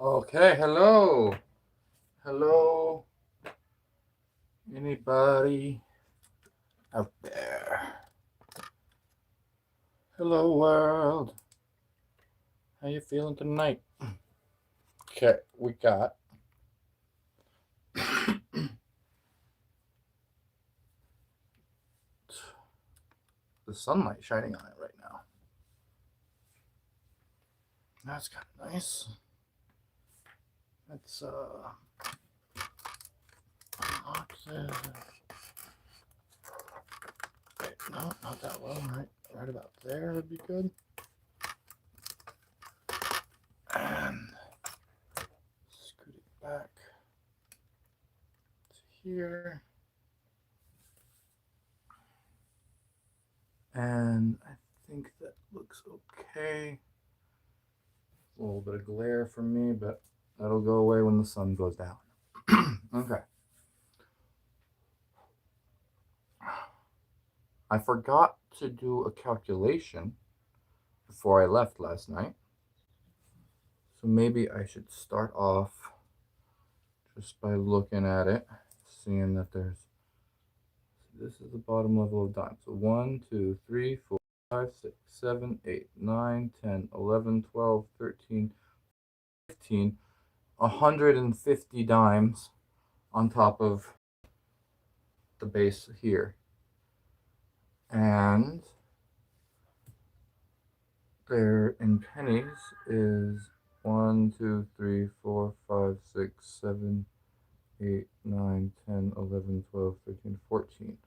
Okay, hello. Hello. Anybody out there? Hello, world. How you feeling tonight? Okay, we got the sunlight shining on it right now. That's kind of nice. Let's unlock this. Wait, no, not that well. Right about there would be good. And scoot it back to here. And I think that looks okay. A little bit of glare from me, but that'll go away when the sun goes down. Okay. I forgot to do a calculation before I left last night. So maybe I should start off just by looking at it, seeing that this is the bottom level of dimes. So 1, 2, 3, 4, 5, 6, 7, 8, 9, 10, 11, 12, 13, 15, 150 dimes on top of the base here. And there in pennies is 1, 2, 3, 4, 5, 6, 7, 8, 9, 10, 11, 12, 13, 14.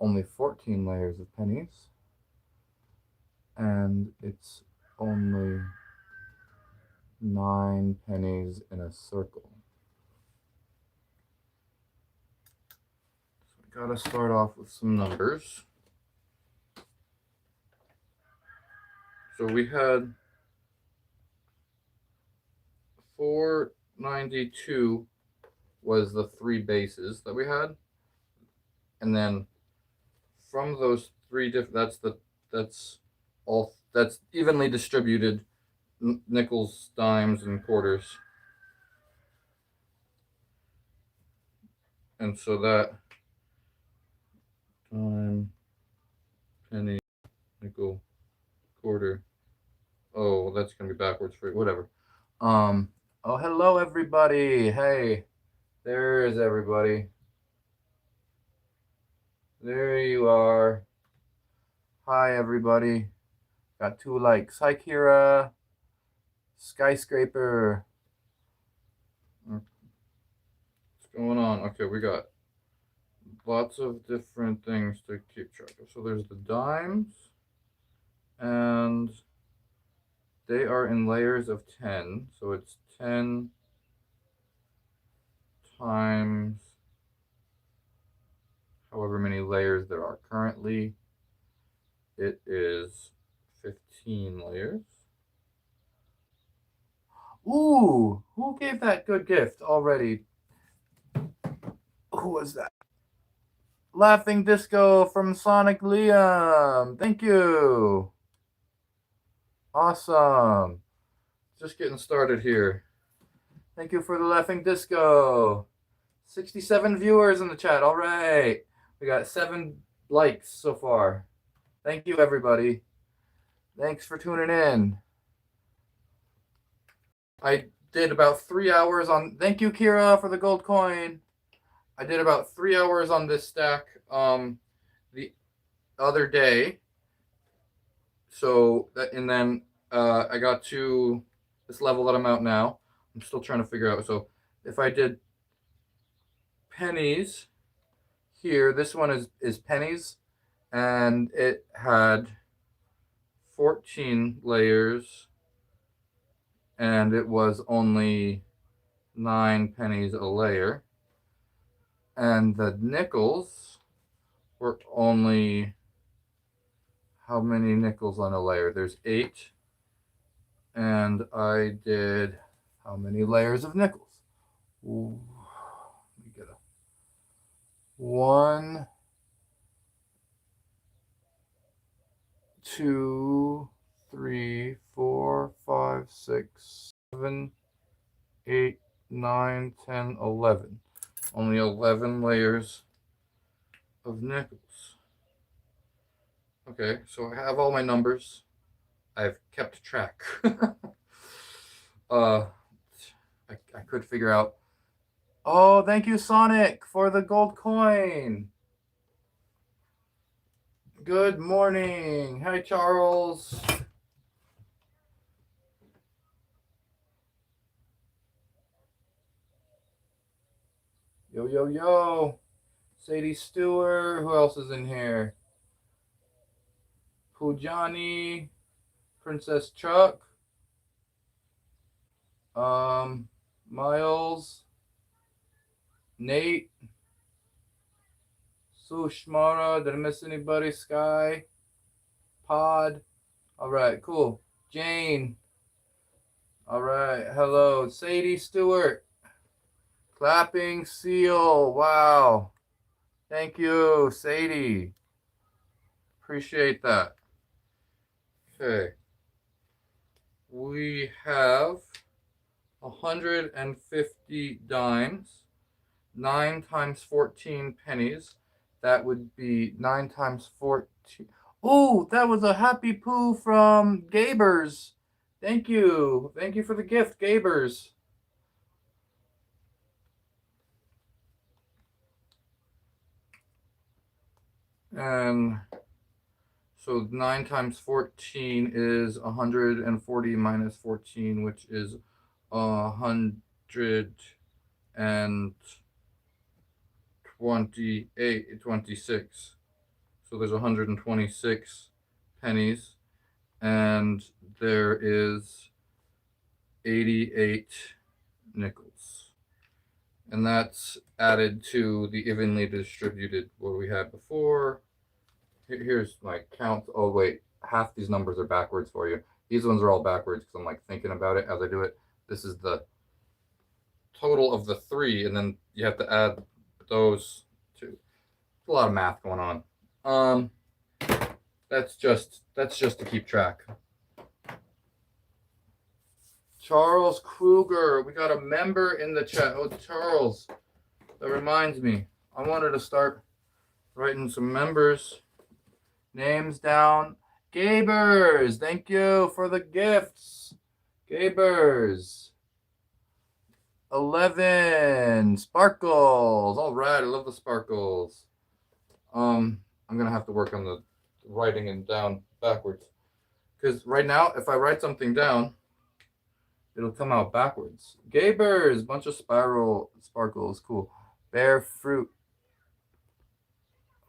Only 14 layers of pennies. And it's only 9 pennies in a circle. So we gotta start off with some numbers. So we had 492 was the 3 bases that we had, and then from those 3 different, that's evenly distributed nickels, dimes, and quarters, and so that dime, penny, nickel, quarter. Oh, that's gonna be backwards for whatever. Oh, hello everybody. Hey, there's everybody. There you are. Hi everybody. Got 2 likes. Hi Kira. Skyscraper. What's going on? Okay, we got lots of different things to keep track of. So there's the dimes, and they are in layers of 10. So it's 10 times however many layers there are currently. It is 15 layers. Ooh, who gave that good gift already? Who was that? Laughing Disco from Sonic Liam. Thank you. Awesome. Just getting started here. Thank you for the Laughing Disco. 67 viewers in the chat. All right. We got 7 likes so far. Thank you, everybody. Thanks for tuning in. I did about 3 hours on. Thank you, Kira, for the gold coin. I did about 3 hours on this stack the other day. So that, and then I got to this level that I'm at now. I'm still trying to figure out. So if I did pennies here, this one is pennies, and it had 14 layers, and it was only 9 pennies a layer. And the nickels were only, how many nickels on a layer? There's 8. And I did how many layers of nickels? Ooh, let me get a 1, 2, 3, 4, 5, 6, 7, 8, 9, 10, 11. Only 11 layers of nickels. Okay, so I have all my numbers. I've kept track. I could figure out. Oh, thank you, Sonic, for the gold coin. Good morning. Hi, Charles. Yo, yo, yo. Sadie Stewart. Who else is in here? Pujani. Princess Chuck. Miles. Nate. Sushmara. Did I miss anybody? Sky. Pod. All right, cool. Jane. All right, hello. Sadie Stewart. Clapping seal. Wow. Thank you, Sadie. Appreciate that. Okay. We have 150 dimes, 9 times 14 pennies. That would be 9 times 14. Oh, that was a happy poo from Gabers. Thank you. Thank you for the gift, Gabers. And so 9 times 14 is 140 minus 14, which is 126. So there's 126 pennies, and there is 88 nickels. And that's added to the evenly distributed what we had before. Here's my count. Oh, wait. Half these numbers are backwards for you. These ones are all backwards because I'm like thinking about it as I do it. This is the total of the 3, and then you have to add those two. A lot of math going on. That's just to keep track. Charles Kruger, we got a member in the chat. Oh, Charles, that reminds me. I wanted to start writing some members' names down. Gabers, thank you for the gifts. Gabers. 11 sparkles. All right, I love the sparkles. I'm gonna have to work on the writing and down backwards, because right now if I write something down, it'll come out backwards. Gabers, bunch of sparkles, cool. Bear fruit.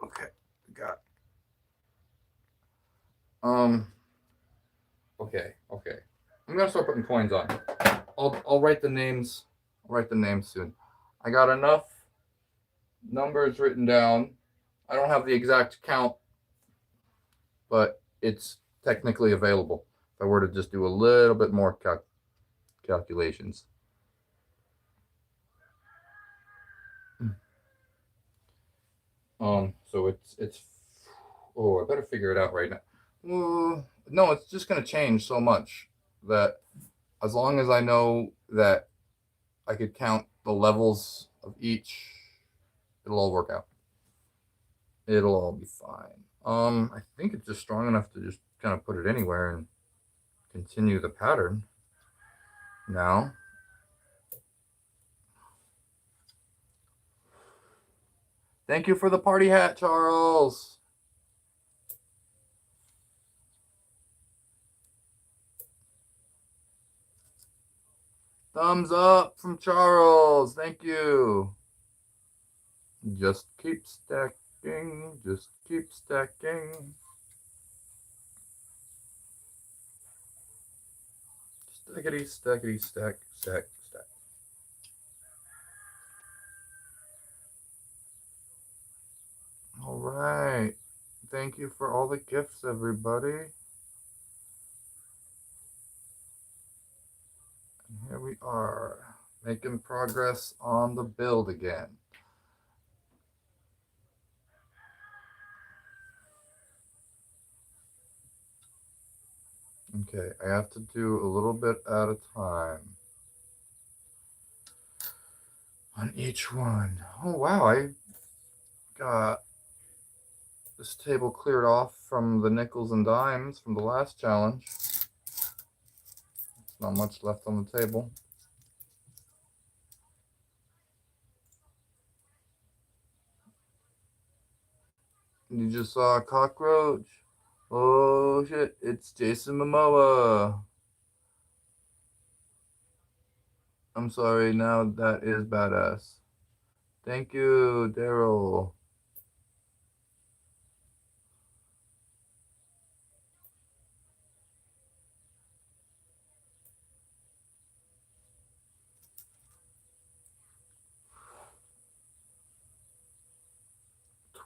Okay, got. Okay. I'm gonna start putting coins on. I'll write the names. I'll write the names soon. I got enough numbers written down. I don't have the exact count, but it's technically available if I were to just do a little bit more calculations. So it's oh, I better figure it out right now. No, it's just gonna change so much that as long as I know that I could count the levels of each, it'll all work out. It'll all be fine. I think it's just strong enough to just kind of put it anywhere and continue the pattern now. Thank you for the party hat, Charles. Thumbs up from Charles. Thank you. Just keep stacking. Just keep stacking. Stackety, stackety, stack, stack, stack. All right. Thank you for all the gifts, everybody. And here we are, making progress on the build again. Okay, I have to do a little bit at a time. on each one. Oh wow, I got this table cleared off from the nickels and dimes from the last challenge. Not much left on the table. You just saw a cockroach. Oh shit, it's Jason Momoa. I'm sorry, now that is badass. Thank you, Daryl.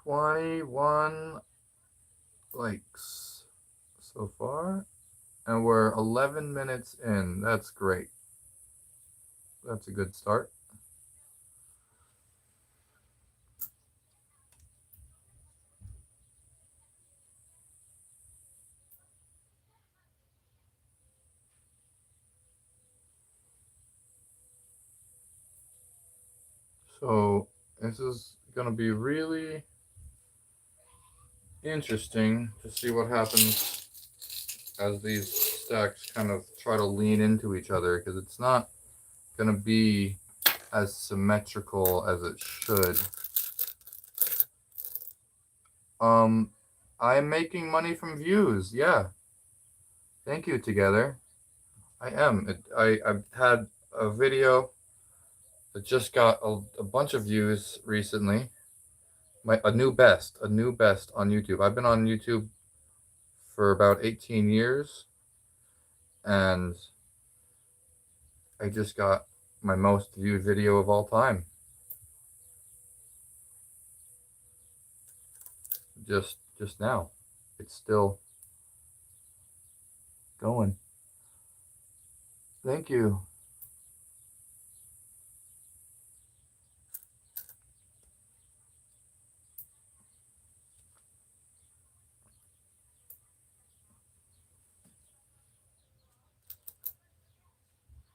$21 likes so far, and we're 11 minutes in. That's great. That's a good start. So this is going to be really interesting to see what happens as these stacks kind of try to lean into each other, because it's not going to be as symmetrical as it should. I'm making money from views. Yeah. Thank you, Together. I am. I've had a video that just got a bunch of views recently. A new best on YouTube. I've been on YouTube for about 18 years, and I just got my most viewed video of all time. Just now. It's still going. Thank you.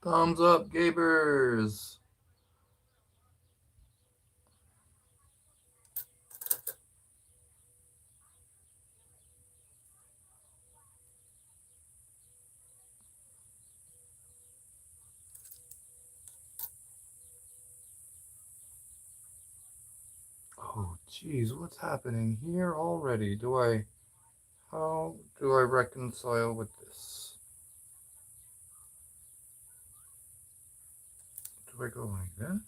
Thumbs up, Gabers. Oh, geez, what's happening here already? How do I reconcile with this? Do I go like this?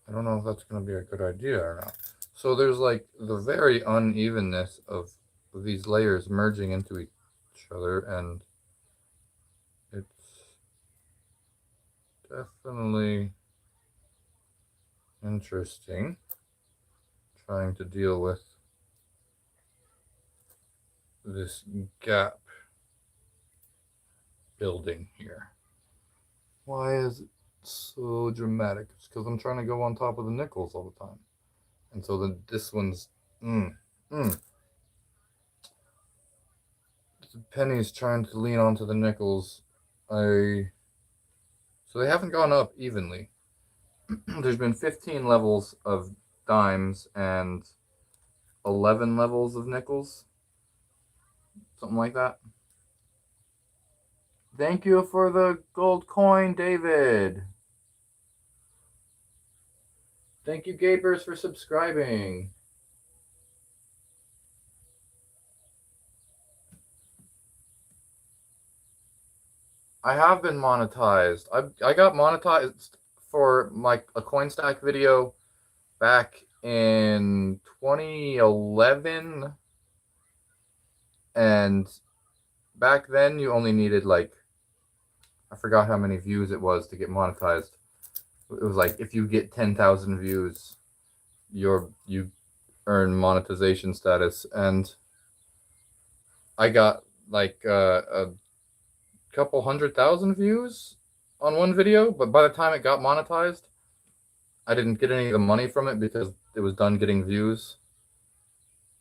I don't know if that's going to be a good idea or not. So there's like the very unevenness of these layers merging into each other, and it's definitely interesting trying to deal with this gap building here. Why is it so dramatic? It's because I'm trying to go on top of the nickels all the time. And so then this one's the penny's trying to lean onto the nickels. So they haven't gone up evenly. There's been 15 levels of dimes and 11 levels of nickels. Something like that. Thank you for the gold coin, David. Thank you, Gapers, for subscribing. I have been monetized. I got monetized for a coin stack video back in 2011, and back then you only needed like, I forgot how many views it was to get monetized. It was like if you get 10,000 views, you earn monetization status, and I got like a couple 100,000 views on one video, but by the time it got monetized, I didn't get any of the money from it because it was done getting views,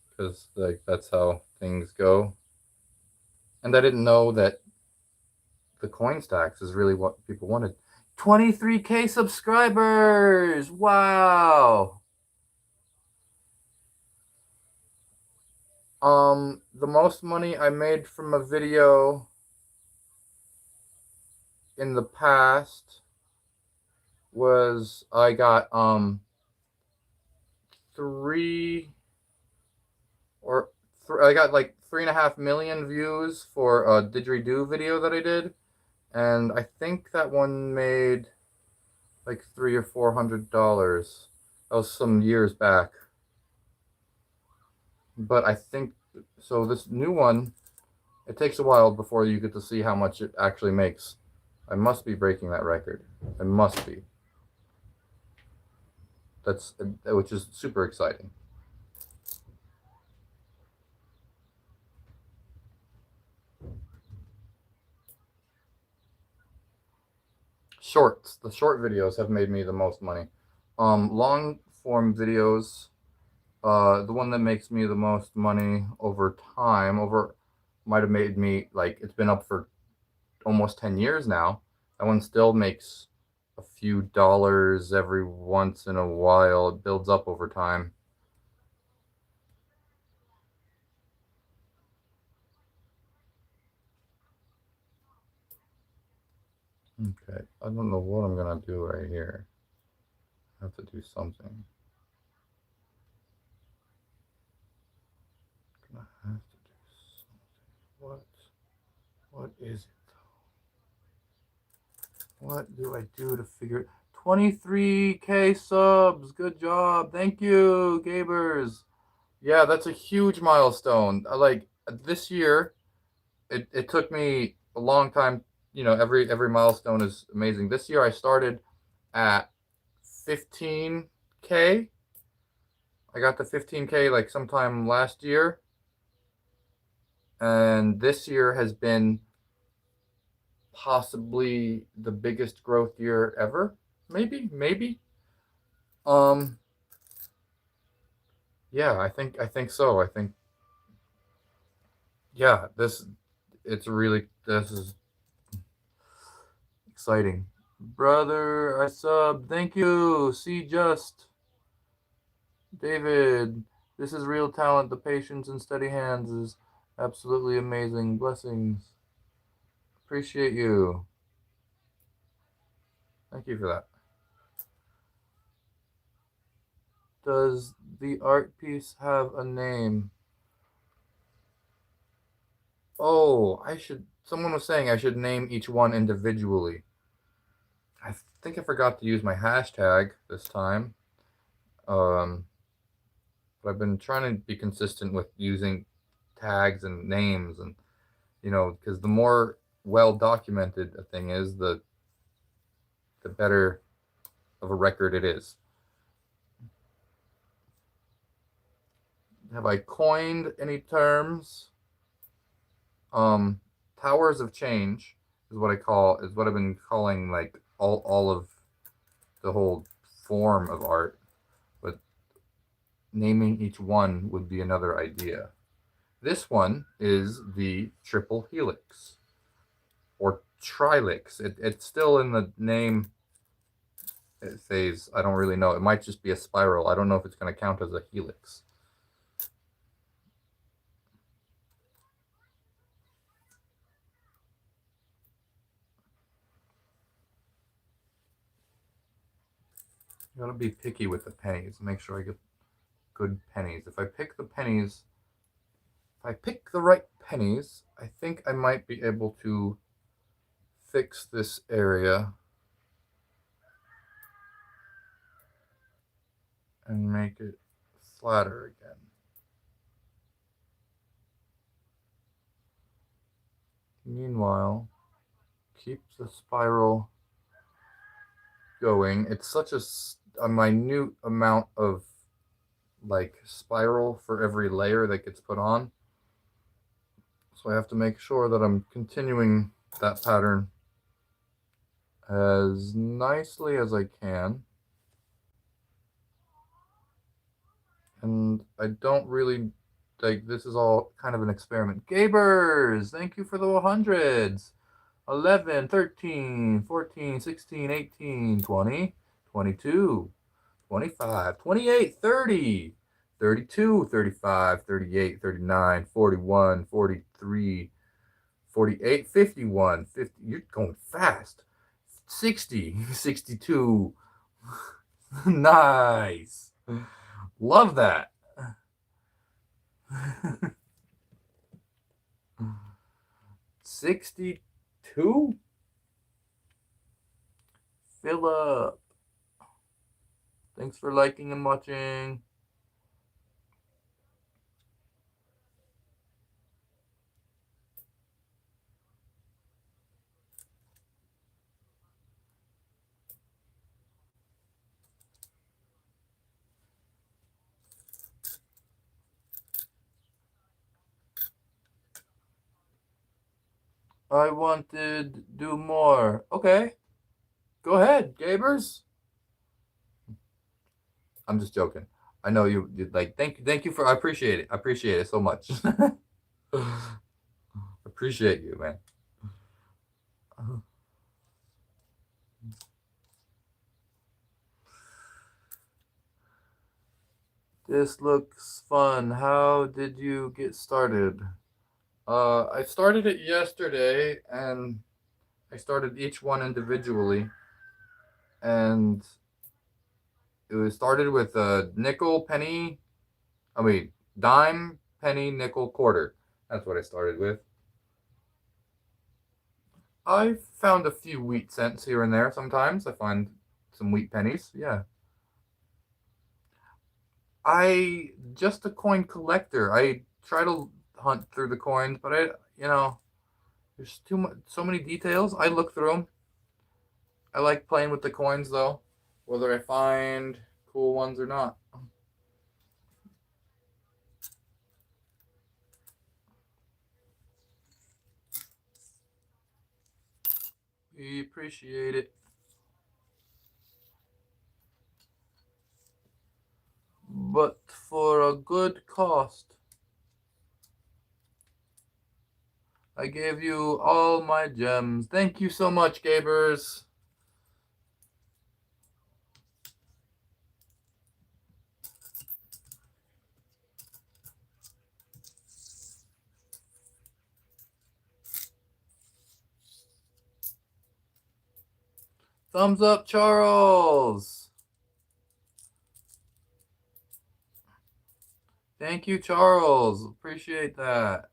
because like that's how things go. And I didn't know that the coin stacks is really what people wanted. 23K subscribers! Wow! The most money I made from a video in the past was I got three or I got like 3.5 million views for a didgeridoo video that I did, and I think that one made like $300 or $400. That was some years back, but I think so. This new one, it takes a while before you get to see how much it actually makes. I must be breaking that record. I must be. That's which is super exciting. Shorts. The short videos have made me the most money. Long form videos, the one that makes me the most money over time, over might have made me like it's been up for almost 10 years now. That one still makes a few dollars every once in a while. It builds up over time. Okay, I don't know what I'm gonna do right here. I have to do something. I have to do something. What is it though? What do I do to figure it? 23K subs. Good job. Thank you, Gabers. Yeah, that's a huge milestone. Like this year, it took me a long time. You know, every milestone is amazing. This year I started at 15K. I got to 15K like sometime last year, and this year has been possibly the biggest growth year ever. Maybe. Um, yeah, I think so. I think yeah, this is exciting. Brother, I sub. Thank you. See just David. This is real talent. The patience and steady hands is absolutely amazing. Blessings. Appreciate you. Thank you for that. Does the art piece have a name? Oh, I should. Someone was saying I should name each one individually. I think I forgot to use my hashtag this time. Um, but I've been trying to be consistent with using tags and names, and because the more well documented a thing is, the better of a record it is. Have I coined any terms? Um, Towers of change is what I've been calling like all of the whole form of art, but naming each one would be another idea. This one is the triple helix or tri-lix. It's still in the name phase. I don't really know. It might just be a spiral. I don't know if it's going to count as a helix. You gotta be picky with the pennies. Make sure I get good pennies. If I pick the right pennies, I think I might be able to fix this area and make it flatter again. Meanwhile, keep the spiral going. It's such a minute amount of like spiral for every layer that gets put on. So I have to make sure that I'm continuing that pattern as nicely as I can. And I don't really like this is all kind of an experiment. Gabers, thank you for the hundreds. 11, 13, 14, 16, 18, 20, 22, 25, 28, 30, 32, 35, 38, 39, 41, 43, 48, 51, 50. You're going fast. 60, 62. Nice. Love that. 62? Philip. Thanks for liking and watching. I wanted do more. Okay. Go ahead, Gabers. I'm just joking. I know you like thank you for I appreciate it. I appreciate it so much. Appreciate you, man. This looks fun. How did you get started? I started it yesterday and I started each one individually and it was started with a nickel, penny, I mean dime, penny, nickel, quarter. That's what I started with. I found a few wheat cents here and there sometimes. I find some wheat pennies. Yeah. I just a coin collector. I try to hunt through the coins, but there's too much, so many details. I look through them. I like playing with the coins though, whether I find cool ones or not. We appreciate it, but for a good cost. I gave you all my gems. Thank you so much, Gabers. Thumbs up, Charles. Thank you, Charles. Appreciate that.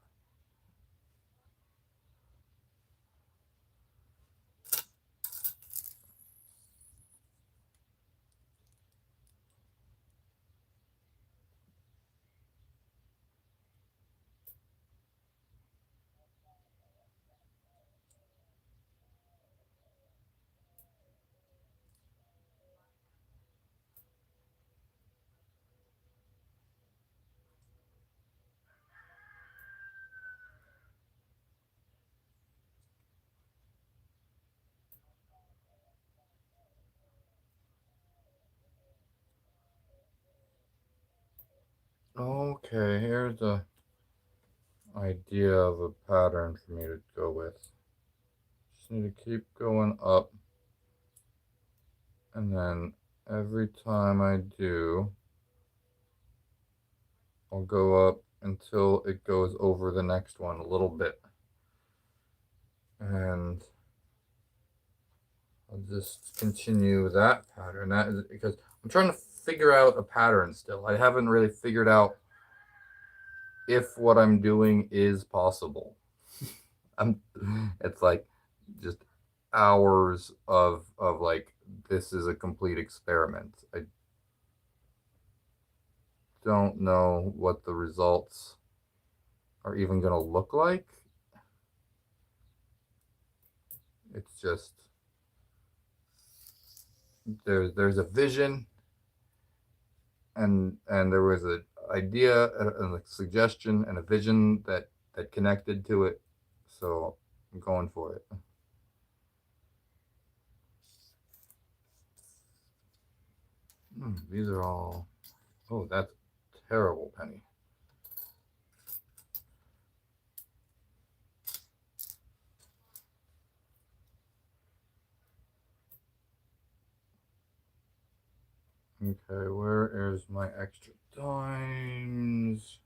Okay, here's a idea of a pattern for me to go with. Just need to keep going up, and then every time I do, I'll go up until it goes over the next one a little bit. And I'll just continue that pattern. That is because I'm trying to figure out a pattern still. I haven't really figured out if what I'm doing is possible. I'm it's like just hours of like this is a complete experiment. I don't know what the results are even going to look like. It's just there's a vision and there was an idea and a suggestion and a vision that connected to it. So I'm going for it. These are all. Oh, that's terrible, Penny. Okay, where is my extra dimes?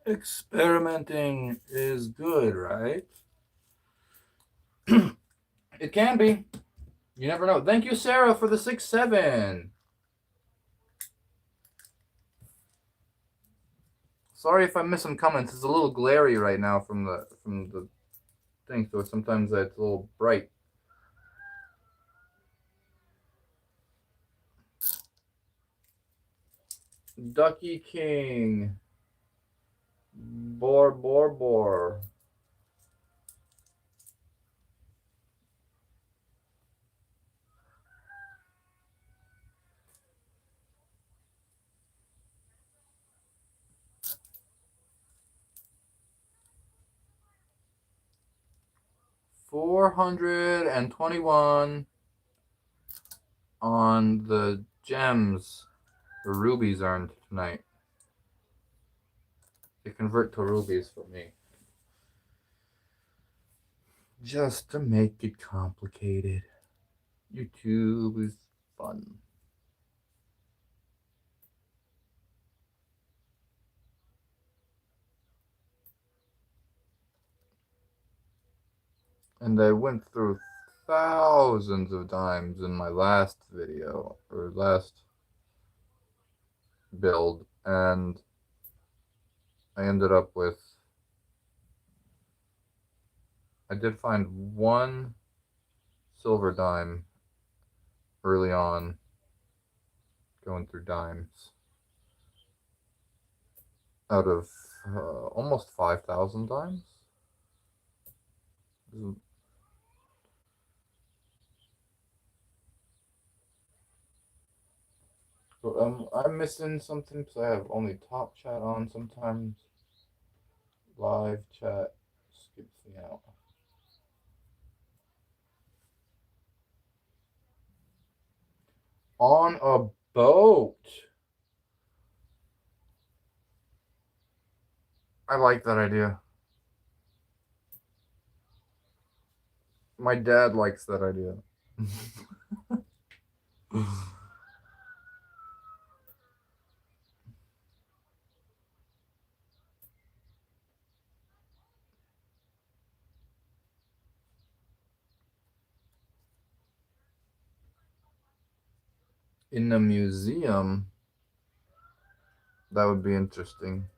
Experimenting is good, right? It can be. You never know. Thank you, Sarah, for the 6-7. Sorry if I miss some comments. It's a little glary right now from the thing, so sometimes it's a little bright. Ducky King. Bor. 421 on the gems the rubies earned tonight. They convert to rubies for me. Just to make it complicated. YouTube is fun. And I went through thousands of dimes in my last video, or last build, and I ended up with, I did find one silver dime early on, going through dimes, out of almost 5,000 dimes. I'm missing something because I have only top chat on sometimes. Live chat skips me out. On a boat. I like that idea. My dad likes that idea. In a museum, that would be interesting.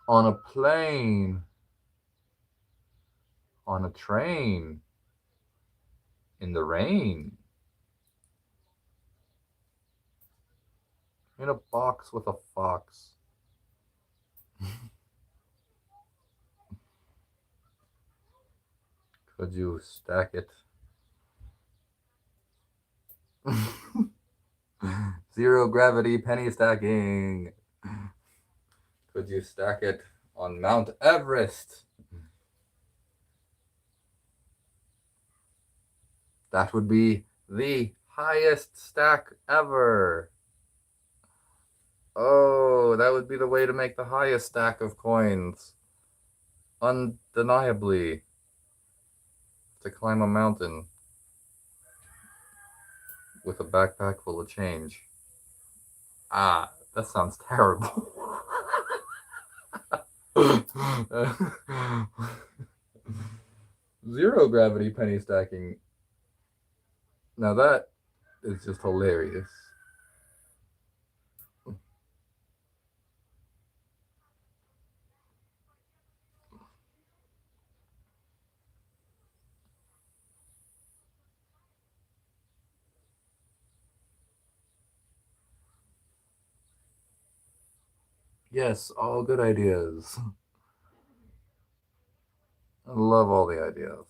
On a plane. On a train. In the rain. In a box with a fox. Could you stack it? Zero gravity penny stacking. Could you stack it on Mount Everest? That would be the highest stack ever. Oh, that would be the way to make the highest stack of coins. Undeniably. To climb a mountain with a backpack full of change. Ah, that sounds terrible. Zero gravity penny stacking. Now that is just hilarious. Yes, all good ideas. I love all the ideas.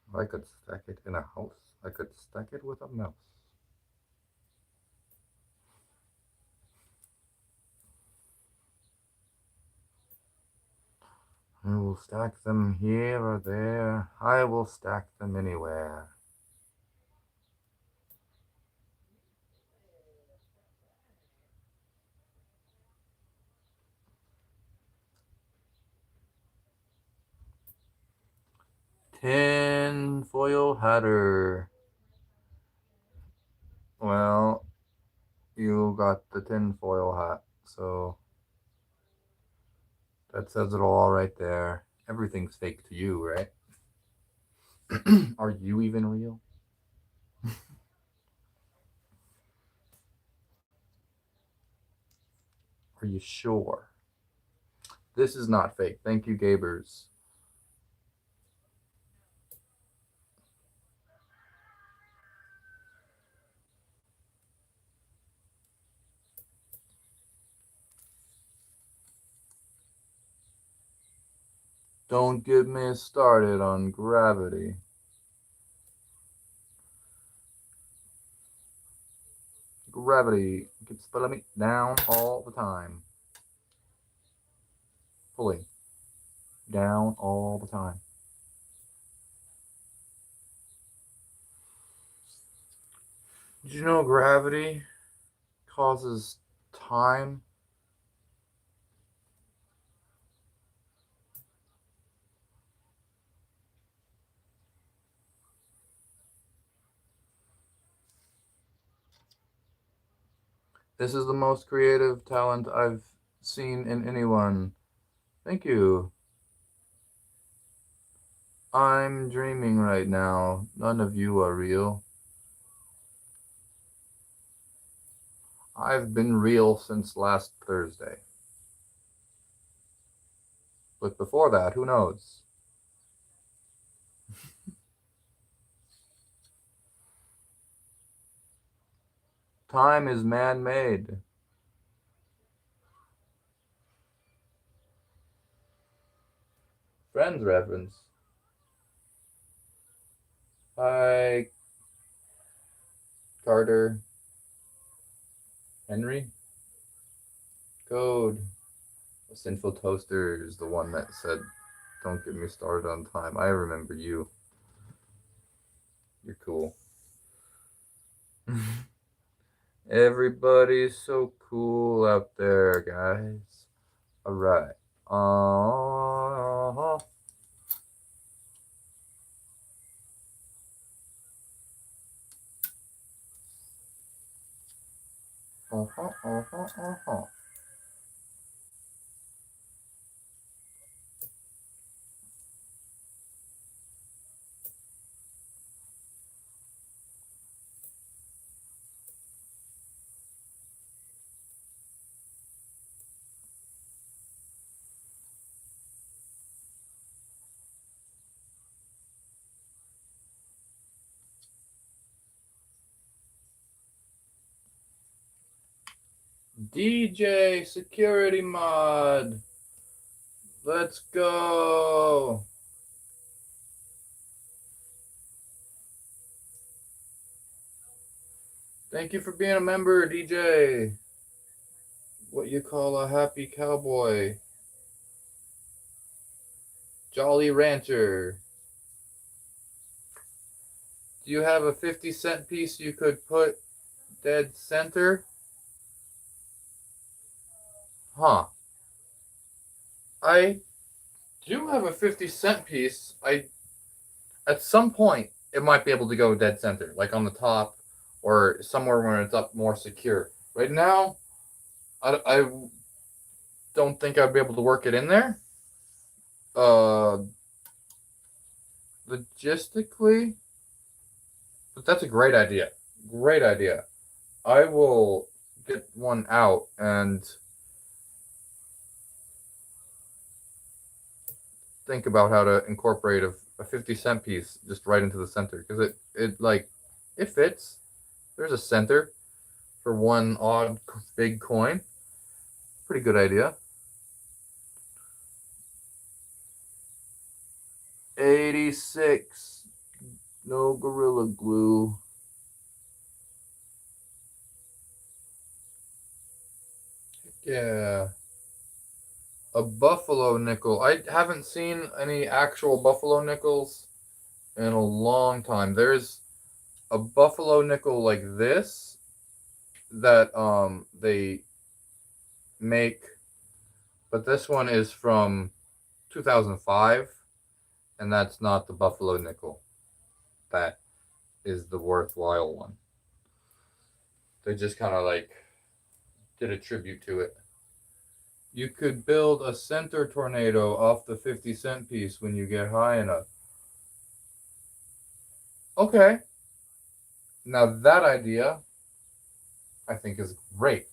If I could stack it in a house, I could stack it with a mouse. I will stack them here or there. I will stack them anywhere. Tin foil hatter. Well, you got the tin foil hat, so that says it all right there. Everything's fake to you, right? Are you even real? Are you sure? This is not fake. Thank you, Gabers. Don't get me started on gravity. Gravity keeps pulling me down all the time. Pulling down all the time. Did you know gravity causes time? This is the most creative talent I've seen in anyone. Thank you. I'm dreaming right now. None of you are real. I've been real since last Thursday. But before that, who knows? Time is man-made. Friends reference. Hi, Carter. Henry? Code. Sinful Toaster is the one that said, don't get me started on time. I remember you. You're cool. Everybody's so cool out there, guys. All right. Uh-huh. Uh-huh, uh-huh, uh-huh. DJ Security Mod. Let's go. Thank you for being a member, DJ. What you call a happy cowboy. Jolly Rancher. Do you have a 50-cent piece you could put dead center? Huh. I do have a 50-cent piece. At some point it might be able to go dead center, like on the top or somewhere where it's up more secure. Right now, I don't think I'd be able to work it in there. Uh, Logistically, but that's a great idea. Great idea. I will get one out and think about how to incorporate a 50-cent piece just right into the center because it fits. There's a center for one odd big coin. Pretty good idea. 86. No Gorilla Glue. Yeah. a buffalo nickel. I haven't seen any actual buffalo nickels in a long time. There's a buffalo nickel like this that they make, but this one is from 2005, and that's not the buffalo nickel. That is the worthwhile one. They just kind of like did a tribute to it. You could build a center tornado off the 50-cent piece when you get high enough. Okay. Now that idea, I think, is great.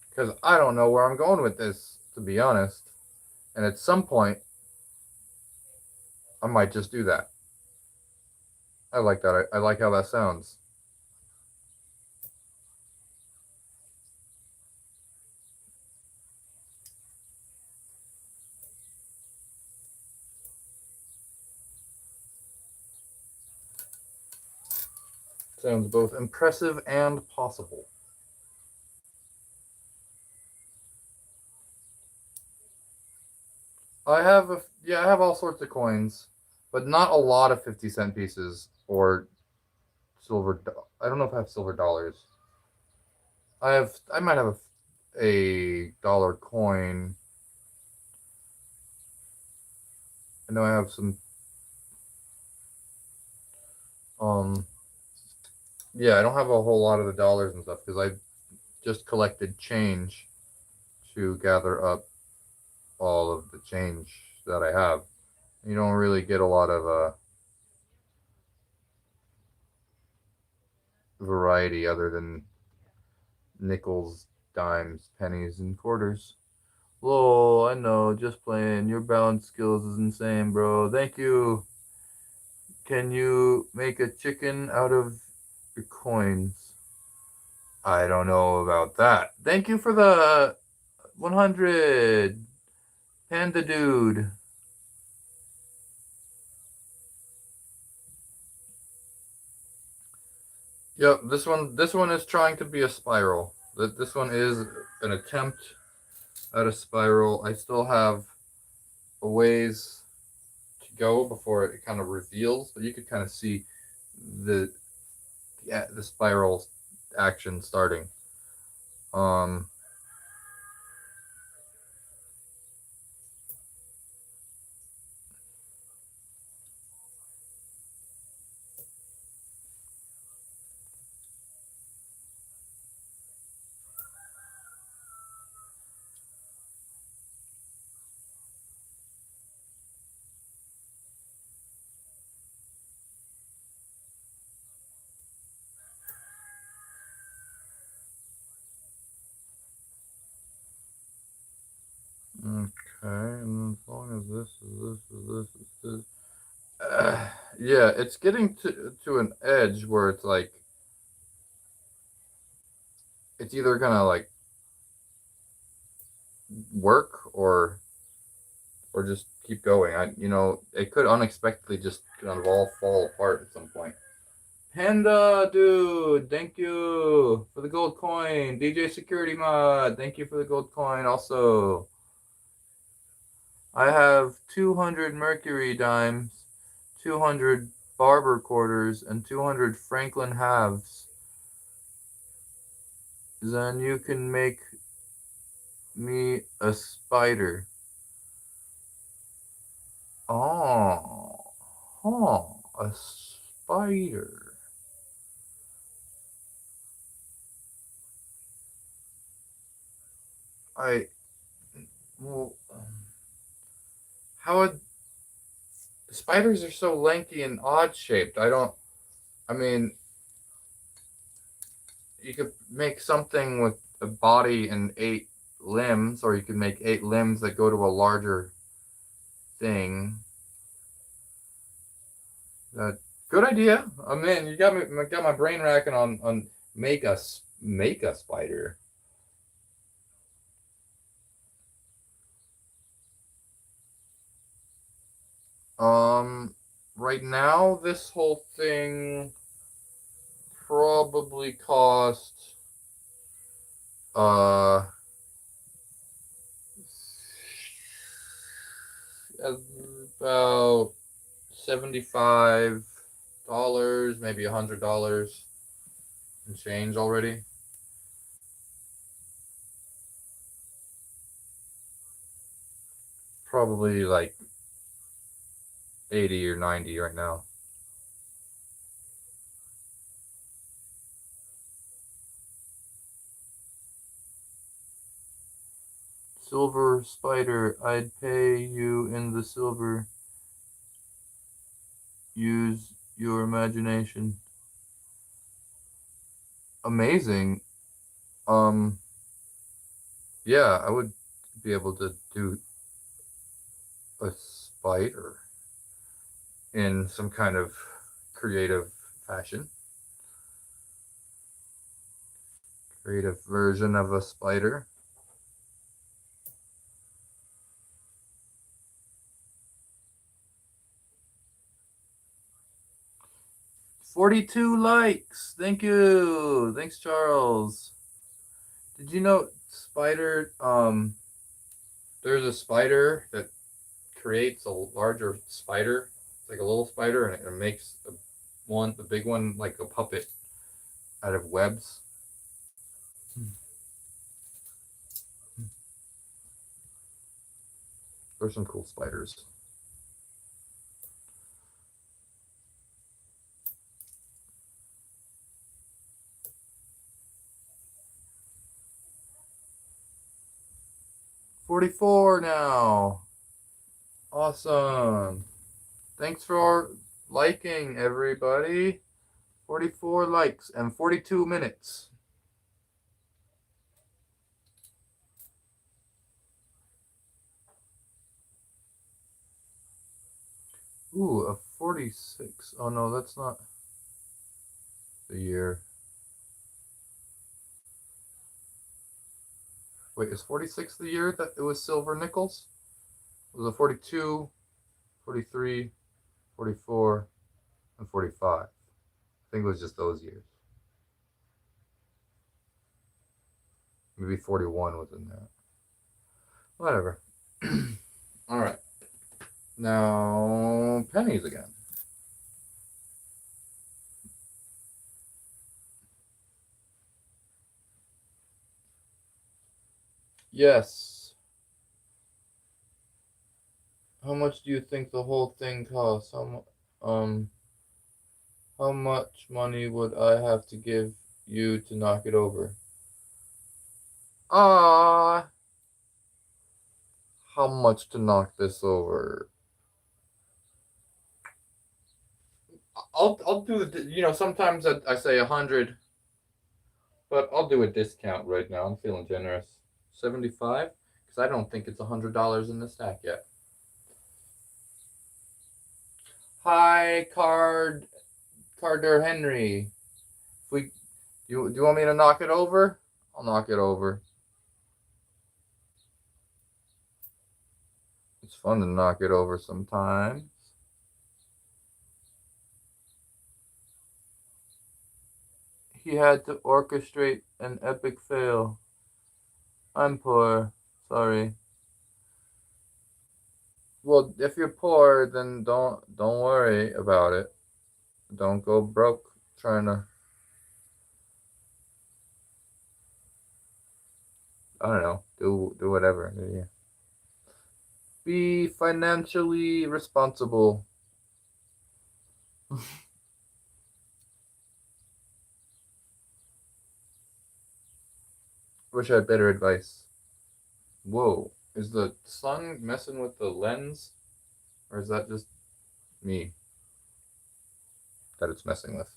Because I don't know where I'm going with this, to be honest. And at some point, I might just do that. I like that. I like how that sounds. Sounds both impressive and possible. I have I have all sorts of coins, but not a lot of 50-cent pieces or silver. I don't know if I have silver dollars. I might have a dollar coin. I know I have some. Um, yeah, I don't have a whole lot of the dollars and stuff because I just collected change to gather up all of the change that I have. You don't really get a lot of variety other than nickels, dimes, pennies, and quarters. Lol, I know, just playing. Your balance skills is insane, bro. Thank you. Can you make a chicken out of your coins? I don't know about that. Thank you for the 100. Panda dude. Yep, this one is trying to be a spiral. This one is an attempt at a spiral. I still have a ways to go before it kind of reveals, but you could kind of see the the spiral action starting. Um, okay, and as long as this is this. Yeah, it's getting to an edge where it's like it's either gonna like work or just keep going. It could unexpectedly just kind of all fall apart at some point. Panda dude, thank you for the gold coin. DJ Security Mod, thank you for the gold coin also. I have 200 Mercury dimes, 200 Barber quarters, and 200 Franklin halves. Then you can make me a spider. Oh, a spider. I well, how would spiders are so lanky and odd shaped? I don't. I mean, you could make something with a body and 8 limbs, or you could make 8 limbs that go to a larger thing. That good idea. I mean, you got my brain racking on make a spider. Right now, this whole thing probably cost uh about $75, maybe $100 and change already. Probably like 80 or 90 right now. Silver spider, I'd pay you in the silver. Use your imagination. Amazing. Yeah, I would be able to do a spider in some kind of creative fashion. Creative version of a spider. $42 likes. Thank you. Thanks, Charles. Did you know spider there's a spider that creates a larger spider. It's like a little spider, and it makes the big one, like a puppet out of webs. There's some cool spiders. $44 now. Awesome. Thanks for liking, everybody. 44 likes and 42 minutes. Ooh, a 46. Oh no, that's not the year. Wait, is 46 the year that it was silver nickels? It was a 42, 43, 44, and 45. I think it was just those years. Maybe 41 was in there. Whatever. All right. Now, pennies again. Yes. How much do you think the whole thing costs? How much money would I have to give you to knock it over? Ah, how much to knock this over? I'll do the sometimes I say 100, but I'll do a discount right now. I'm feeling generous. 75, because I don't think it's $100 in the stack yet. Hi, Carter Henry. Do you want me to knock it over? I'll knock it over. It's fun to knock it over sometimes. He had to orchestrate an epic fail. I'm poor. Sorry. Well, if you're poor, then don't worry about it. Don't go broke trying to, I don't know, do whatever. Yeah. Be financially responsible. Wish I had better advice. Whoa, is the sun messing with the lens, or is that just me that it's messing with?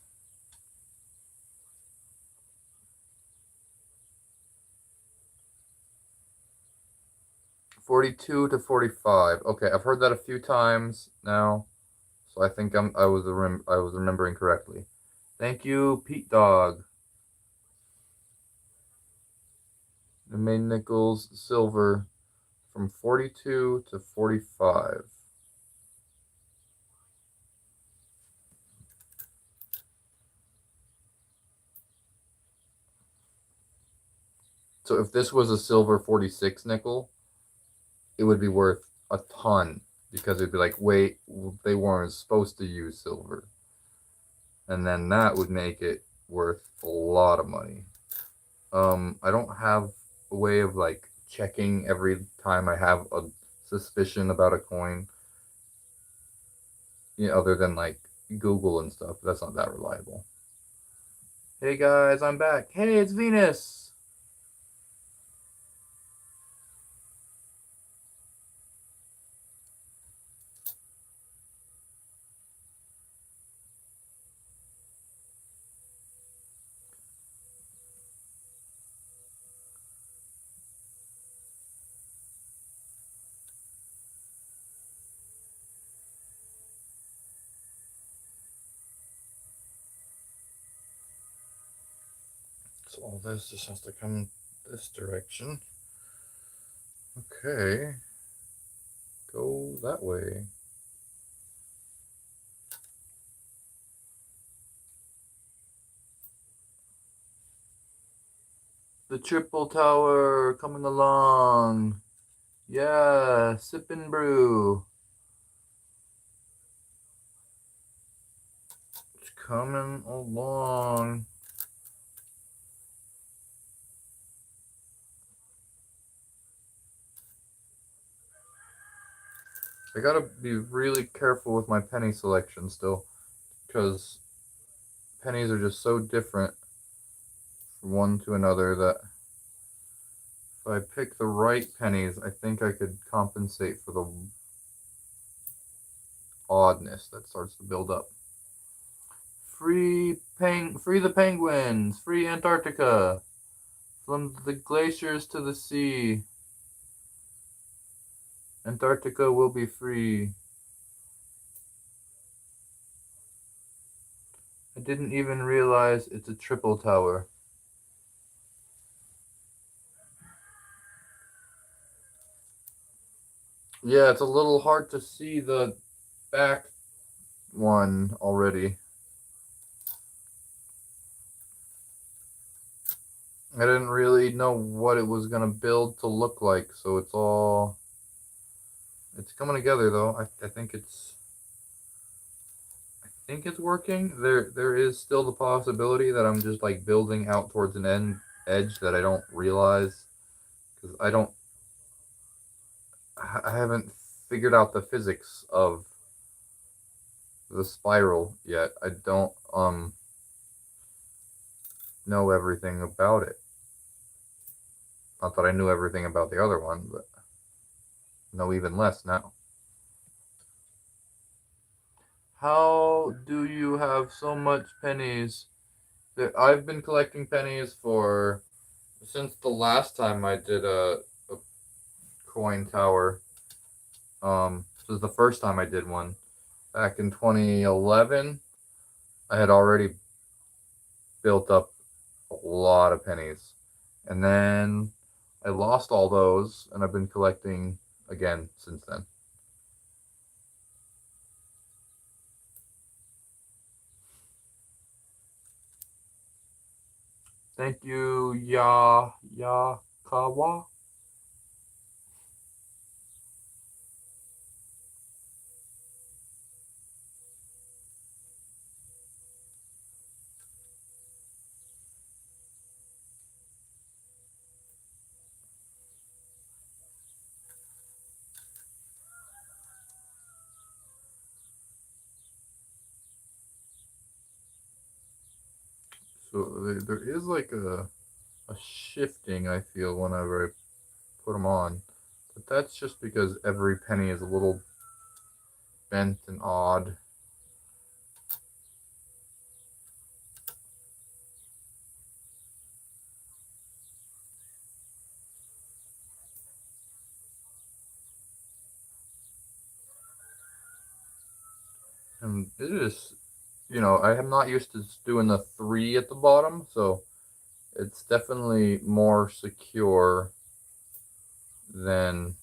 $42 to $45. Okay, I've heard that a few times now, so I think I was remembering correctly. Thank you, Pete Dog. The main nickels silver from 42 to 45. So if this was a silver 46 nickel, it would be worth a ton. because it'd be like, wait, they weren't supposed to use silver. And then that would make it worth a lot of money. I don't have a way of like checking every time I have a suspicion about a coin, other than like Google and stuff. That's not that reliable. Hey guys, I'm back. Hey, it's Venus. So all this just has to come this direction. Okay. Go that way. The triple tower coming along. Yeah, sip and brew. It's coming along. I gotta be really careful with my penny selection still, because pennies are just so different from one to another that if I pick the right pennies, I think I could compensate for the oddness that starts to build up. Free the penguins, free Antarctica, from the glaciers to the sea. Antarctica will be free. I didn't even realize it's a triple tower. Yeah, it's a little hard to see the back one already. I didn't really know what it was gonna build to look like, so it's coming together though. I think it's working. There is still the possibility that I'm just like building out towards an edge that I don't realize, because I haven't figured out the physics of the spiral yet. I don't know everything about it. Not that I knew everything about the other one, but know even less now. How do you have so much pennies? I've been collecting pennies for since the last time I did a coin tower. This was the first time I did one back in 2011. I had already built up a lot of pennies, and then I lost all those, and I've been collecting again since then. Thank you, Kawa. So there is like a shifting I feel whenever I put them on, but that's just because every penny is a little bent and odd. And it is, I am not used to doing the 3 at the bottom, so it's definitely more secure than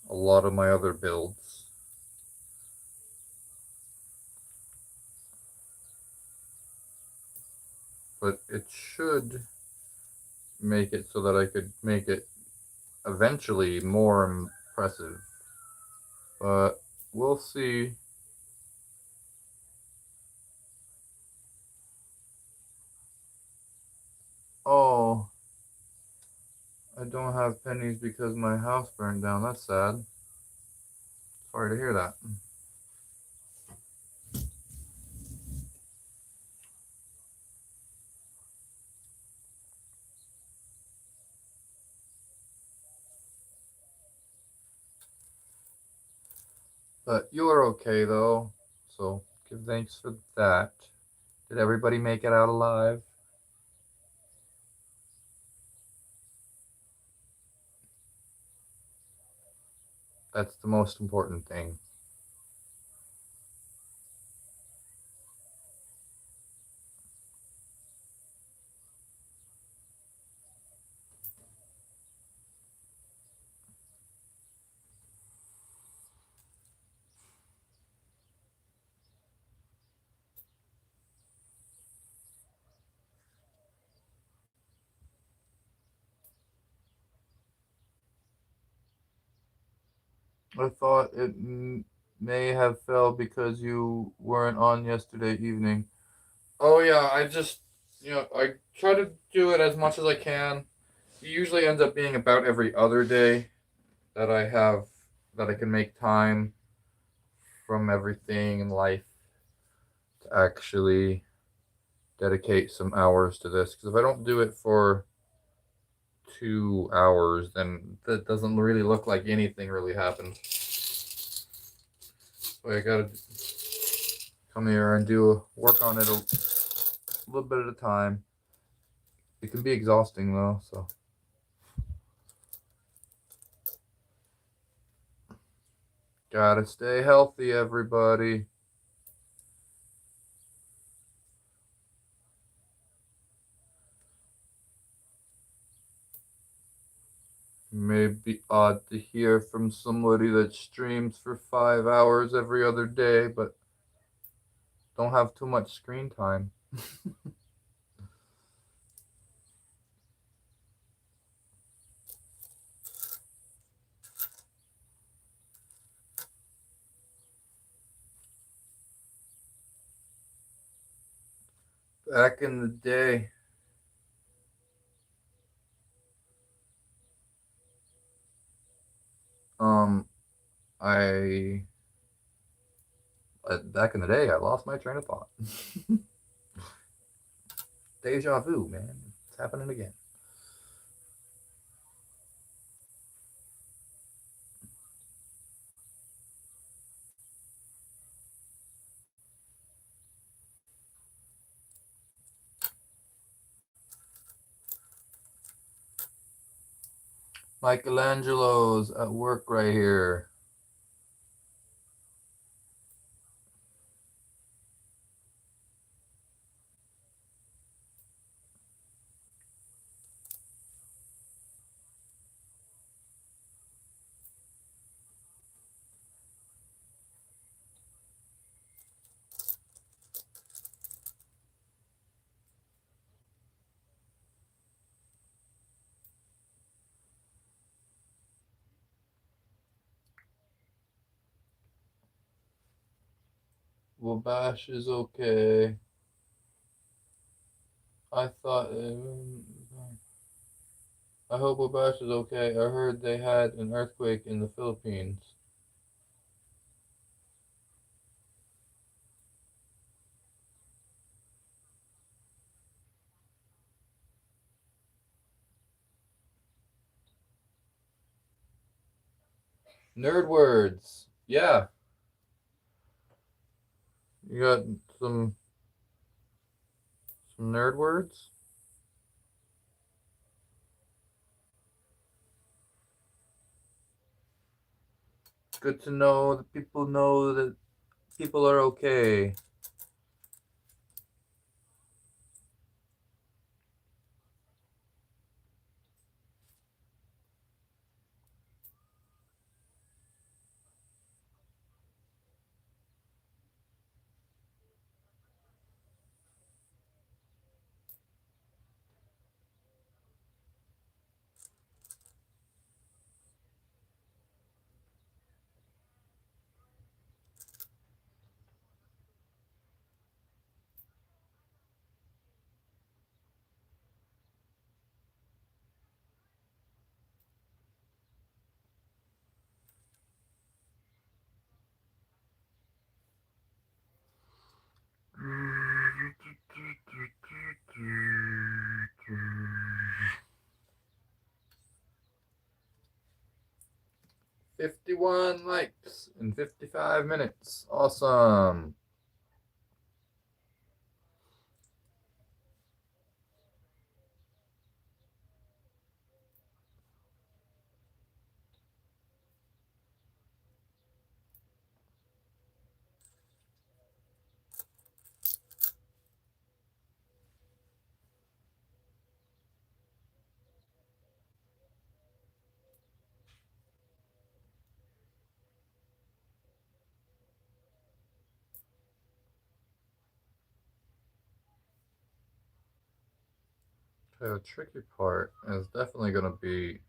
a lot of my other builds. But it should make it so that I could make it eventually more impressive. but we'll see. Oh, I don't have pennies because my house burned down. That's sad. Sorry to hear that. But you're okay though, so give thanks for that. Did everybody make it out alive? That's the most important thing. I thought it may have fell because you weren't on yesterday evening. Oh yeah, I just I try to do it as much as I can. It usually ends up being about every other day that I have that I can make time from everything in life to actually dedicate some hours to this. Because if I don't do it for 2 hours, then that doesn't really look like anything really happened. So I gotta come here and do work on it a little bit at a time. It can be exhausting though, so gotta stay healthy, everybody. May be odd to hear from somebody that streams for 5 hours every other day, but don't have too much screen time. Back in the day, um, I back in the day, I lost my train of thought. Deja vu, man. It's happening again. Michelangelo's at work right here. Wabash is okay. I thought. I hope Wabash is okay. I heard they had an earthquake in the Philippines. Nerd words. Yeah, you got some some nerd words. Good to know that people know that people are okay. 51 likes in 55 minutes. Awesome. The tricky part is definitely going to be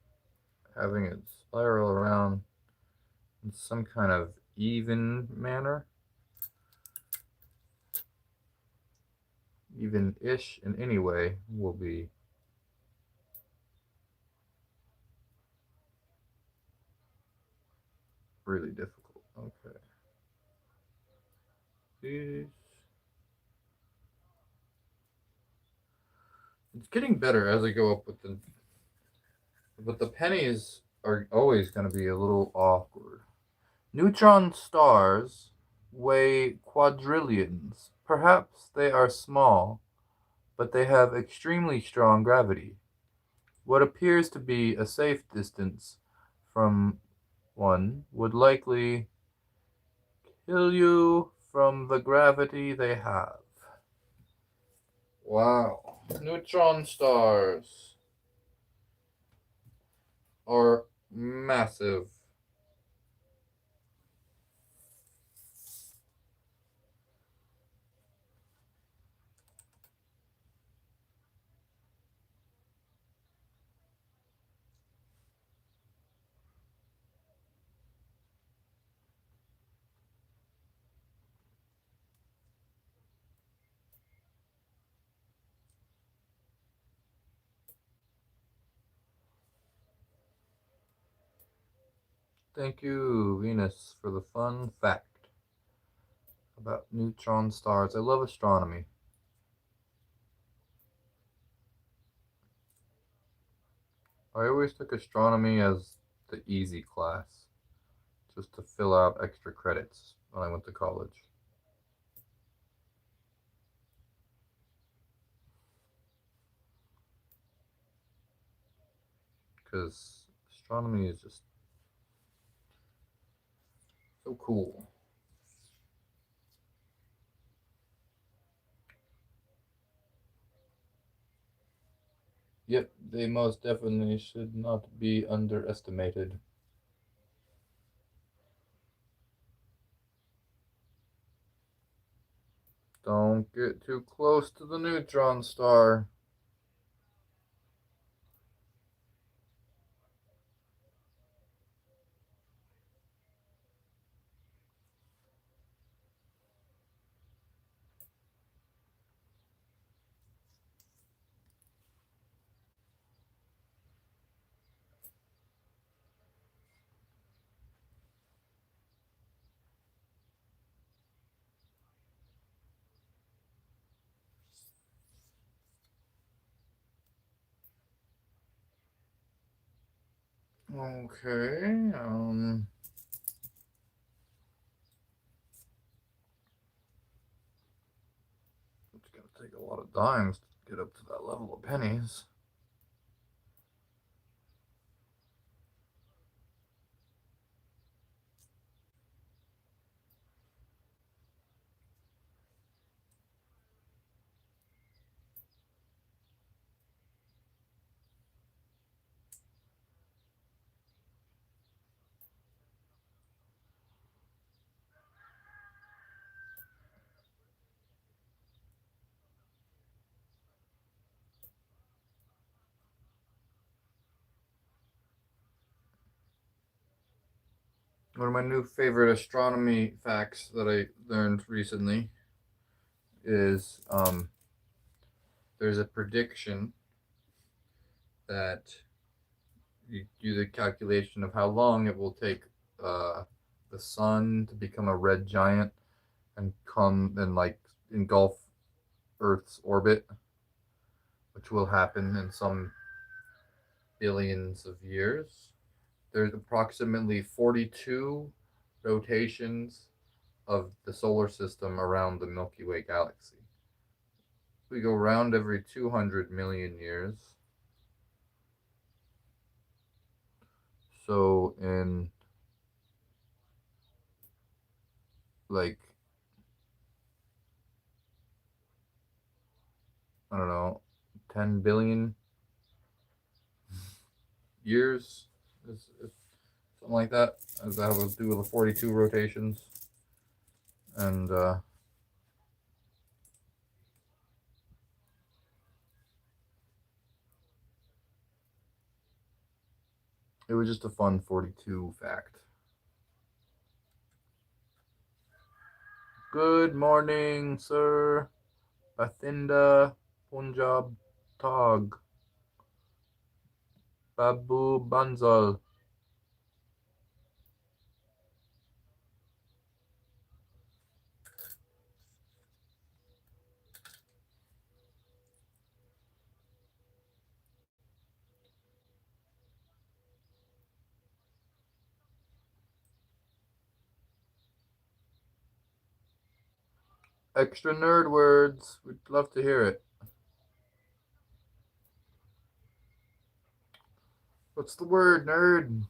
having it spiral around in some kind of even manner. Even-ish in any way will be really difficult. Okay. These. It's getting better as I go up with the, but the pennies are always going to be a little awkward. Neutron stars weigh quadrillions. Perhaps they are small, but they have extremely strong gravity. What appears to be a safe distance from one would likely kill you from the gravity they have. Wow. Neutron stars are massive. Thank you, Venus, for the fun fact about neutron stars. I love astronomy. I always took astronomy as the easy class, just to fill out extra credits when I went to college. Because astronomy is just so cool. Yep, they most definitely should not be underestimated. Don't get too close to the neutron star. Okay, it's gonna take a lot of dimes to get up to that level of pennies. One of my new favorite astronomy facts that I learned recently is there's a prediction that you do the calculation of how long it will take uh, the sun to become a red giant and come and like engulf Earth's orbit, which will happen in some billions of years. there's approximately 42 rotations of the solar system around the Milky Way galaxy. We go round every 200 million years. So in like, I don't know, 10 billion years is something like that. That will do the 42 rotations. And it was just a fun 42 fact. Good morning, sir. Bathinda Punjab Tog. Babu Banzal. Extra nerd words. We'd love to hear it. What's the word, nerd?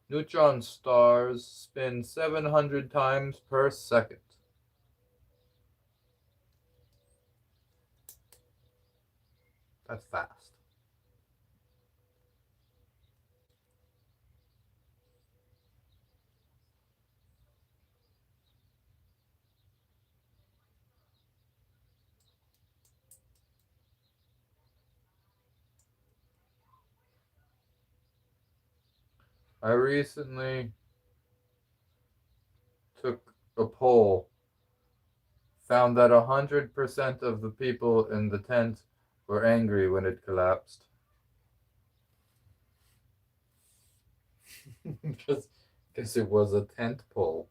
Neutron stars spin 700 times per second. That's fast. I recently took a poll, found that 100% of the people in the tent were angry when it collapsed. Because it was a tent pole.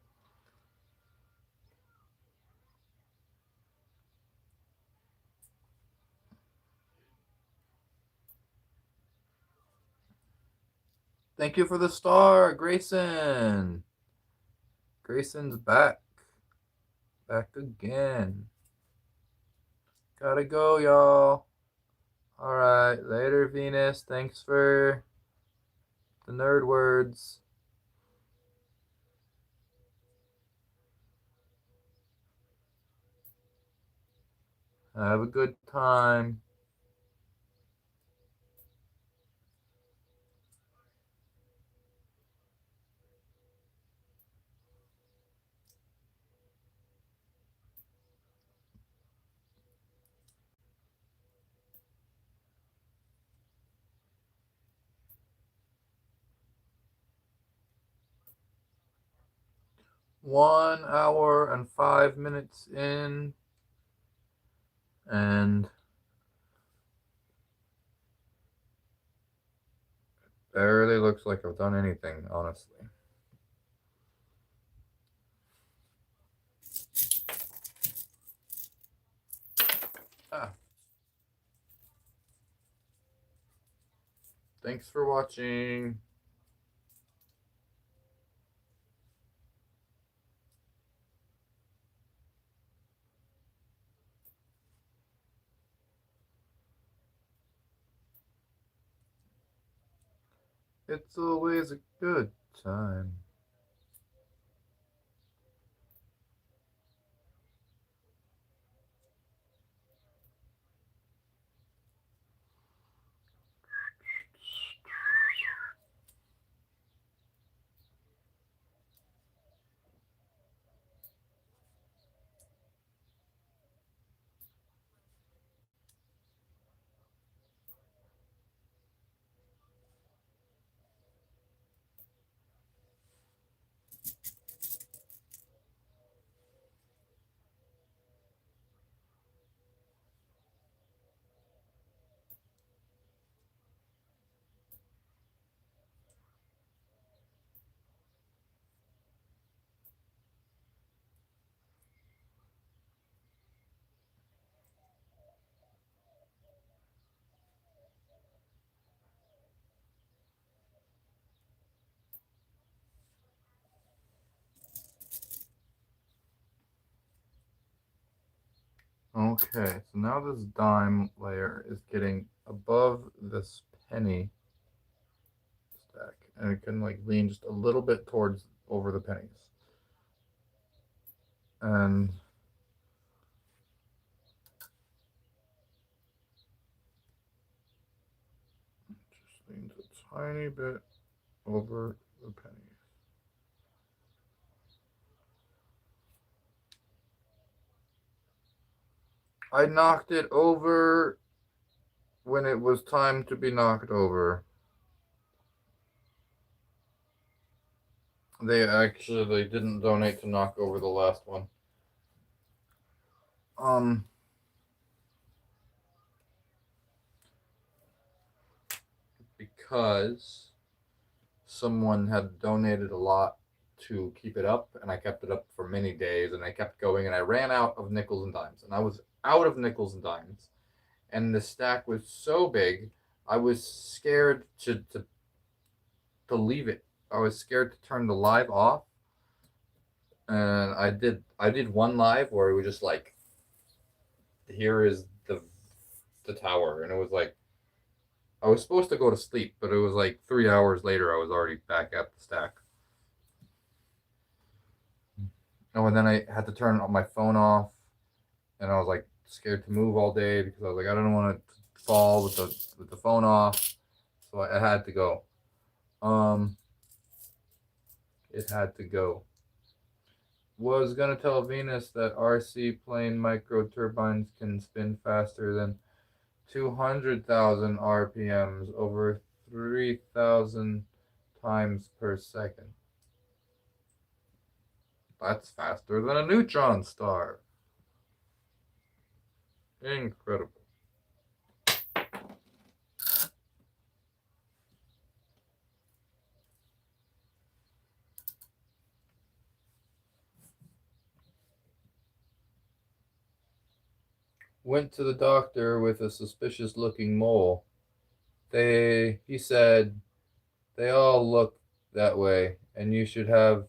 Thank you for the star, Grayson. Grayson's back. Back again. Gotta go, y'all. Alright, later, Venus. Thanks for the nerd words. Have a good time. One hour and 5 minutes in, and barely looks like I've done anything, honestly. Ah. Thanks for watching. It's always a good time. Okay, so now this dime layer is getting above this penny stack, and it can like lean just a little bit towards over the pennies. And just leans a tiny bit over the pennies. I knocked it over when it was time to be knocked over. They actually didn't donate to knock over the last one. Because someone had donated a lot to keep it up, and I kept it up for many days, and I kept going, and I ran out of nickels and dimes, and I was out of nickels and dimes, and the stack was so big, I was scared to leave it. I was scared to turn the live off, and I did one live where it was just like, here is the tower, and it was like I was supposed to go to sleep, but it was like 3 hours later I was already back at the stack. Oh, and then I had to turn my phone off, and I was like scared to move all day because I was like, I don't want to fall with the phone off, so I had to go. Um, it had to go. Was gonna tell Venus that RC plane micro turbines can spin faster than 200,000 RPMs over 3,000 times per second. That's faster than a neutron star. Incredible. Went to the doctor with a suspicious looking mole. He said, they all look that way, and you should have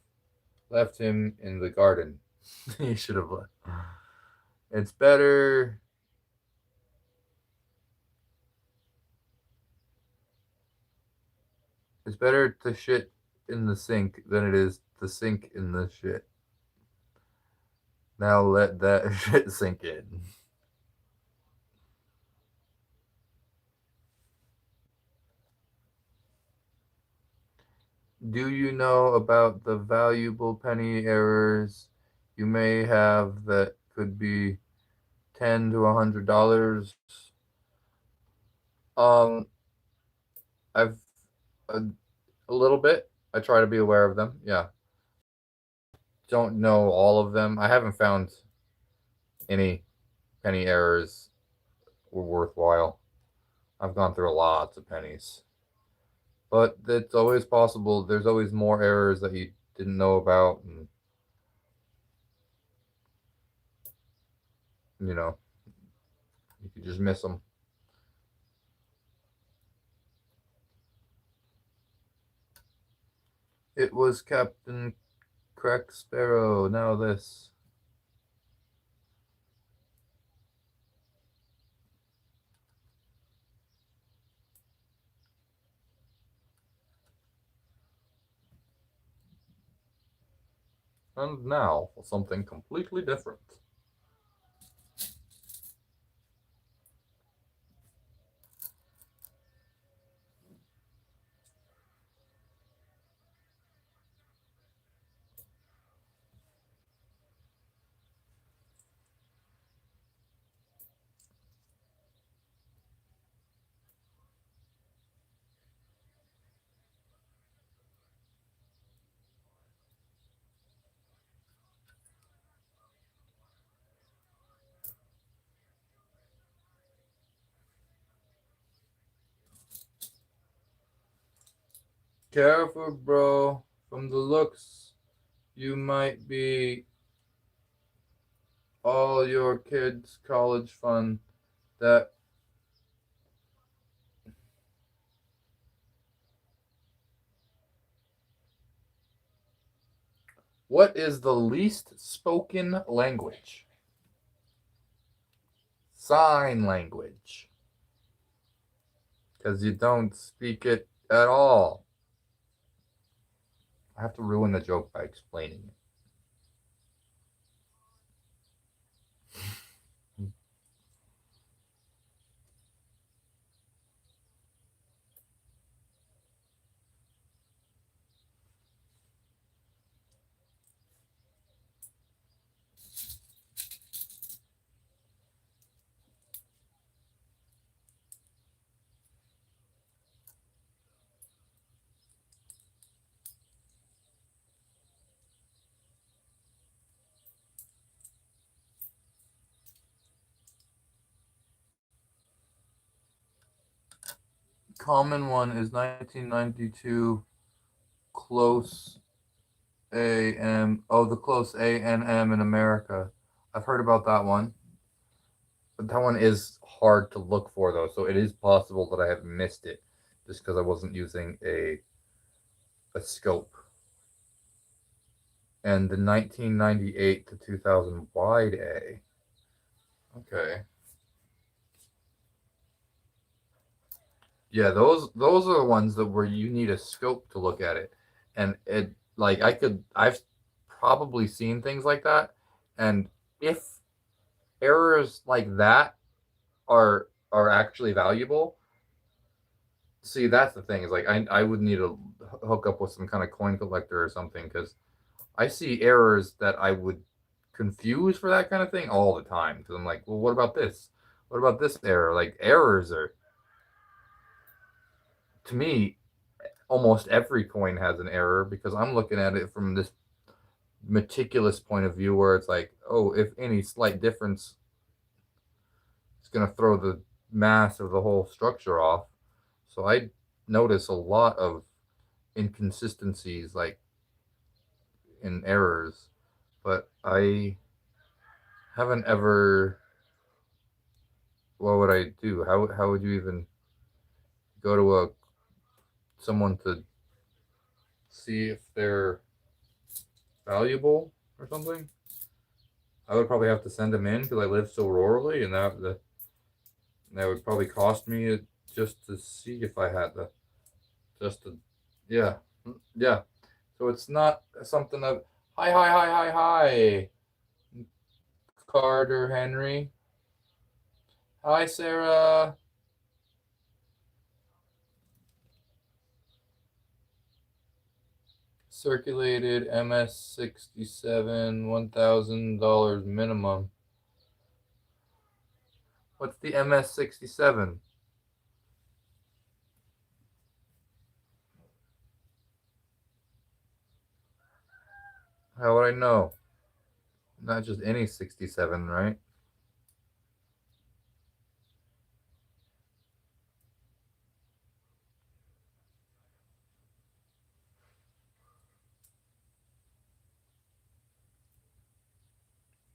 left him in the garden. You should have left. It's better. It's better to shit in the sink than it is to sink in the shit. Now let that shit sink in. Do you know about the valuable penny errors you may have that could be $10 to $100? Um, I've a little bit. I try to be aware of them. Yeah, don't know all of them. I haven't found any penny errors were worthwhile. I've gone through lots of pennies, but it's always possible. There's always more errors that you didn't know about, and you know you could just miss them. It was Captain Crack Sparrow. Now this. And now for something completely different. Careful, bro. From the looks, you might be all your kids' college fund that. What is the least spoken language? Sign language. Because you don't speak it at all. I have to ruin the joke by explaining it. Common one is 1992 close AM. Oh, the close ANM in America. I've heard about that one. But that one is hard to look for, though. So it is possible that I have missed it just because I wasn't using a scope. And the 1998 to 2000 wide A. Okay. Yeah, those are the ones that where you need a scope to look at it. And it like I've probably seen things like that. And if errors like that are actually valuable, see that's the thing is like I would need to hook up with some kind of coin collector or something because I see errors that I would confuse for that kind of thing all the time because I'm like, well, what about this? What about this error? Like errors are to me almost every coin has an error because I'm looking at it from this meticulous point of view where it's like, oh, if any slight difference is going to throw the mass of the whole structure off. So I notice a lot of inconsistencies like in errors, but I haven't ever. What would I do? How would you even go to a someone to see if they're valuable or something? I would probably have to send them in because I live so rurally, and that would probably cost me just to see if I had the just to yeah yeah. So it's not something of hi Carter Henry. Hi Sarah. Circulated MS-67 $1,000 minimum. What's the MS-67? How would I know? Not just any 67, right?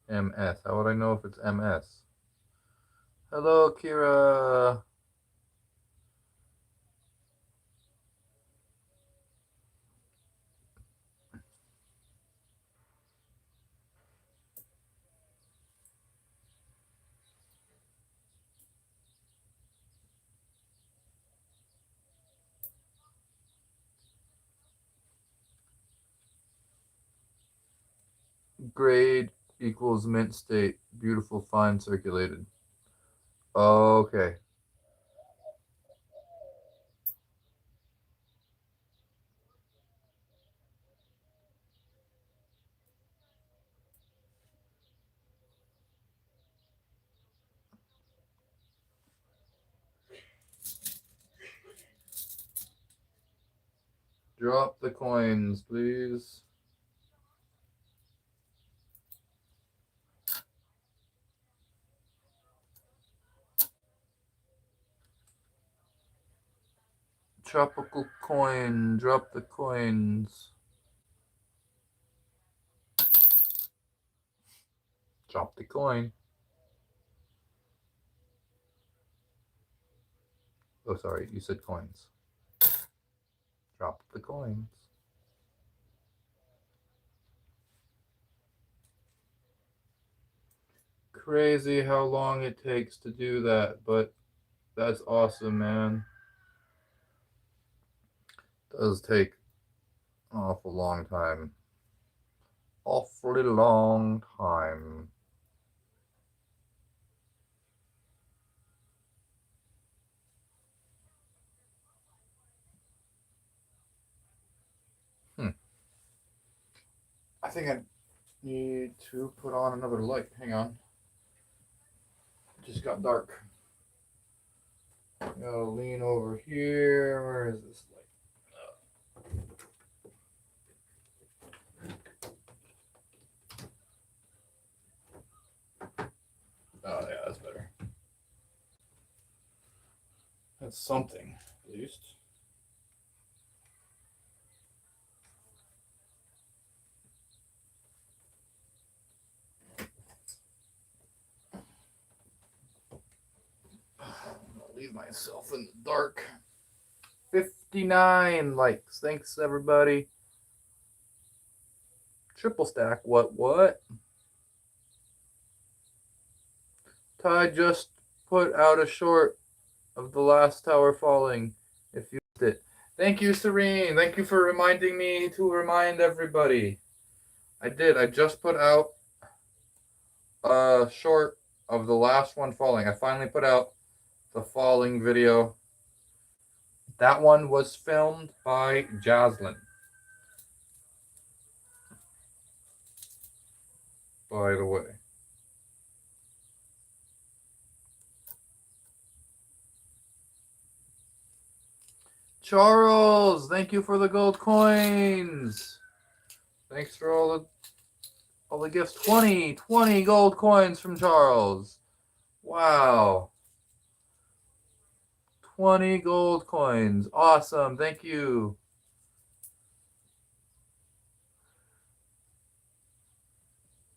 MS. How would I know if it's MS? Hello, Kira. Grade equals mint state. Beautiful, fine, circulated. Okay. Drop the coins, please. Tropical coin, drop the coins. Drop the coin. Oh, sorry, you said coins. Drop the coins. Crazy how long it takes to do that, but that's awesome, man. It does take an awful long time. Awfully long time. I think I need to put on another light. Hang on. It just got dark. Gotta lean over here. Where is this light? Oh, yeah, that's better. That's something, at least. I'll leave myself in the dark. 59 likes. Thanks, everybody. Triple stack. What? Ty just put out a short of the last tower falling. If you missed it. Thank you, Serene. Thank you for reminding me to remind everybody. I did. I just put out a short of the last one falling. I finally put out the falling video. That one was filmed by Jaslyn, by the way. Charles, thank you for the gold coins. Thanks for all the gifts. 20 gold coins from Charles. Wow. 20 gold coins. Awesome. Thank you.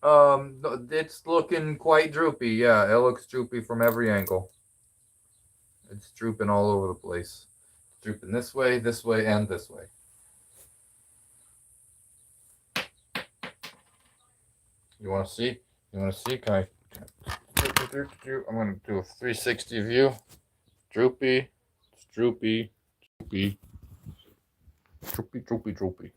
It's looking quite droopy. Yeah, it looks droopy from every angle. It's drooping all over the place. It's drooping this way, and this way. You want to see? You want to see? Can I? I'm going to do a 360 view. Droopy. It's droopy. Droopy. Droopy.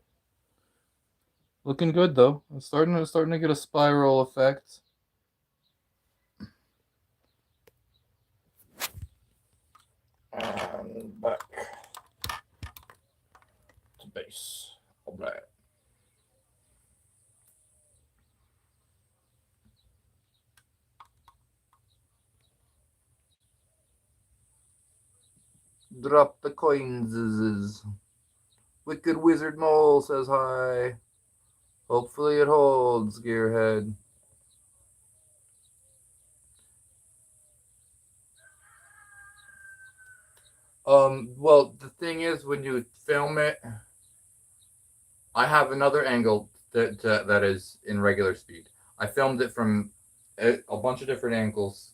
Looking good though. It's starting to get a spiral effect. And back to base. All right. Drop the coins. Wicked Wizard Mole says hi. Hopefully it holds, Gearhead. Well, the thing is, when you film it, I have another angle that is in regular speed. I filmed it from a bunch of different angles.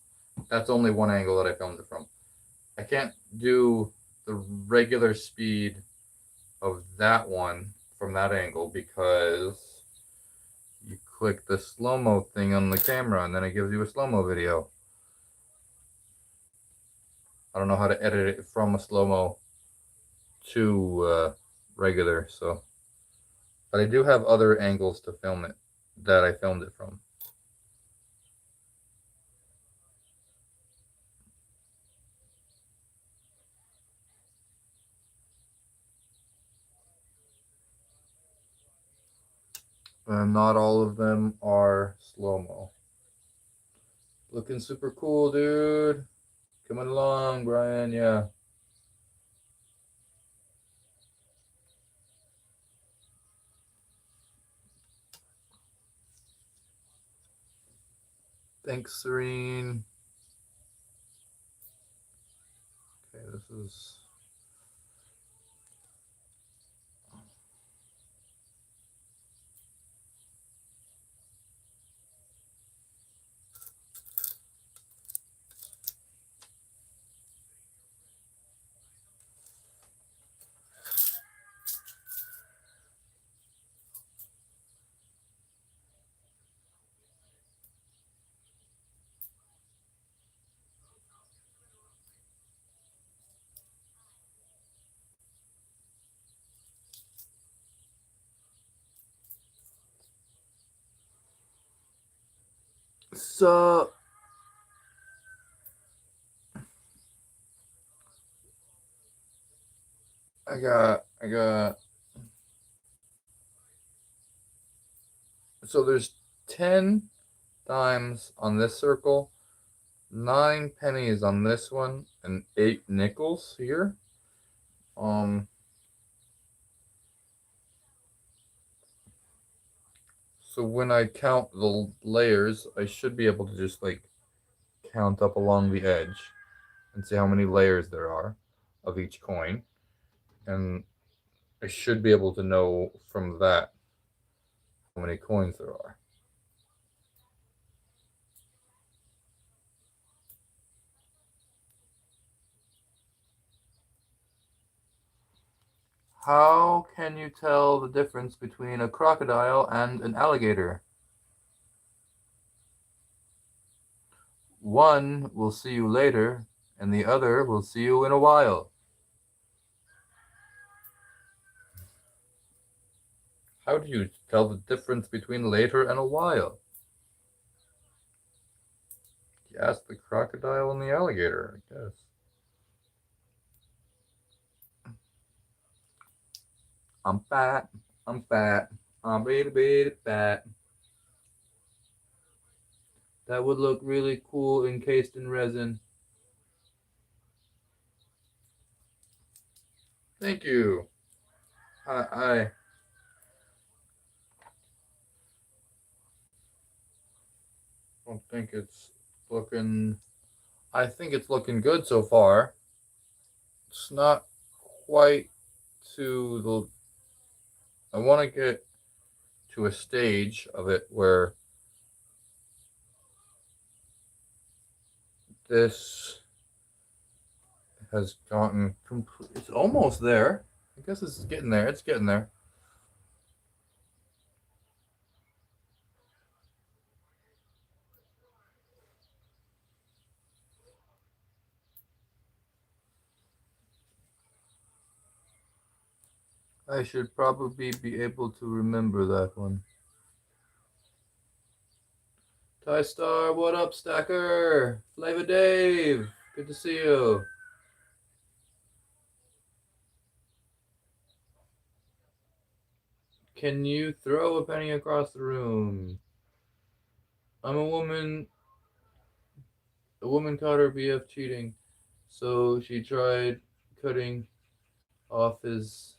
That's only one angle that I filmed it from. I can't do the regular speed of that one from that angle because you click the slow-mo thing on the camera and then it gives you a slow-mo video. I don't know how to edit it from a slow-mo to regular, so. But I do have other angles to film it that I filmed it from. And not all of them are slow-mo. Looking super cool, dude. Coming along, Brian, yeah. Thanks, Serene. Okay, this is... So... I got... So there's 10 dimes on this circle, 9 pennies on this one, and 8 nickels here. So when I count the layers, I should be able to just like count up along the edge and see how many layers there are of each coin. And I should be able to know from that how many coins there are. How can you tell the difference between a crocodile and an alligator? One will see you later, and the other will see you in a while. How do you tell the difference between later and a while? You ask the crocodile and the alligator, I guess. I'm fat, I'm fat, I'm really fat. That would look really cool encased in resin. Thank you. I don't think it's looking... I think it's looking good so far. It's not quite to the... I want to get to a stage of it where this has gotten complete. It's almost there. I guess it's getting there. It's getting there. I should probably be able to remember that one. TaiStar, what up, Stacker? Flavor Dave, good to see you. Can you throw a penny across the room? I'm a woman. A woman caught her BF cheating, so she tried cutting off his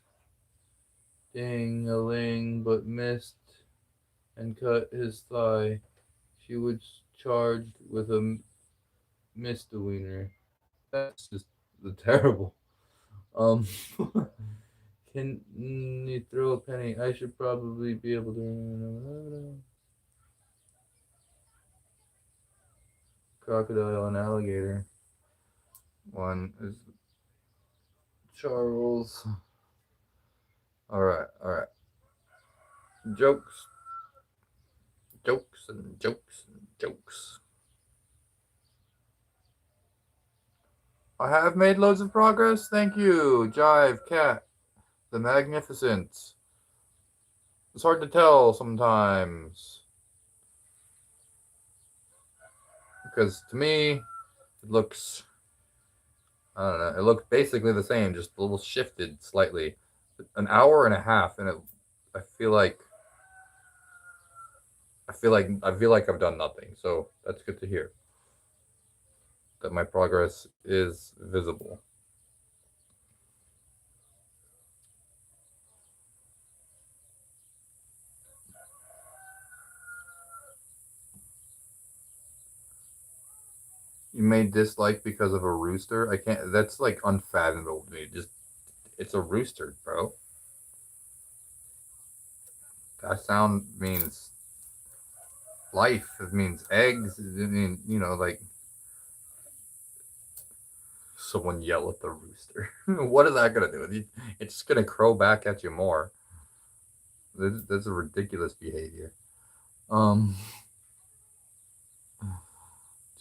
ding-a-ling, but missed and cut his thigh. She was charged with a misdemeanor. That's just terrible. Can you throw a penny? I should probably be able to. Crocodile and alligator. One is Charles. Alright, alright. Jokes. Jokes and jokes and jokes. I have made loads of progress. Thank you, Jive Cat, the Magnificent. It's hard to tell sometimes. because to me it looks, I don't know, it looked basically the same, just a little shifted slightly. An hour and a half, and I feel like I feel like I've done nothing. So that's good to hear that my progress is visible. You made dislike because of a rooster? I can't. That's like unfathomable to me. Just it's a rooster, bro. That sound means life. It means eggs. I mean, like someone yell at the rooster. What is that gonna do? It's just gonna crow back at you more. That's a ridiculous behavior. Um,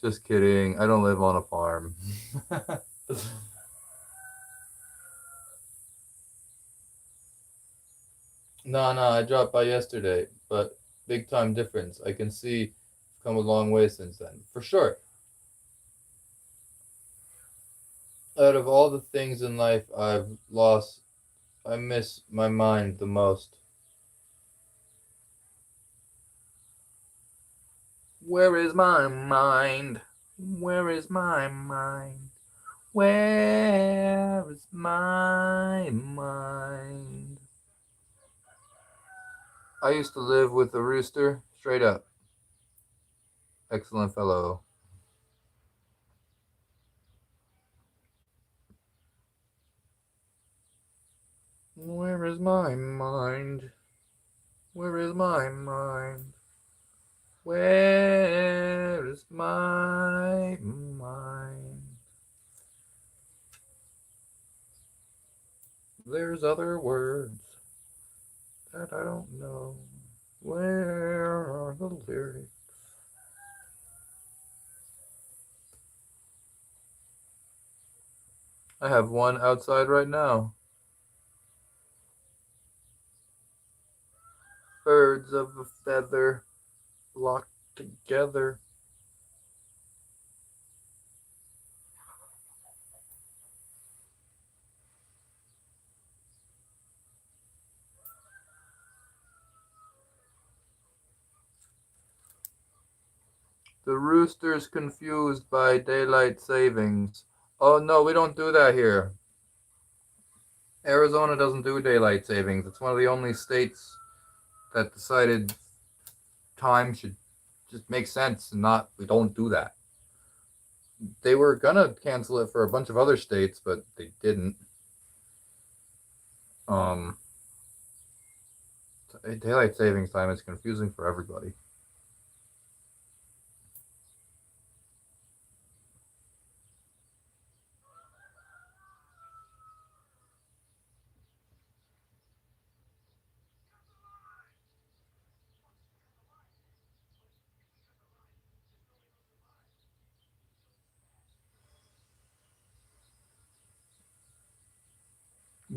just kidding. I don't live on a farm. No, no, I dropped by yesterday, but big time difference. I can see I've come a long way since then, for sure. Out of all the things in life I've lost, I miss my mind the most. Where is my mind? Where is my mind? Where is my mind? I used to live with a rooster, straight up. Excellent fellow. Where is my mind? Where is my mind? Where is my mind? There's other words that I don't know. Where are the lyrics? I have one outside right now. Birds of a feather flock together. The rooster's confused by daylight savings. Oh no, we don't do that here. Arizona doesn't do daylight savings. It's one of the only states that decided time should just make sense and not, we don't do that. They were gonna cancel it for a bunch of other states, but they didn't. Um, Daylight savings time is confusing for everybody.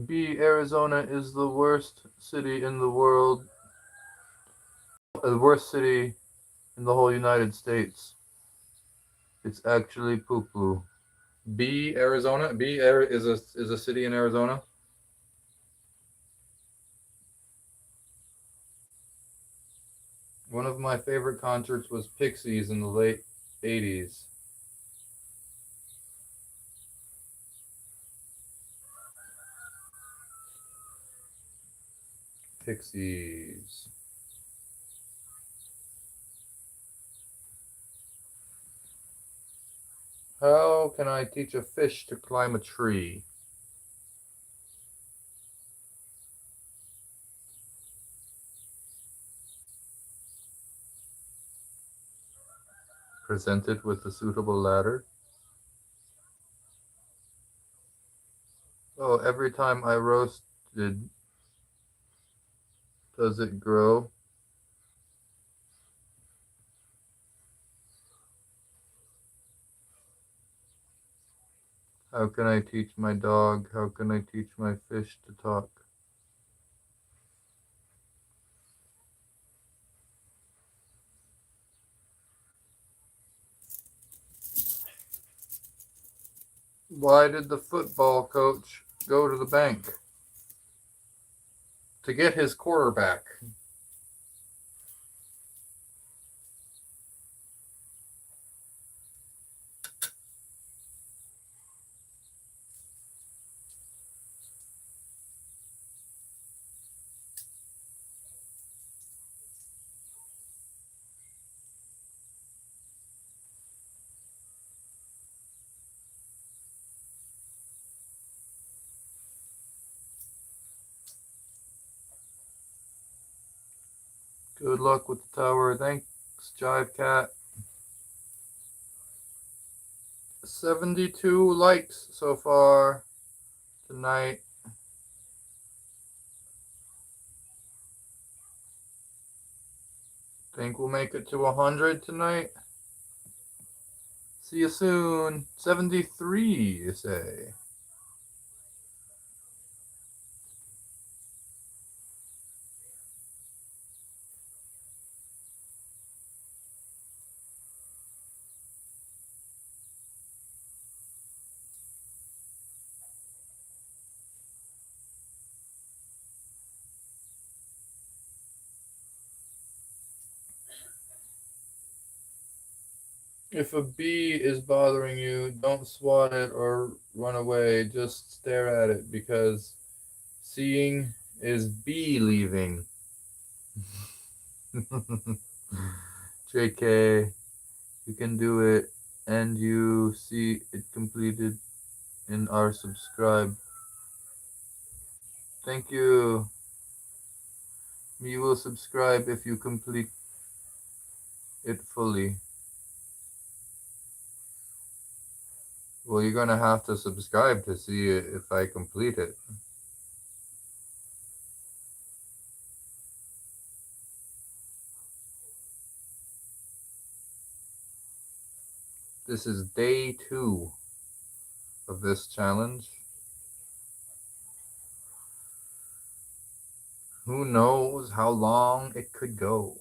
B. Arizona is the worst city in the world. The worst city in the whole United States. It's actually poo-poo. B. Arizona. Is a city in Arizona. One of my favorite concerts was Pixies in the late '80s. Pixies. How can I teach a fish to climb a tree? Present it with a suitable ladder. Oh, every time I roasted, does it grow? How can I teach my dog? How can I teach my fish to talk? Why did the football coach go to the bank? To get his quarterback. Good luck with the tower. Thanks, Jive Cat. 72 likes so far tonight. Think we'll make it to 100 tonight? See you soon. 73, you say? If a bee is bothering you, don't swat it or run away. Just stare at it because seeing is bee leaving. JK, you can do it, and you see it completed in our subscribe. Thank you. You will subscribe if you complete it fully. Well, you're gonna have to subscribe to see it if I complete it. This is day 2 of this challenge. Who knows how long it could go?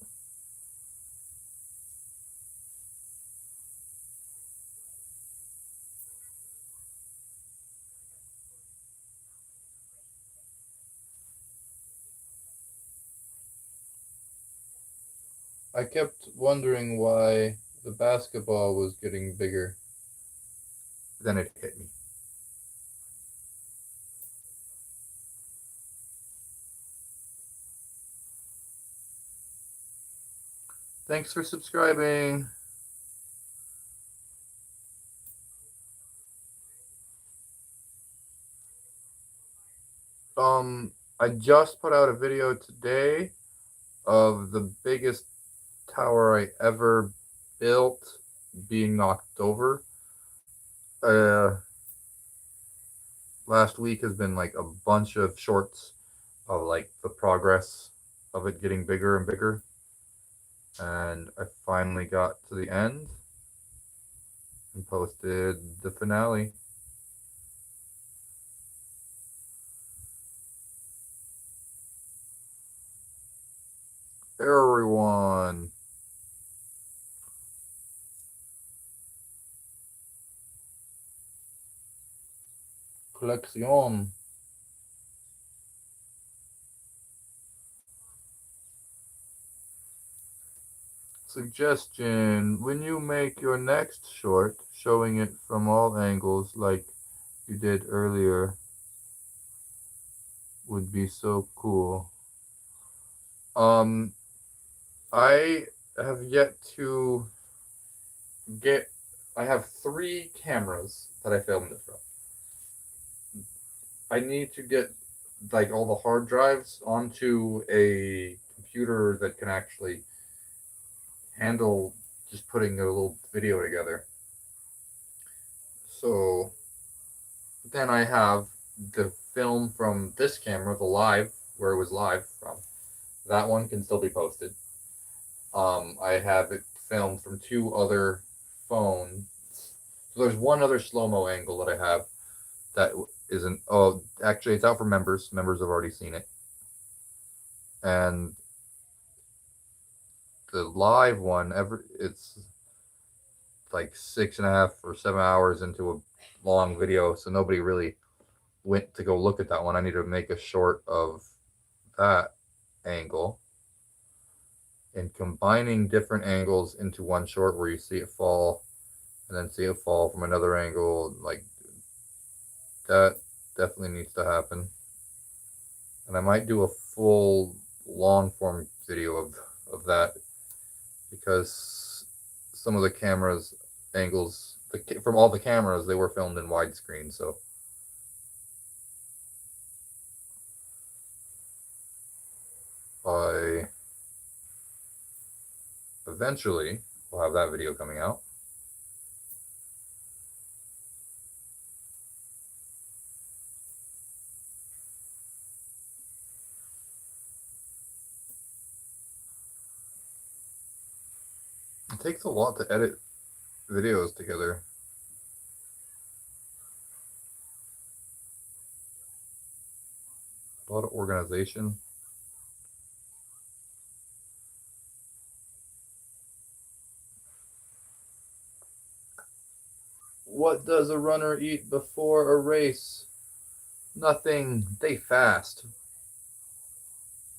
I kept wondering why the basketball was getting bigger. Then it hit me. Thanks for subscribing. I just put out a video today of the biggest tower I ever built being knocked over. Last week has been like a bunch of shorts of like the progress of it getting bigger and bigger. And I finally got to the end and posted the finale. Everyone. Collection. Suggestion: when you make your next short, showing it from all angles like you did earlier would be so cool. I have yet to get. I have 3 cameras that I filmed it from. I need to get like all the hard drives onto a computer that can actually handle just putting a little video together. So then I have the film from this camera, the live, where it was live from. That one can still be posted. I have it filmed from 2 other phones. So there's one other slow-mo angle that I have that isn't. Oh, actually, it's out for members. Members have already seen it. And the live one, it's like 6.5 or 7 hours into a long video, so nobody really went to go look at that one. I need to make a short of that angle, and combining different angles into one short where you see it fall and then see it fall from another angle, like that definitely needs to happen. And I might do a full long form video of that, because some of the cameras angles from all the cameras, they were filmed in widescreen, so I eventually will have that video coming out. It takes a lot to edit videos together. A lot of organization. What does a runner eat before a race? Nothing. They fast.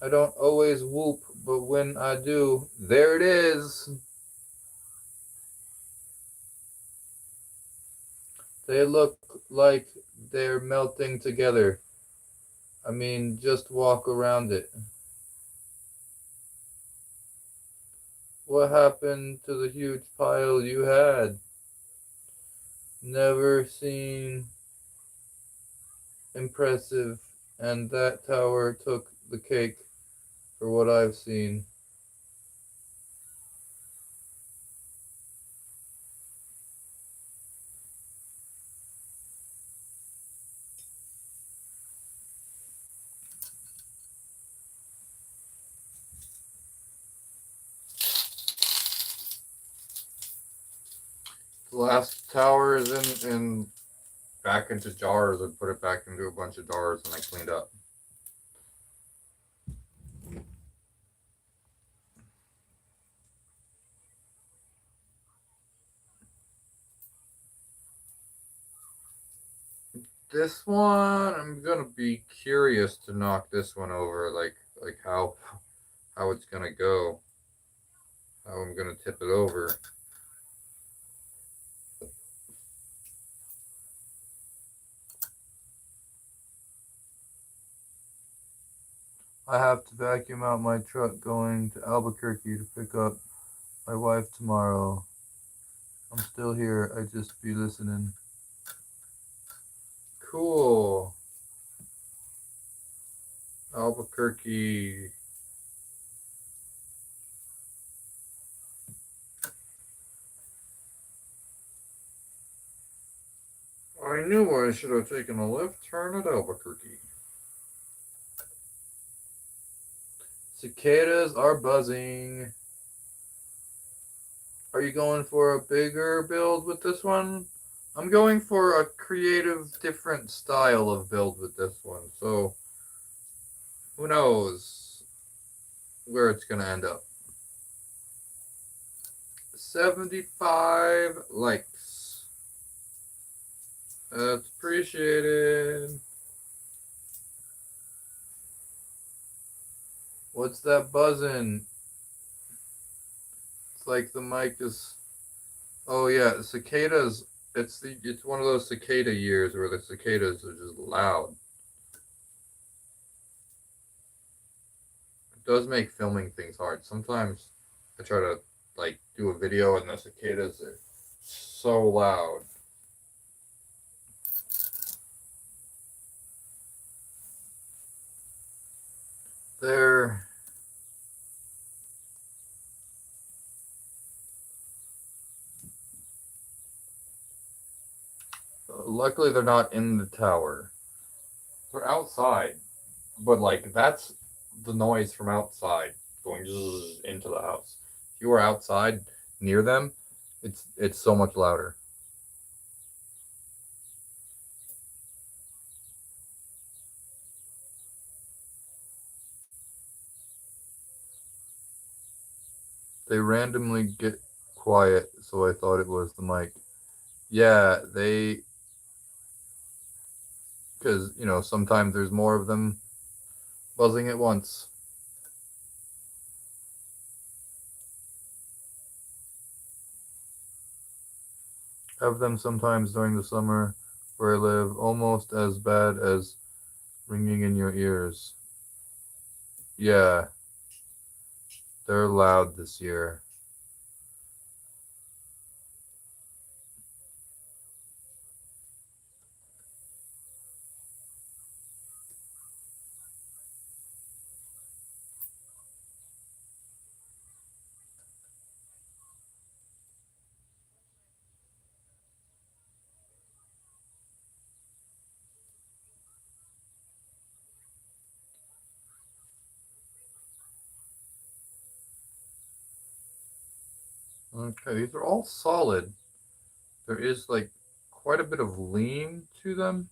I don't always whoop, but when I do, there it is. They look like they're melting together. I mean, just walk around it. What happened to the huge pile you had? Never seen. Impressive. And that tower took the cake for what I've seen. The last tower is in back into jars, and put it back into a bunch of jars, and I cleaned up. This one, I'm gonna be curious to knock this one over, like how it's gonna go, how I'm gonna tip it over. I have to vacuum out my truck going to Albuquerque to pick up my wife tomorrow. I'm still here. I just be listening. Cool. Albuquerque. I knew I should have taken a left turn at Albuquerque. Cicadas are buzzing. Are you going for a bigger build with this one? I'm going for a creative, different style of build with this one. So, who knows where it's going to end up. 75 likes. That's appreciated. What's that buzzing? It's like the mic is. Oh yeah, the cicadas. It's one of those cicada years where the cicadas are just loud. It does make filming things hard. Sometimes I try to like do a video and the cicadas are so loud. They're luckily they're not in the tower. They're outside, but like that's the noise from outside going into the house. If you were outside near them, it's so much louder. They randomly get quiet, so I thought it was the mic. Yeah, because, sometimes there's more of them buzzing at once. Have them sometimes during the summer where I live, almost as bad as ringing in your ears. Yeah, they're loud this year. Okay, these are all solid. There is like quite a bit of lean to them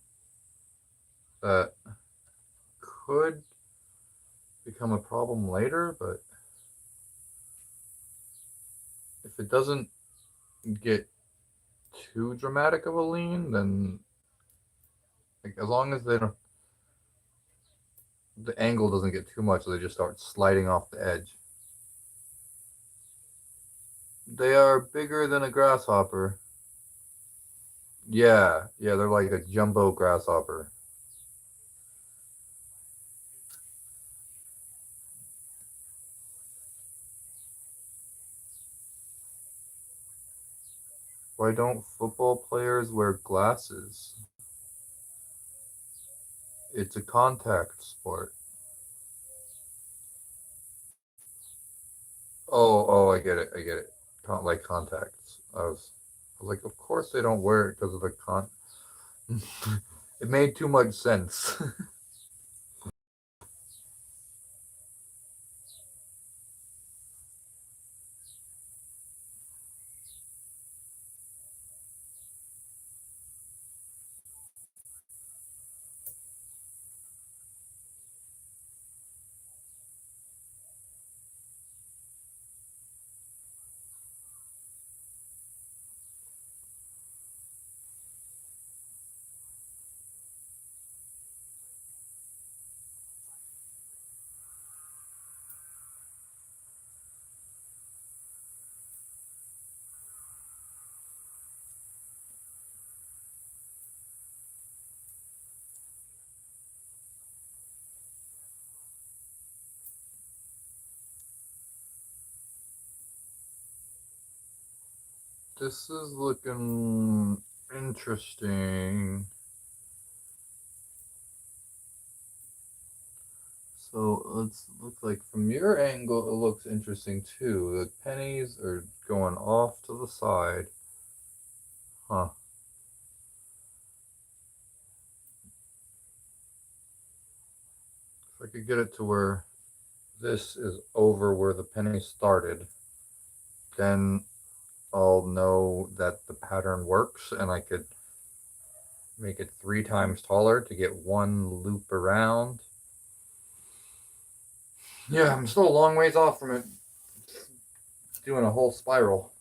that could become a problem later, but if it doesn't get too dramatic of a lean, then like as long as they don't, the angle doesn't get too much, so they just start sliding off the edge. They are bigger than a grasshopper. Yeah, yeah, they're like a jumbo grasshopper. Why don't football players wear glasses? It's a contact sport. Oh, I get it. I get it. Like contacts. I was like, of course they don't wear it because of the con. It made too much sense. This is looking interesting. So it looks like from your angle, it looks interesting too. The pennies are going off to the side. Huh. If I could get it to where this is over where the penny started, then I'll know that the pattern works and I could make it 3 times taller to get one loop around. Yeah, I'm still a long ways off from it doing a whole spiral.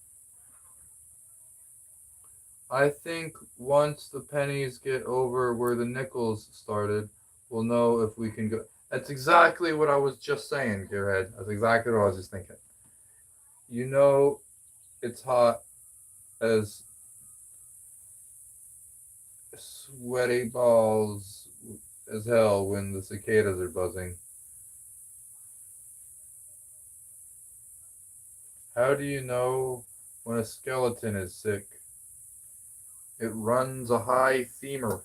I think once the pennies get over where the nickels started, we'll know if we can go. That's exactly what I was just saying, Gearhead. That's exactly what I was just thinking. You know, it's hot as sweaty balls as hell when the cicadas are buzzing. How do you know when a skeleton is sick? It runs a high femur.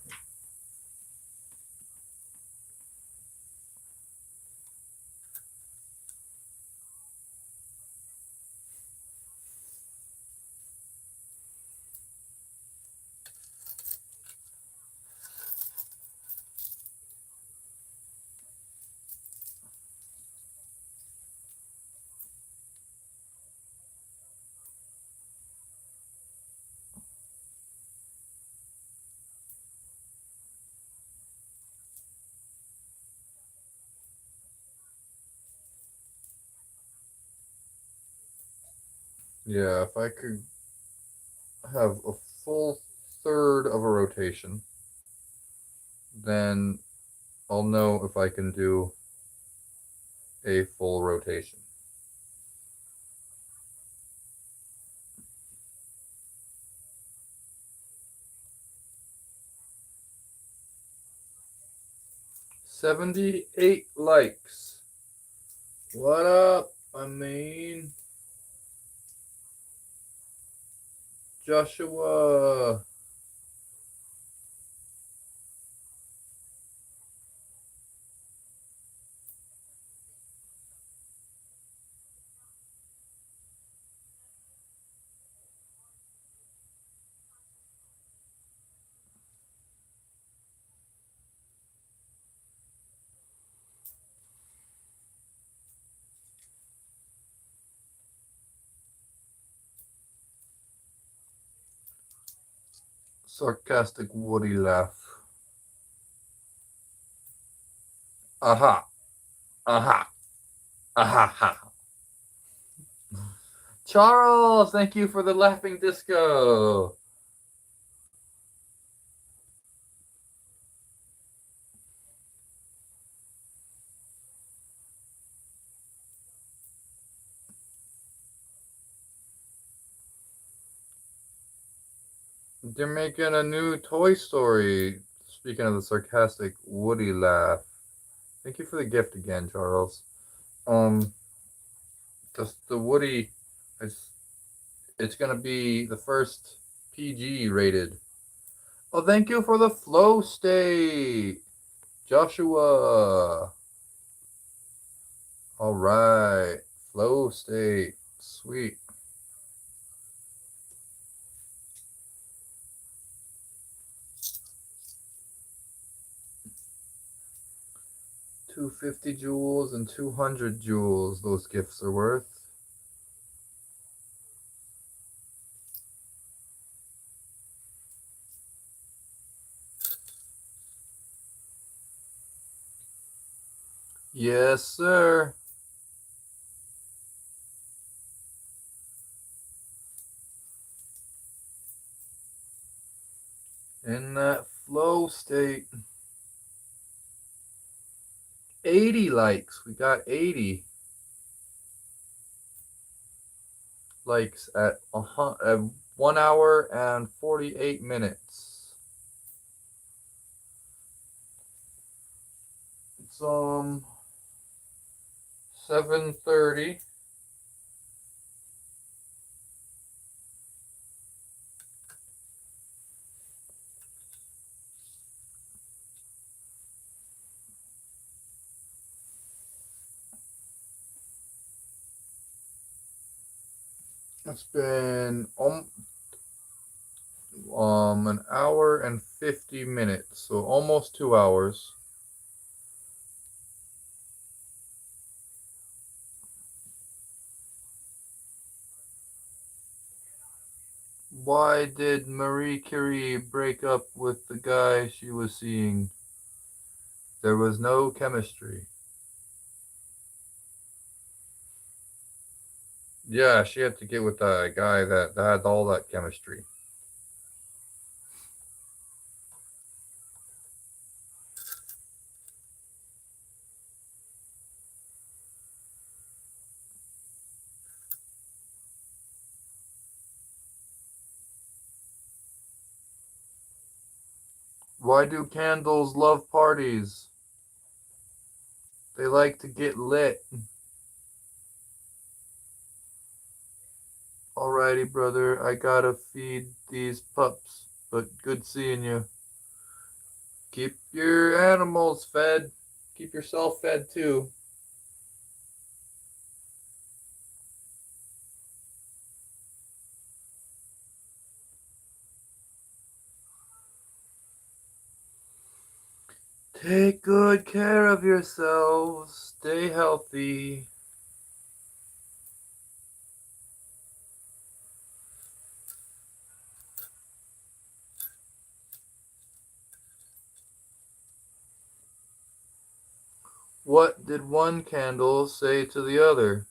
Yeah, if I could have a full third of a rotation, then I'll know if I can do a full rotation. $78 likes. What up? Joshua. Sarcastic Woody laugh. Aha. Aha. Aha. Ha. Charles, thank you for the laughing disco. They're making a new Toy Story. Speaking of the sarcastic Woody laugh. Thank you for the gift again, Charles. Um, the Woody, it's it's gonna be the first PG rated. Oh, thank you for the flow state, Joshua. All right, flow state, sweet. $250 and 200 joules. Those gifts are worth. Yes, sir. In that flow state. 80 likes. We got 80 likes at 1 hour and 48 minutes. It's 7:30. It's been an hour and 50 minutes, so almost 2 hours. Why did Marie Curie break up with the guy she was seeing? There was no chemistry. Yeah, she had to get with the guy that had all that chemistry. Why do candles love parties? They like to get lit. Alrighty, brother, I gotta feed these pups, but good seeing you. Keep your animals fed. Keep yourself fed too. Take good care of yourselves. Stay healthy. What did one candle say to the other?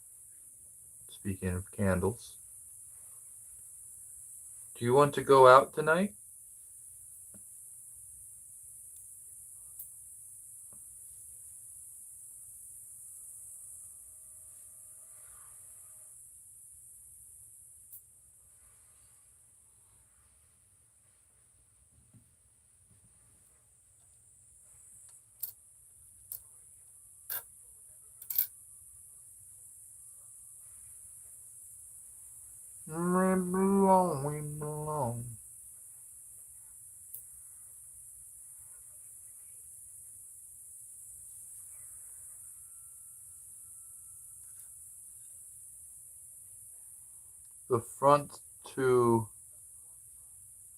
Speaking of candles. Do you want to go out tonight? We belong, we belong. The front two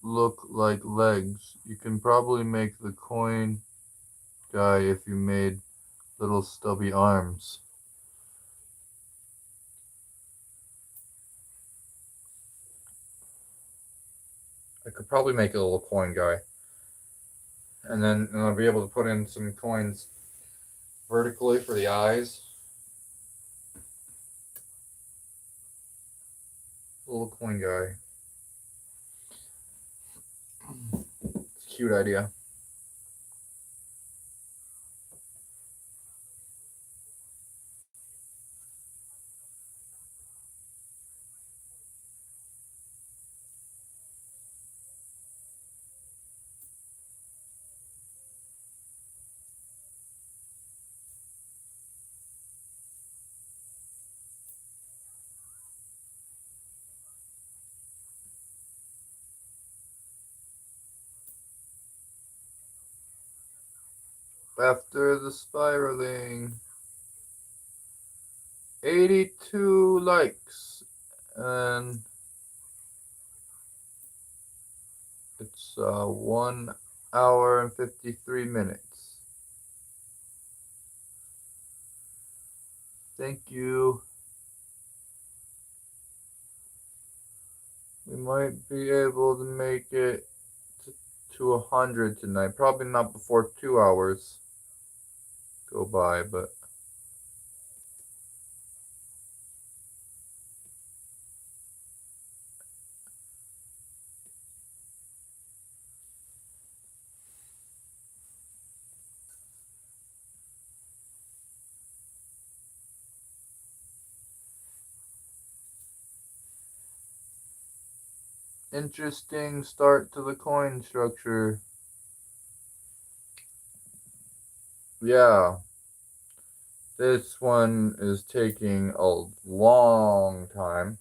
look like legs. You can probably make the coin guy if you made little stubby arms. I could probably make a little coin guy. And then I'll be able to put in some coins vertically for the eyes. A little coin guy. It's a cute idea. After the spiraling, 82 likes, and it's 1 hour and 53 minutes. Thank you. We might be able to make it to 100 tonight. Probably not before 2 hours go by, but interesting start to the coin structure. Yeah, this one is taking a long time.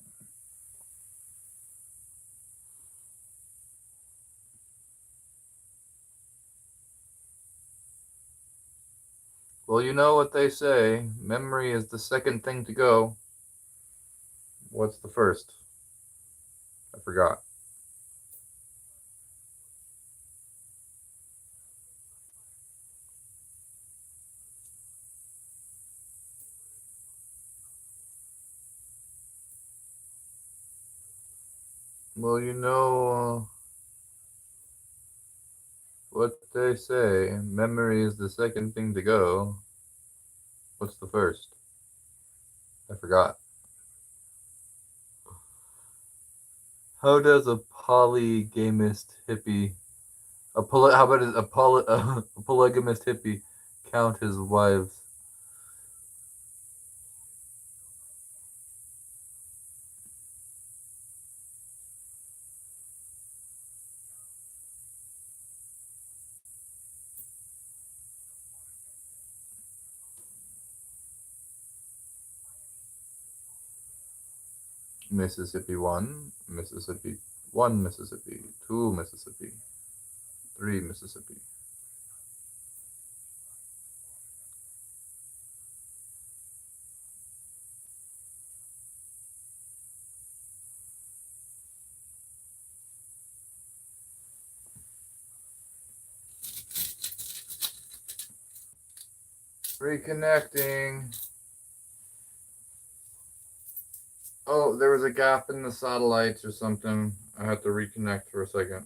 Well, you know what they say, memory is the second thing to go. What's the first? I forgot. Well, you know what they say, memory is the second thing to go. What's the first? I forgot. How does a polygamist hippie, how about a polygamist hippie count his wives? Mississippi 1, Mississippi 1, Mississippi 2, Mississippi 3, Mississippi. Reconnecting. Oh, there was a gap in the satellites or something. I had to reconnect for a second.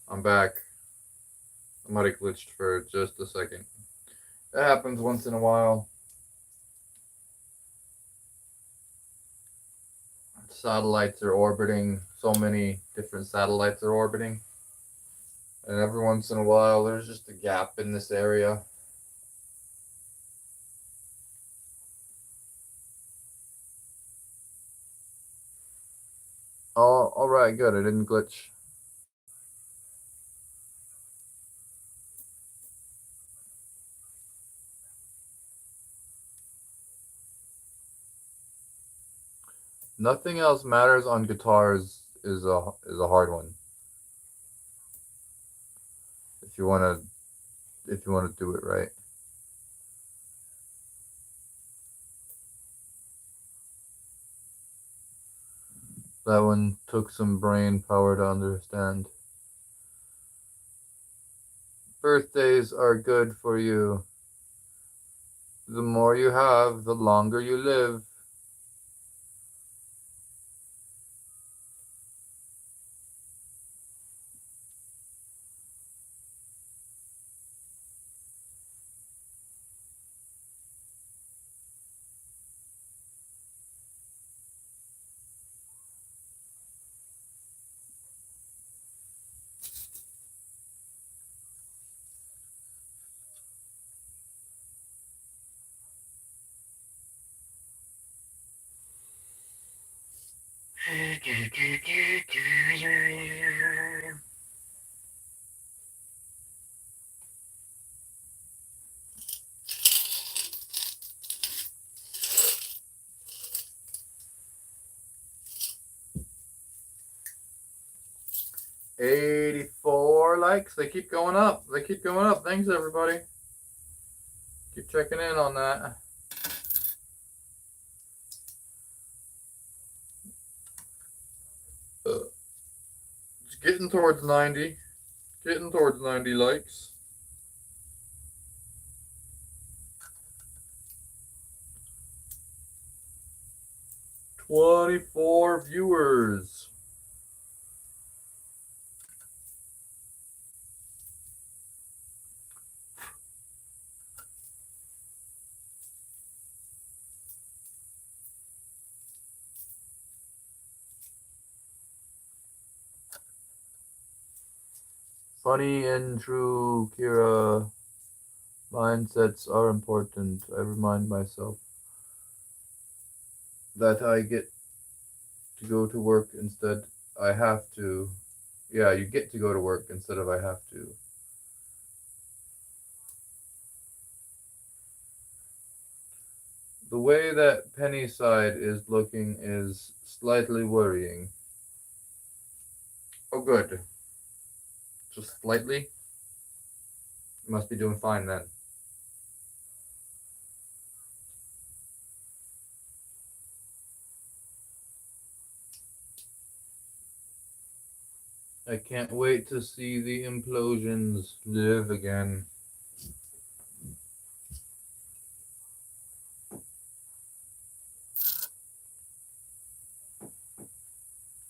I'm back. I might have glitched for just a second. That happens once in a while. satellites are orbiting. So many different satellites are orbiting. And every once in a while, there's just a gap in this area. Oh, alright, good. I didn't glitch. Nothing else matters on guitars is a hard one. If you wanna do it right. That one took some brain power to understand. Birthdays are good for you. The more you have, the longer you live. $84 likes. They keep going up. They keep going up. Thanks, everybody. Keep checking in on that. It's getting towards 90. Getting towards 90 likes. $24 viewers. Funny and true, Kira. Mindsets are important. I remind myself that I get to go to work instead. I have to. Yeah, you get to go to work instead of I have to. The way that Penny's side is looking is slightly worrying. Oh, good. Just slightly? You must be doing fine then. I can't wait to see the implosions live again.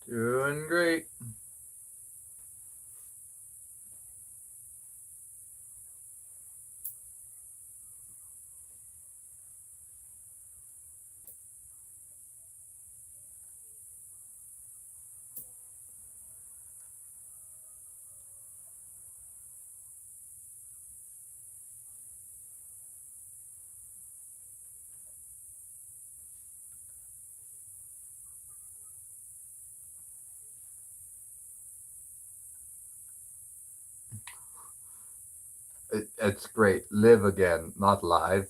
Doing great. It's great. Live again, not live.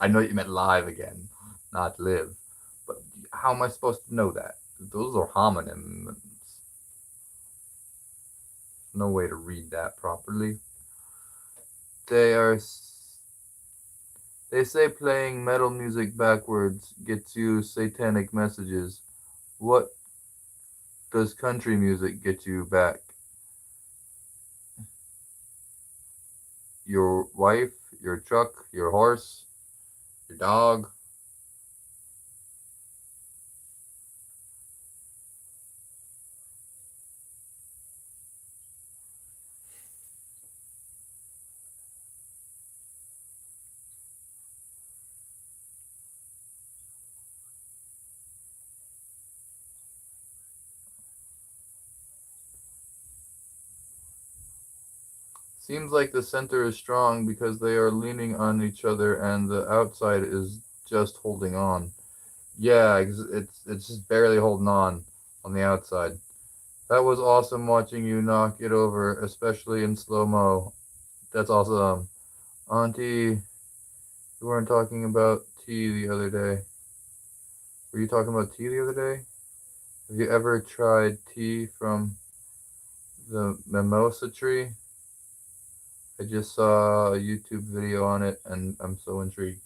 I know you meant live again, not live. But how am I supposed to know that? Those are homonyms. No way to read that properly. They are. They say playing metal music backwards gets you satanic messages. What does country music get you back? Your wife, your truck, your horse, your dog. seems like the center is strong because they are leaning on each other and the outside is just holding on. Yeah, it's just barely holding on the outside. That was awesome watching you knock it over, especially in slow-mo. That's awesome. Auntie, you weren't talking about tea the other day. Were you talking about tea the other day? Have you ever tried tea from the mimosa tree? I just saw a YouTube video on it and I'm so intrigued.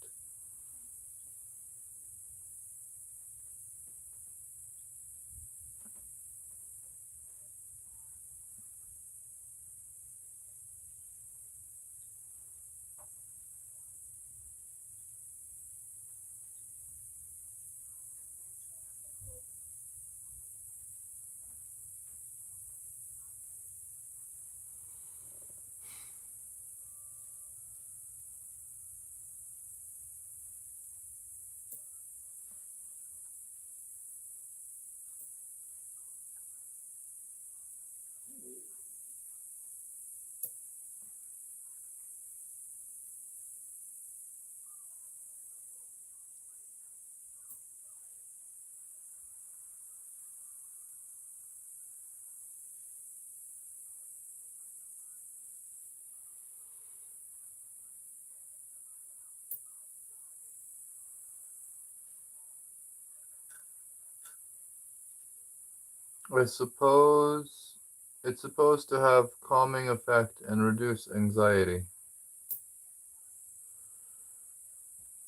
I suppose it's supposed to have calming effect and reduce anxiety.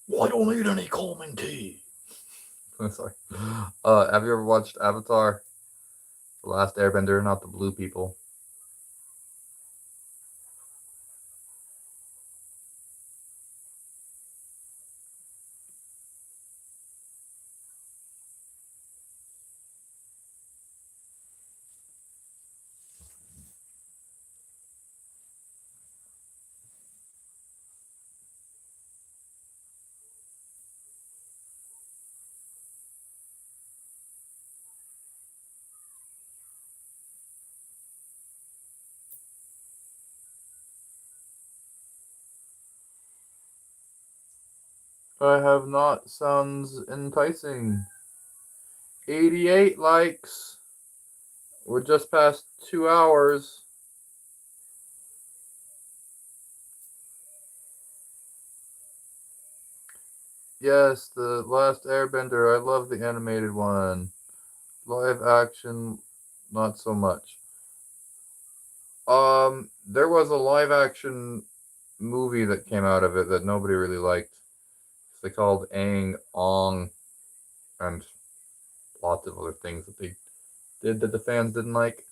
Well, I don't need any calming tea. I'm sorry. Have you ever watched Avatar? The Last Airbender, not the blue people. I have not. Sounds enticing. 88 likes. We're just past 2 hours. Yes, the Last Airbender. I love the animated one. Live action, not so much. There was a live action movie that came out of it that nobody really liked. They called Aang Ong and lots of other things that they did that the fans didn't like.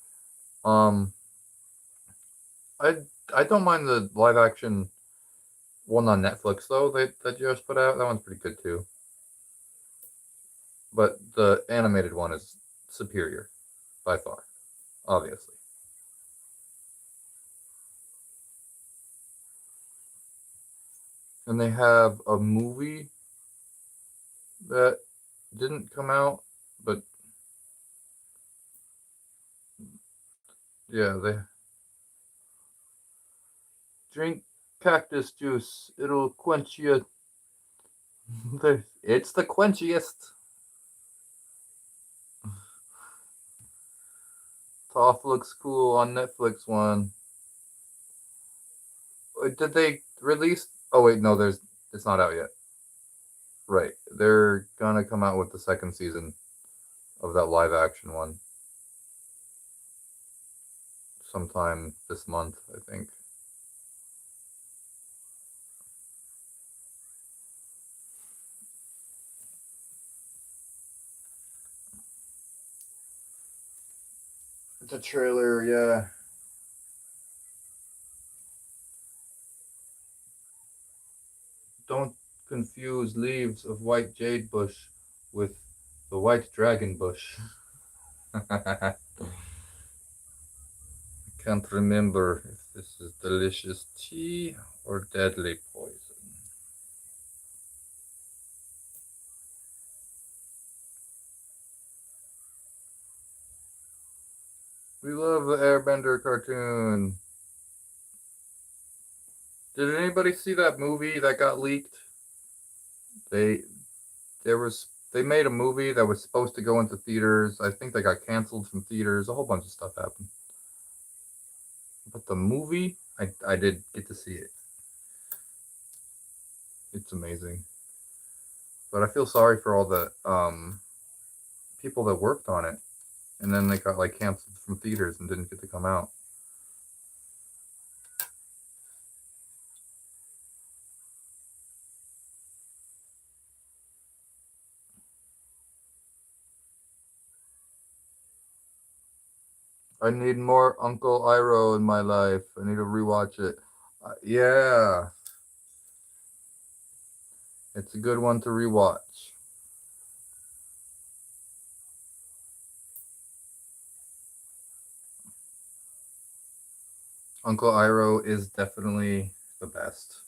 Um, I I don't mind the live action one on Netflix though. That just put out, that one's pretty good too. But the animated one is superior by far, obviously. And they have a movie that didn't come out, but yeah, they drink cactus juice. It'll quench you. It's the quenchiest. Toph looks cool on Netflix one. Did they release? Oh wait, no, there's it's not out yet. Right, they're gonna come out with the second season of that live action one sometime this month, I think. The trailer, yeah. Don't confuse leaves of white jade bush with the white dragon bush. I can't remember if this is delicious tea or deadly poison. We love the Airbender cartoon. Did anybody see that movie that got leaked? They there was they made a movie that was supposed to go into theaters. I think they got canceled from theaters. A whole bunch of stuff happened. But the movie, I did get to see it. It's amazing. But I feel sorry for all the people that worked on it, and then they got like canceled from theaters and didn't get to come out. I need more Uncle Iroh in my life. I need to rewatch it. Yeah, it's a good one to rewatch. Uncle Iroh is definitely the best.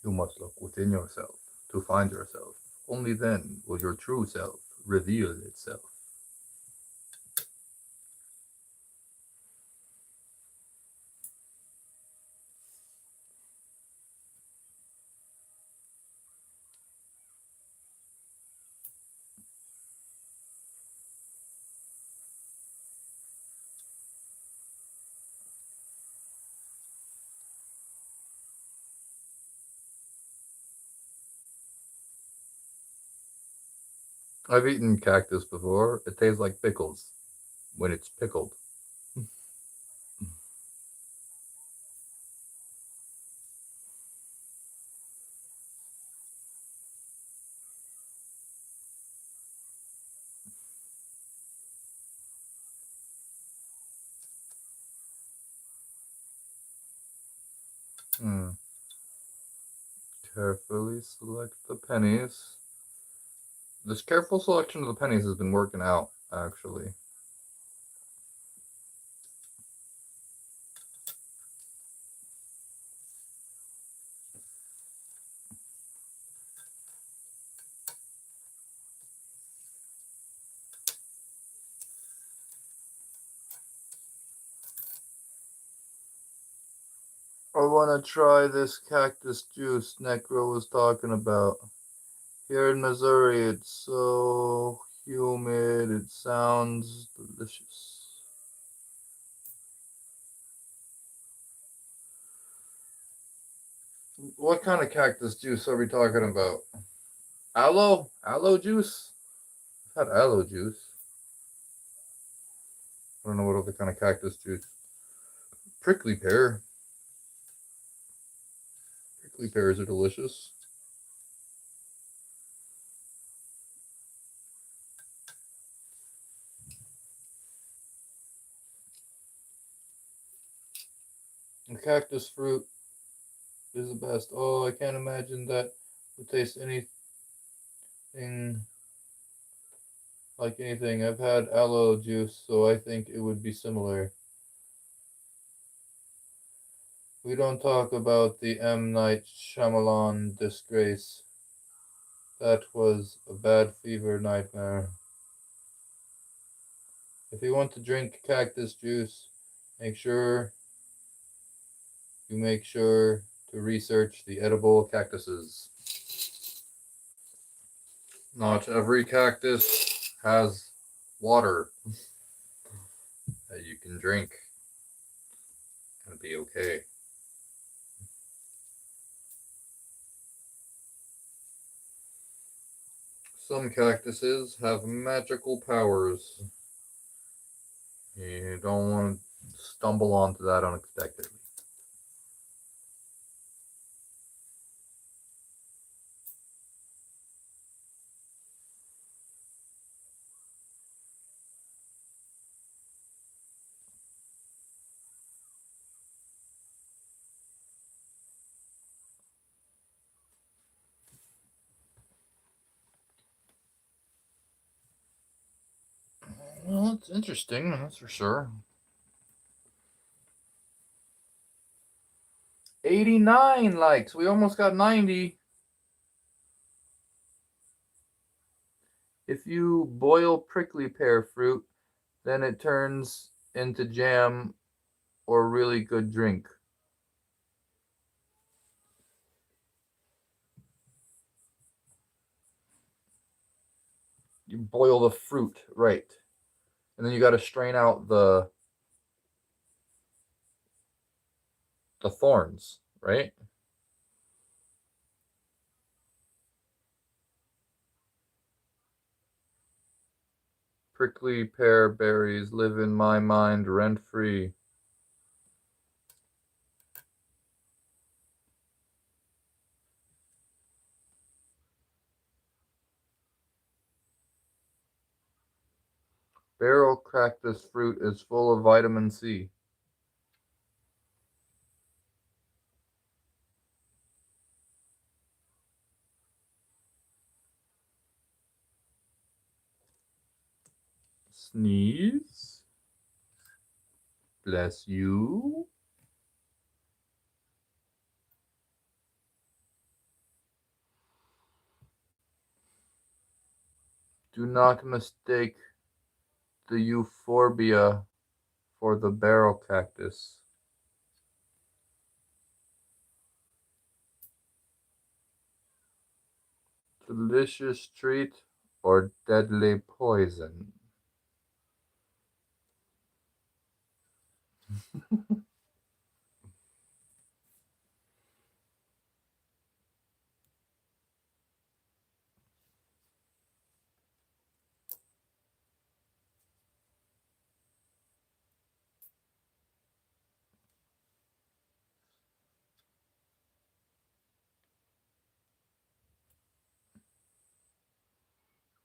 You must look within yourself to find yourself. Only then will your true self reveal itself. I've eaten cactus before. It tastes like pickles when it's pickled. Hmm. Carefully select the pennies. This careful selection of the pennies has been working out, actually. I want to try this cactus juice Necro was talking about. Here in Missouri, it's so humid. It sounds delicious. What kind of cactus juice are we talking about? Aloe? Aloe juice? I've had aloe juice. I don't know what other kind of cactus juice. Prickly pear. Prickly pears are delicious. The cactus fruit is the best. Oh, I can't imagine that would taste anything like anything. I've had aloe juice, so I think it would be similar. We don't talk about the M. Night Shyamalan disgrace. That was a bad fever nightmare. If you want to drink cactus juice, make sure to research the edible cactuses. Not every cactus has water that you can drink and be okay. Some cactuses have magical powers. You don't want to stumble onto that unexpectedly. Well, it's interesting, that's for sure. 89 likes. We almost got 90. If you boil prickly pear fruit, then it turns into jam or really good drink. You boil the fruit, right? And then you got to strain out the thorns, right? Prickly pear berries live in my mind rent free. Barrel cactus fruit is full of vitamin C. Sneeze. Bless you. Do not mistake the euphorbia for the barrel cactus. Delicious treat or deadly poison.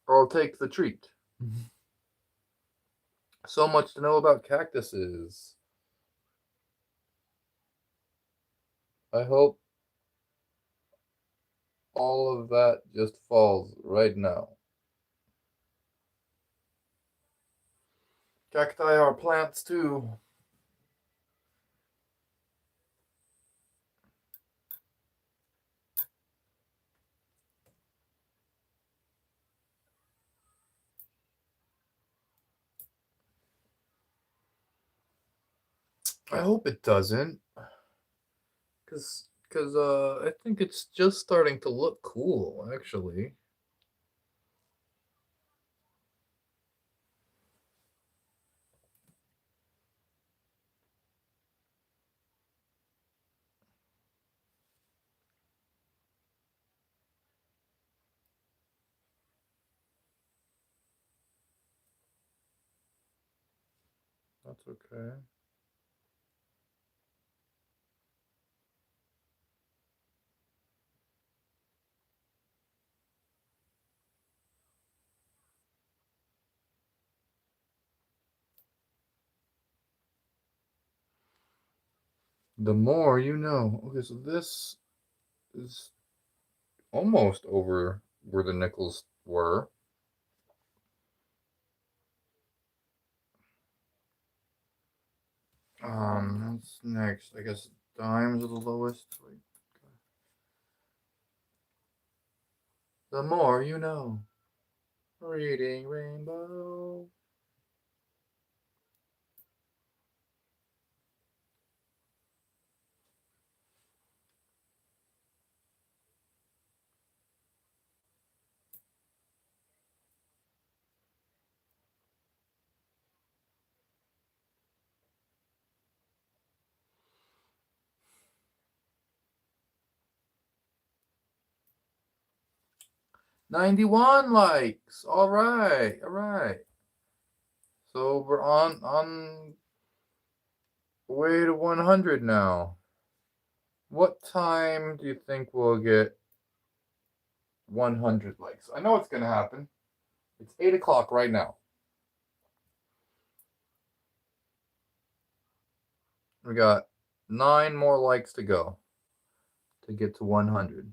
I'll take the treat. So much to know about cactuses. I hope all of that just falls right now. Cacti are plants too. I hope it doesn't. Cause I think it's just starting to look cool, actually. That's okay. The more you know. Okay, so this is almost over where the nickels were. What's next? I guess dimes are the lowest. Wait. The more you know. Reading Rainbow. '91 likes. All right. So we're on way to 100 now. What time do you think we'll get 100 likes? I know it's gonna happen. It's 8 o'clock right now. We got 9 more likes to go to get to 100.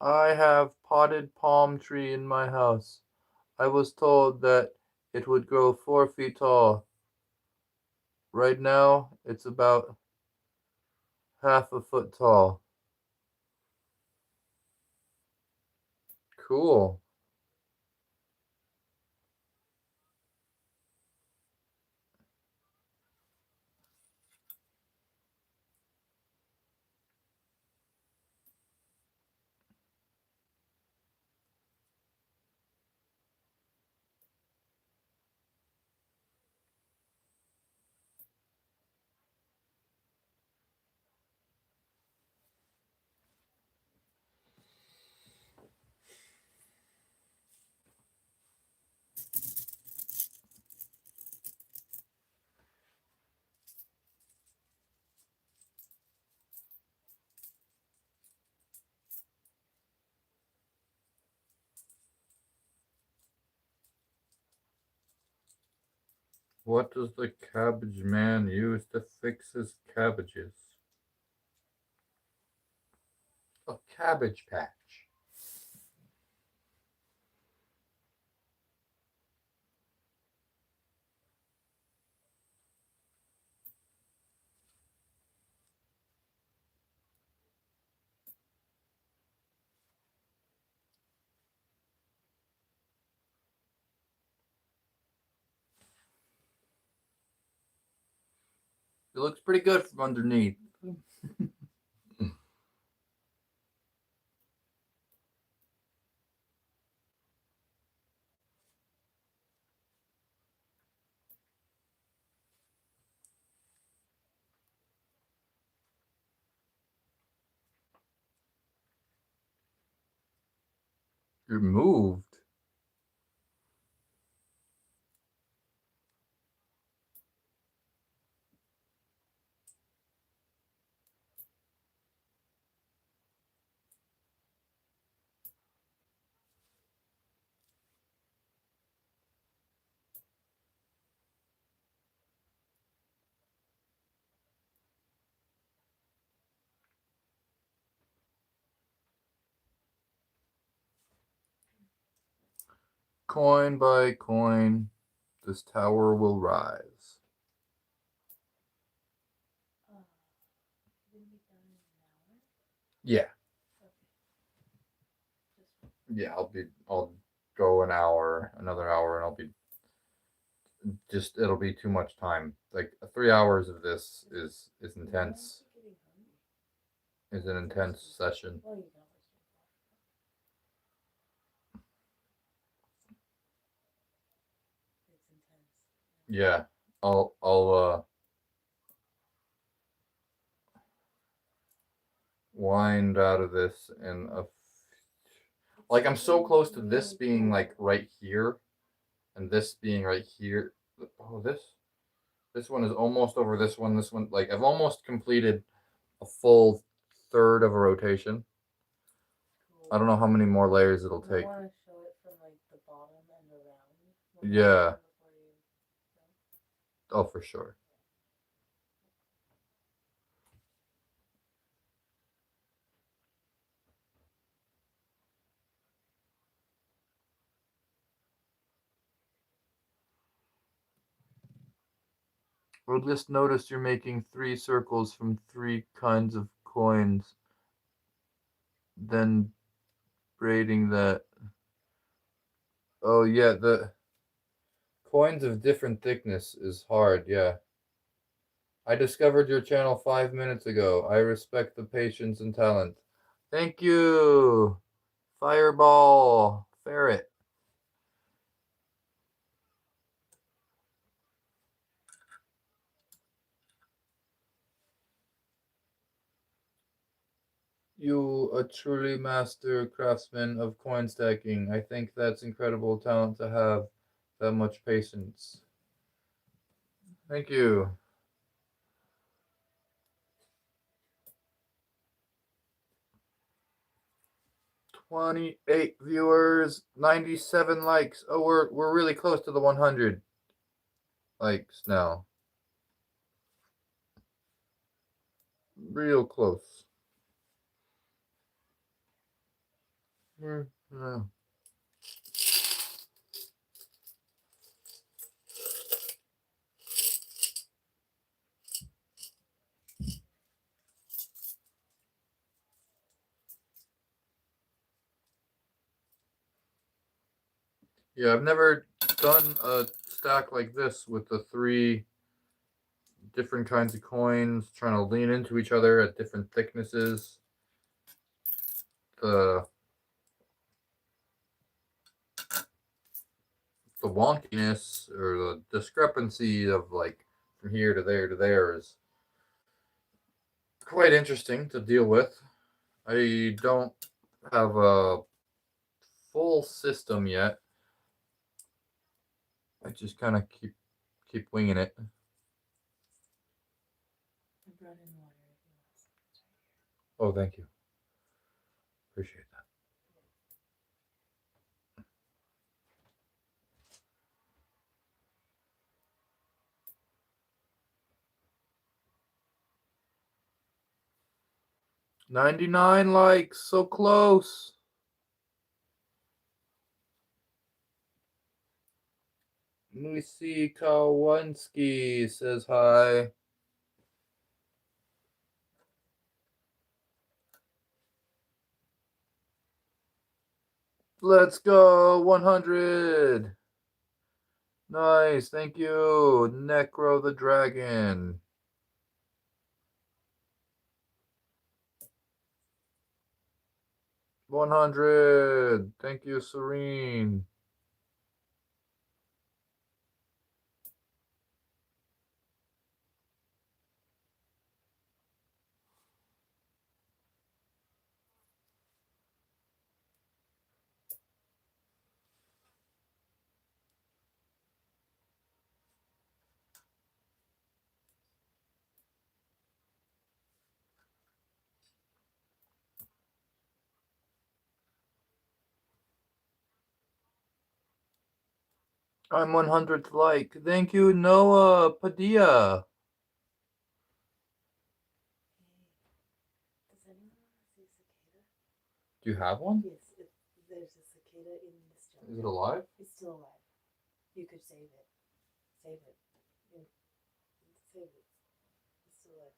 I have potted palm tree in my house. I was told that it would grow 4 feet tall. Right now, it's about half a foot tall. Cool. What does the cabbage man use to fix his cabbages? A cabbage patch. It looks pretty good from underneath. You're moved. Coin by coin, this tower will rise. Yeah. Yeah, I'll go another hour, and it'll be too much time. Like 3 hours of this is intense. Is an intense session. Yeah. I'll wind out of this in like I'm so close to this being like right here and this being right here. Oh, this one is almost over this one. This one, like I've almost completed a full third of a rotation. I don't know how many more layers it'll take. Yeah. Oh, for sure. Well, just notice you're making 3 circles from 3 kinds of coins, then braiding that. Oh yeah, the coins of different thickness is hard, yeah. I discovered your channel 5 minutes ago. I respect the patience and talent. Thank you, Fireball Ferret. You a truly master craftsman of coin stacking. I think that's incredible talent to have that much patience. Thank you. 28 viewers, 97 likes. Oh, we're really close to the 100 likes now. Real close. Yeah, I've never done a stack like this with the 3 different kinds of coins trying to lean into each other at different thicknesses. The wonkiness or the discrepancy of like from here to there is quite interesting to deal with. I don't have a full system yet. I just kind of keep winging it. I brought in water if you want some. Oh, thank you. Appreciate that. $99 likes, so close. Let me see. Kowalski says hi. Let's go. 100. Nice. Thank you. Necro the Dragon. 100. Thank you, Serene. I'm 100th like. Thank you, Noah Padilla. Does anyone want to see a cicada? Do you have one? Yes, there's a cicada in this jar. Is it alive? It's still alive. You could save it. Save it. Save it. It's still alive.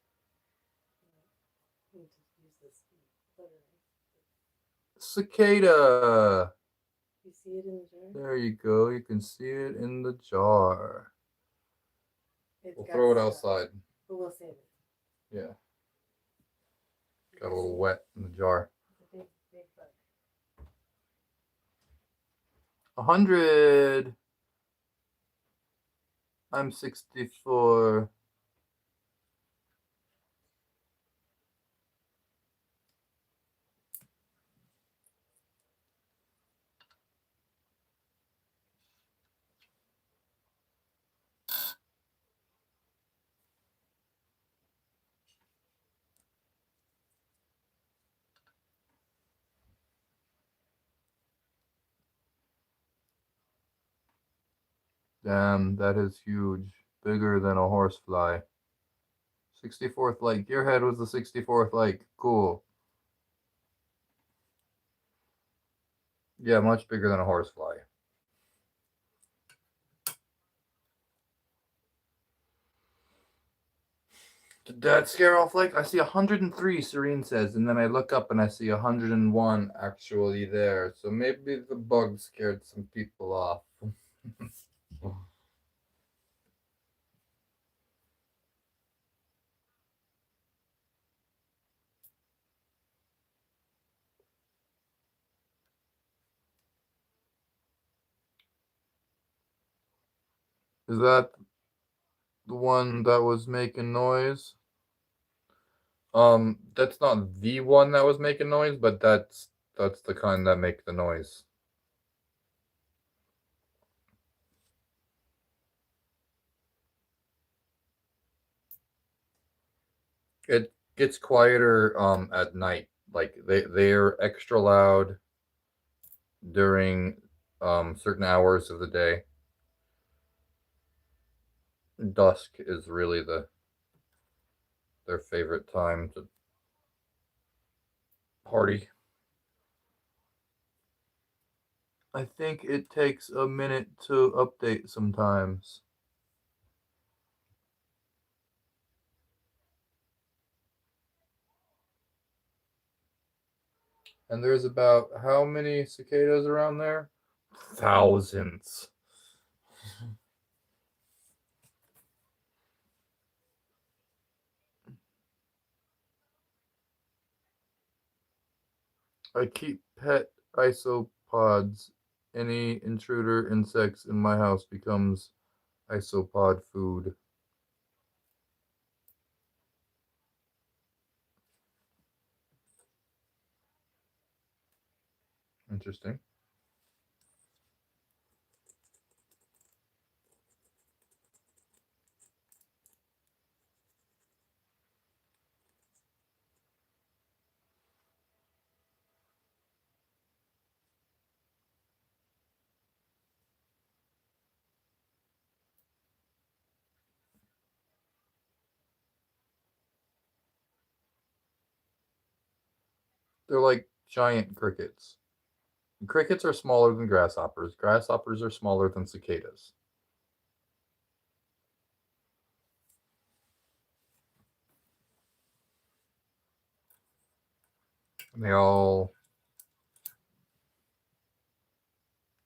You need to use this butter. Cicada. You see it in the jar? There you go. You can see it in the jar. We'll throw it outside. But we'll save it. Yeah. Got a little wet in the jar. It's a big bug. 100. I'm 64. Damn, that is huge. Bigger than a horsefly. 64th like. Your head was the 64th like. Cool. Yeah, much bigger than a horsefly. Did that scare off like? I see 103, Serene says, and then I look up and I see 101 actually there. So maybe the bug scared some people off. Is that the one that was making noise? That's not the one that was making noise, but that's the kind that make the noise. It gets quieter at night. Like they're extra loud during certain hours of the day. Dusk is really their favorite time to party. I think it takes a minute to update sometimes. And there's about how many cicadas around there? Thousands. I keep pet isopods. Any intruder insects in my house becomes isopod food. Interesting. They're like giant crickets. Crickets are smaller than grasshoppers. Grasshoppers are smaller than cicadas. And they all.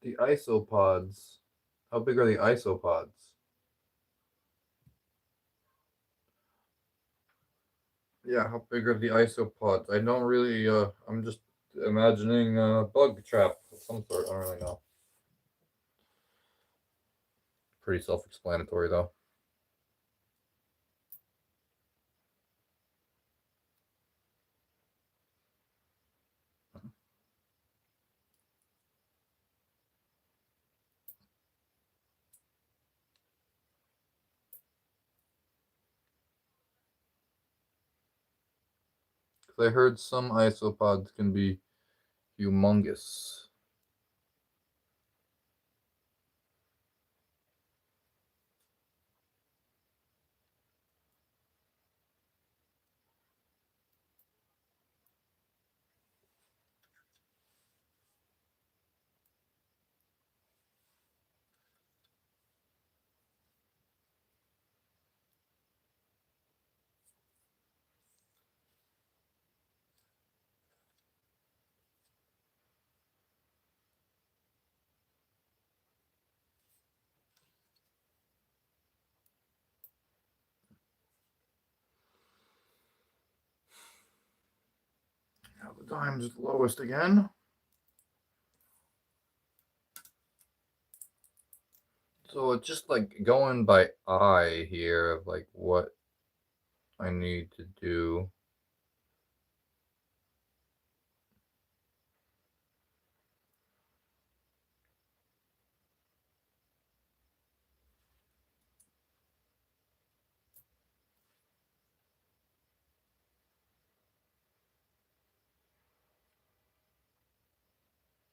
The isopods. How big are the isopods? Yeah, how big are the isopods? I don't really. I'm just imagining a bug trap of some sort. I don't really know. Pretty self-explanatory though. I heard some isopods can be humongous. Now the time's lowest again. So it's just like going by eye here of like what I need to do.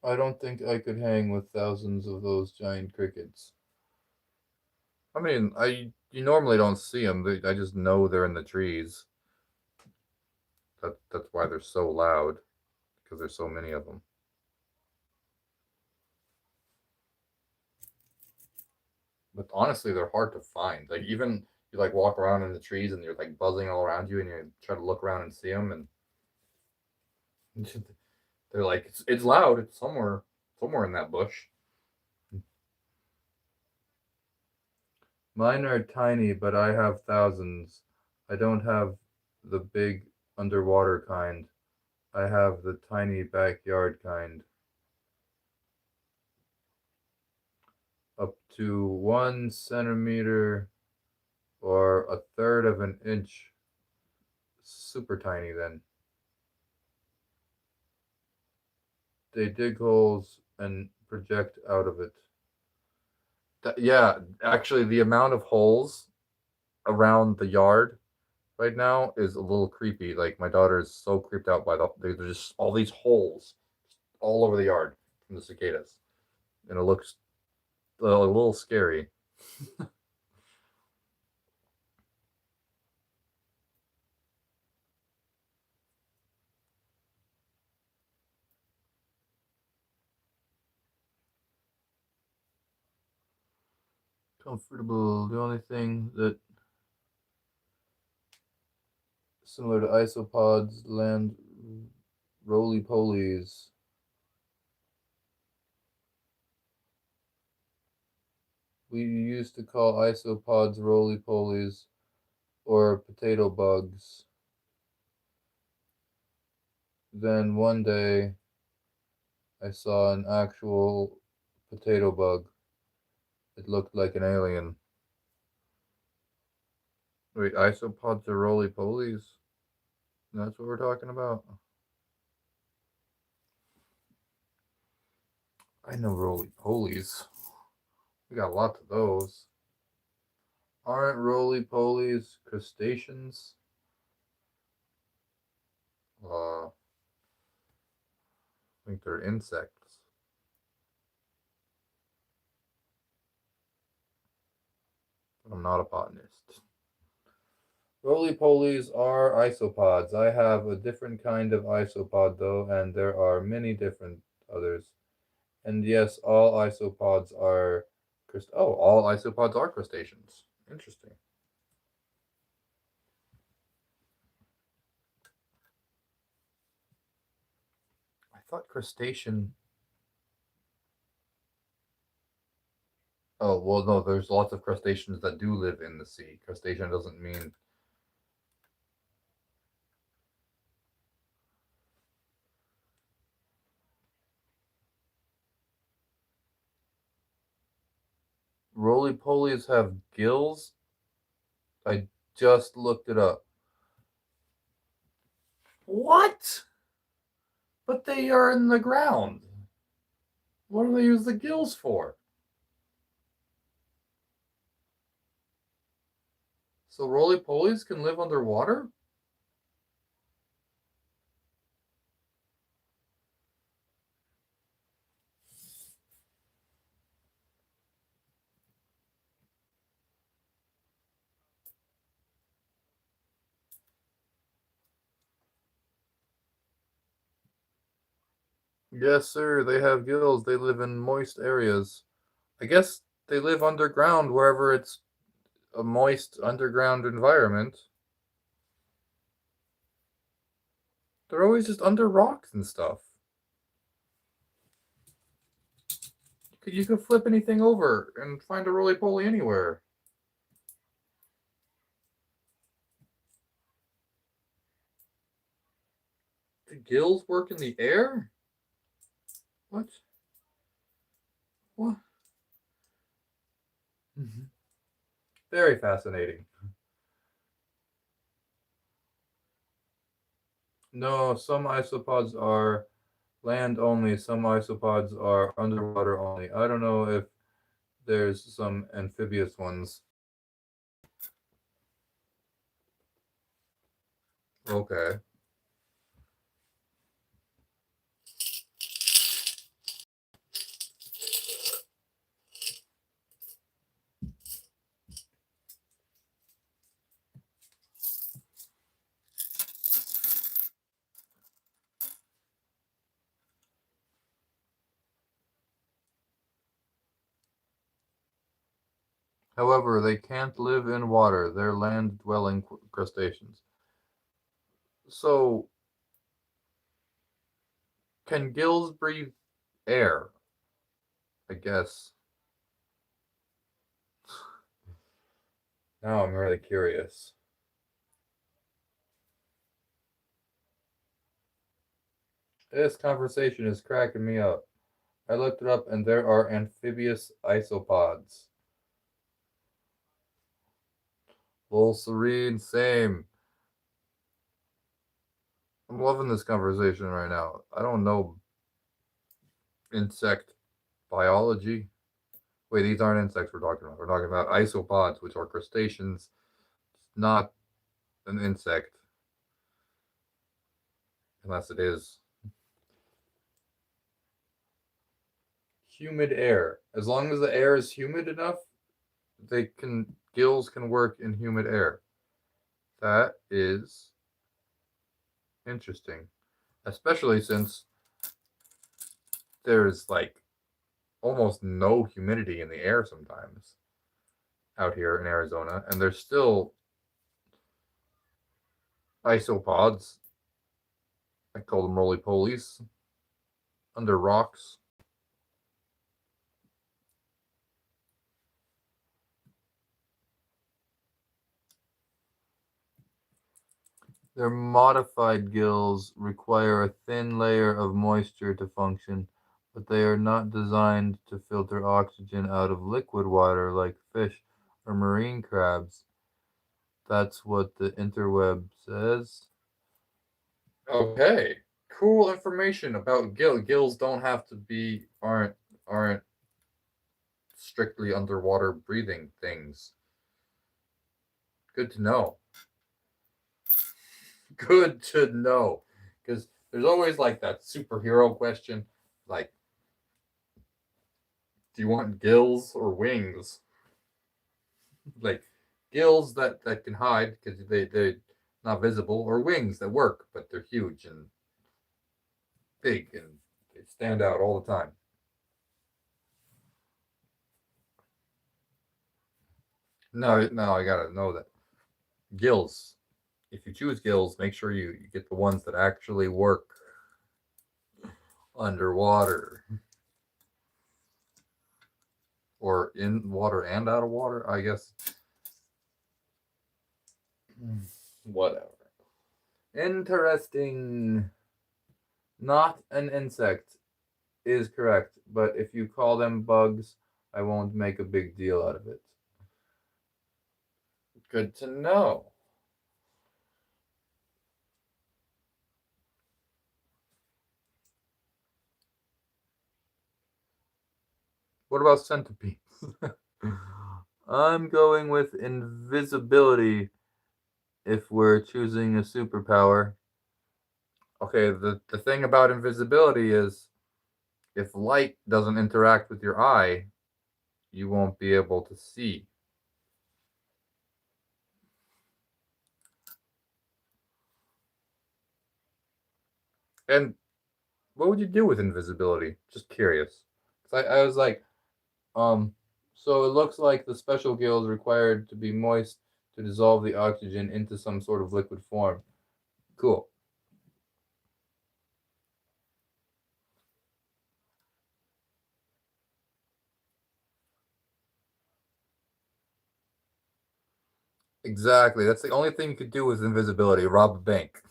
I don't think I could hang with thousands of those giant crickets. I mean, you normally don't see them. I just know they're in the trees. That's why they're so loud because there's so many of them. But honestly, they're hard to find. Like even you like walk around in the trees and you're like buzzing all around you, and you try to look around and see them, and they're like it's loud. It's somewhere in that bush. Mine are tiny, but I have thousands. I don't have the big underwater kind. I have the tiny backyard kind. Up to 1 centimeter or a third of an inch. Super tiny then. They dig holes and project out of it. Yeah, actually, the amount of holes around the yard right now is a little creepy. Like my daughter is so creeped out by there's just all these holes all over the yard from the cicadas, and it looks a little scary. Comfortable. The only thing that similar to isopods land roly polies. we used to call isopods roly-polies or potato bugs. Then one day I saw an actual potato bug. It looked like an alien. Wait, isopods are roly-polies? That's what we're talking about? I know roly-polies. We got lots of those. Aren't roly-polies crustaceans? I think they're insects. I'm not a botanist. Roly-polies are isopods. I have a different kind of isopod though, and there are many different others. And yes, all isopods are all isopods are crustaceans. Interesting. I thought crustacean. Oh, well, no, there's lots of crustaceans that do live in the sea. Crustacean doesn't mean. Roly-polies have gills? I just looked it up. What? But they are in the ground. What do they use the gills for? So roly-polies can live underwater? Yes, sir, they have gills. They live in moist areas. I guess they live underground wherever it's a moist underground environment. They're always just under rocks and stuff. You could flip anything over and find a roly-poly anywhere. Do gills work in the air? What? What? Very fascinating. No, some isopods are land only, some isopods are underwater only. I don't know if there's some amphibious ones. Okay. However, they can't live in water. They're land-dwelling crustaceans. So, can gills breathe air? I guess. Now I'm really curious. This conversation is cracking me up. I looked it up and there are amphibious isopods. Lol, serene, same. I'm loving this conversation right now. I don't know insect biology. Wait, these aren't insects we're talking about. We're talking about isopods, which are crustaceans, not an insect, unless it is. Humid air. As long as the air is humid enough, gills can work in humid air. That is interesting. Especially since there's like almost no humidity in the air sometimes out here in Arizona, and there's still isopods. I call them roly polies under rocks. Their modified gills require a thin layer of moisture to function, but they are not designed to filter oxygen out of liquid water like fish or marine crabs. That's what the interweb says. Okay, cool information about gills. Don't have to be aren't strictly underwater breathing things. Good to know. Good to know. Because there's always like that superhero question, like, do you want gills or wings? Like gills that can hide because they're not visible, or wings that work but they're huge and big and they stand out all the time. No, I gotta know that gills. If you choose gills, make sure you get the ones that actually work underwater or in water and out of water. I guess. Whatever. Interesting. Not an insect is correct, but if you call them bugs, I won't make a big deal out of it. Good to know. What about centipedes? I'm going with invisibility if we're choosing a superpower. Okay, the thing about invisibility is if light doesn't interact with your eye, you won't be able to see. And what would you do with invisibility? Just curious. 'Cause I was like, um, so it looks like the special gill is required to be moist to dissolve the oxygen into some sort of liquid form. Cool. Exactly. That's the only thing you could do with invisibility. Rob a bank.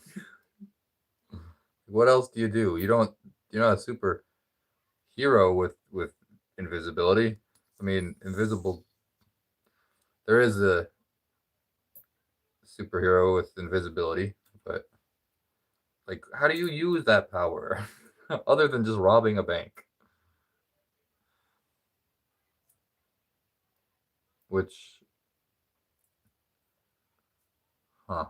What else do you do? You don't. You're not a super hero with invisibility. I mean, invisible. There is a superhero with invisibility, but like, how do you use that power other than just robbing a bank? Which, huh?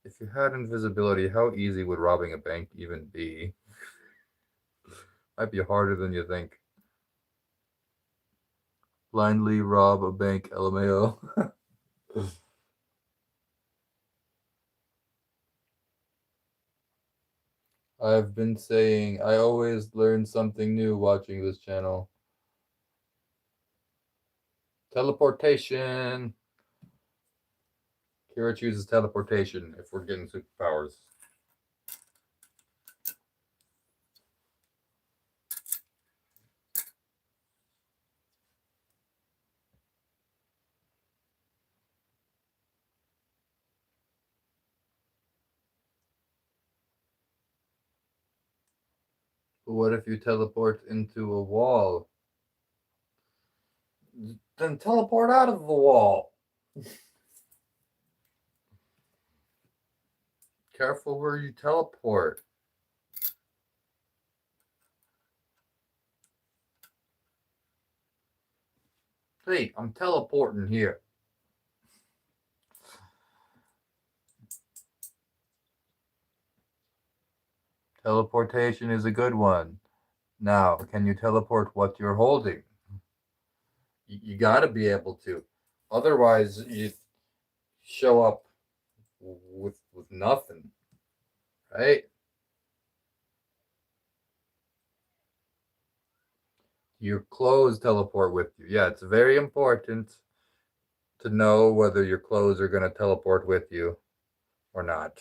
If you had invisibility, how easy would robbing a bank even be? Might be harder than you think. Blindly rob a bank, LMAO. I've been saying I always learn something new watching this channel. Teleportation. Kira chooses teleportation if we're getting superpowers. But what if you teleport into a wall? Then teleport out of the wall. Careful where you teleport. Hey, I'm teleporting here. Teleportation is a good one. Now, can you teleport what you're holding? You got to be able to. Otherwise, you show up with nothing, right? Your clothes teleport with you. Yeah, it's very important to know whether your clothes are going to teleport with you or not.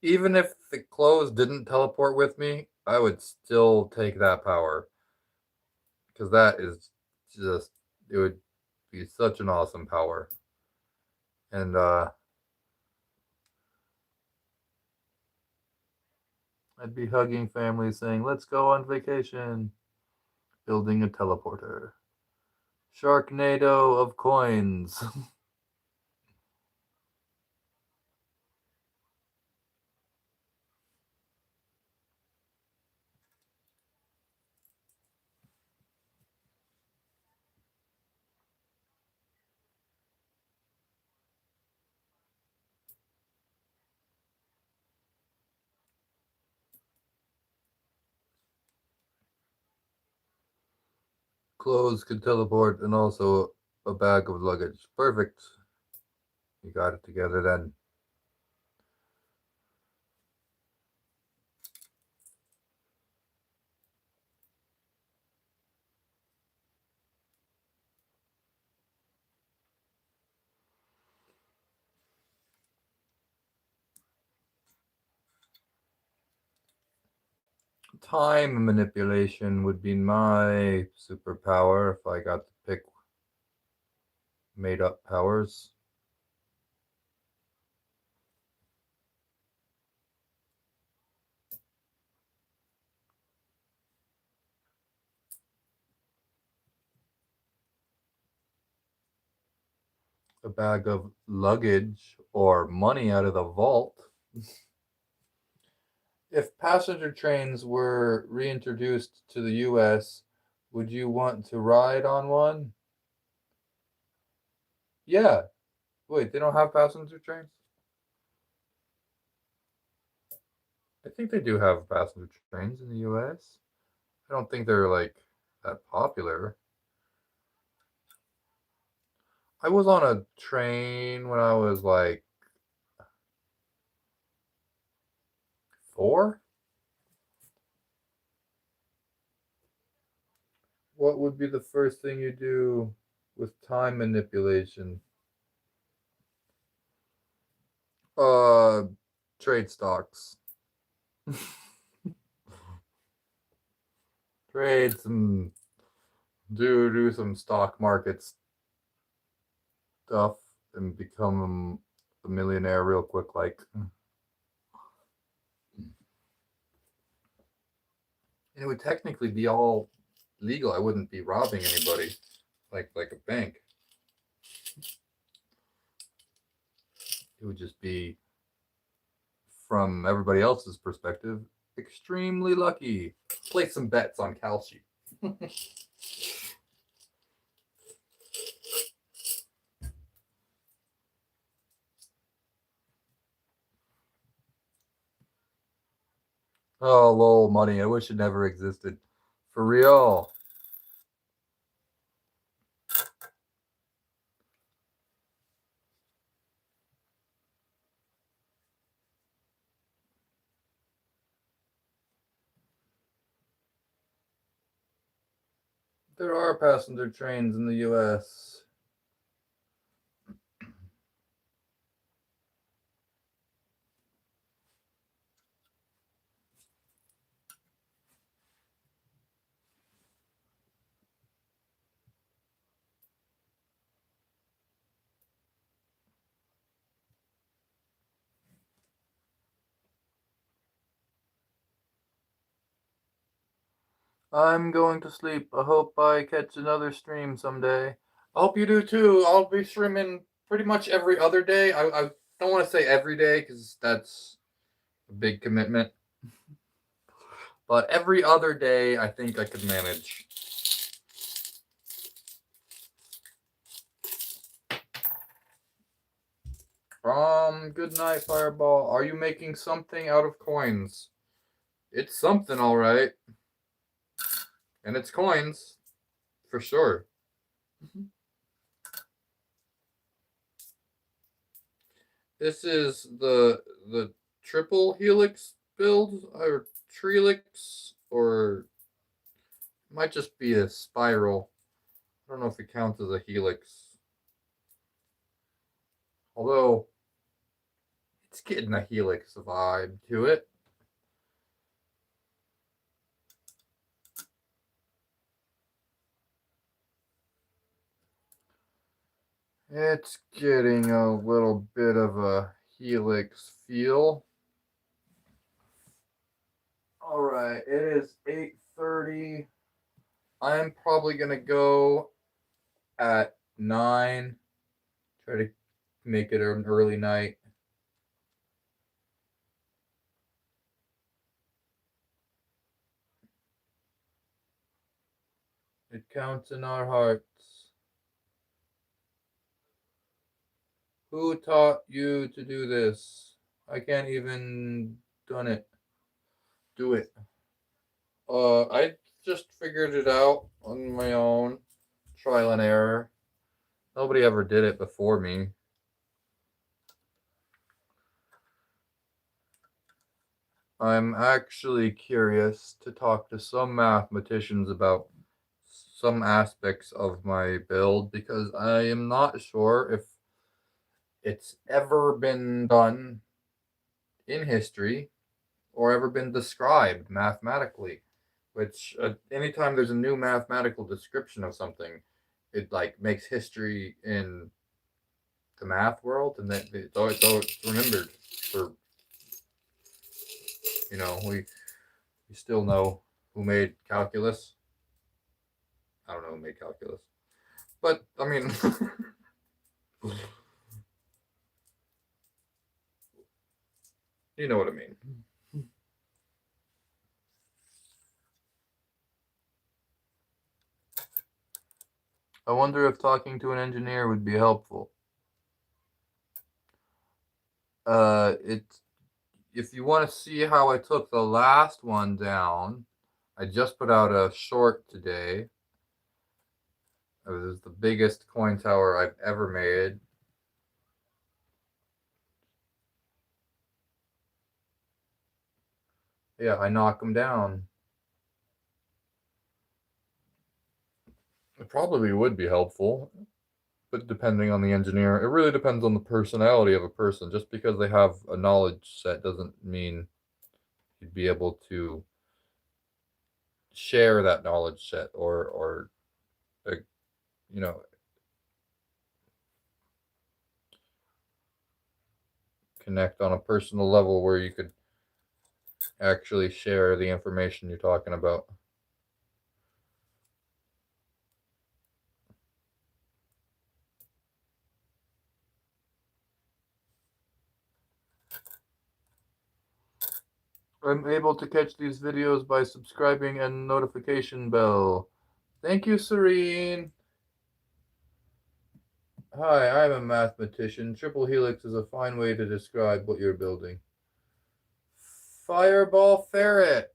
Even if the clothes didn't teleport with me, I would still take that power because that is just, it would be such an awesome power. And I'd be hugging families saying, let's go on vacation, building a teleporter. Sharknado of coins. Clothes could teleport and also a bag of luggage. Perfect. You got it together then. Time manipulation would be my superpower if I got to pick made up powers. A bag of luggage or money out of the vault. If passenger trains were reintroduced to the US, would you want to ride on one? Yeah. Wait, they don't have passenger trains? I think they do have passenger trains in the US. I don't think they're like that popular. I was on a train when I was like 4. What would be the first thing you do with time manipulation? Uh, trade stocks. Trade some, do some stock market stuff and become a millionaire real quick. Like, it would technically be all legal. I wouldn't be robbing anybody, like a bank. It would just be, from everybody else's perspective, extremely lucky. Place some bets on Kalshi. Oh, lol, money. I wish it never existed. For real. There are passenger trains in the US. I'm going to sleep. I hope I catch another stream someday. I hope you do too. I'll be streaming pretty much every other day. I don't want to say every day because that's a big commitment. But every other day, I think I could manage. Good night, Fireball. Are you making something out of coins? It's something, all right. And it's coins, for sure. This is the triple helix build, or tri-lix, or it might just be a spiral. I don't know if it counts as a helix. Although, it's getting a helix vibe to it. It's getting a little bit of a helix feel. All right, it is 8:30. I'm probably gonna go at 9. Try to make it an early night. It counts in our hearts. Who taught you to do this? I can't even done it. Do it. I just figured it out on my own, trial and error. Nobody ever did it before me. I'm actually curious to talk to some mathematicians about some aspects of my build because I am not sure if it's ever been done in history or ever been described mathematically. Which anytime there's a new mathematical description of something, it like makes history in the math world, and that it's remembered for we still know who made calculus. I don't know who made calculus, but I mean, you know what I mean. I wonder if talking to an engineer would be helpful. It's if you want to see how I took the last one down, I just put out a short today. It was the biggest coin tower I've ever made. Yeah, I knock them down. It probably would be helpful, but depending on the engineer, it really depends on the personality of a person. Just because they have a knowledge set doesn't mean you'd be able to share that knowledge set or uh, you know connect on a personal level where you could actually share the information you're talking about. I'm able to catch these videos by subscribing and notification bell. Thank you, Serene. Hi, I'm a mathematician. Triple helix is a fine way to describe what you're building. Fireball ferret.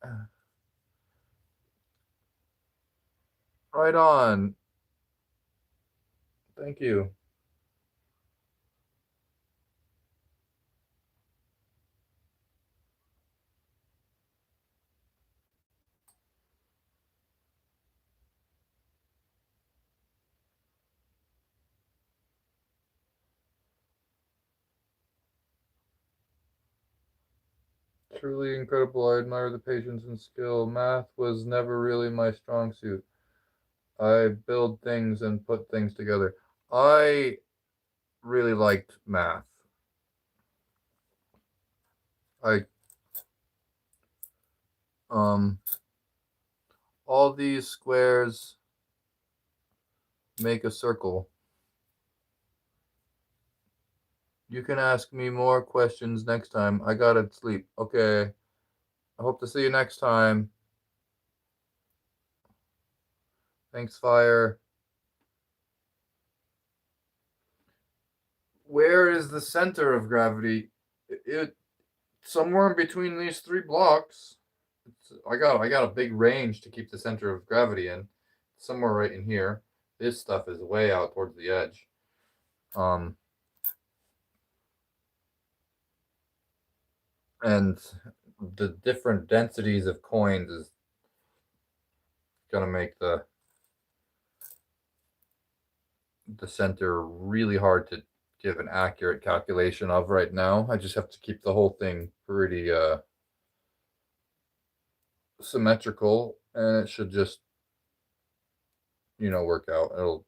Right on. Thank you. Truly incredible. I admire the patience and skill. Math was never really my strong suit. I build things and put things together. I really liked math. I um all these squares make a circle. You can ask me more questions next time. I gotta sleep. Okay. I hope to see you next time. Thanks, Fire. Where is the center of gravity? It somewhere in between these three blocks. I got a big range to keep the center of gravity in. Somewhere right in here. This stuff is way out towards the edge. And the different densities of coins is gonna make the center really hard to give an accurate calculation of right now. I just have to keep the whole thing pretty symmetrical, and it should just work out. It'll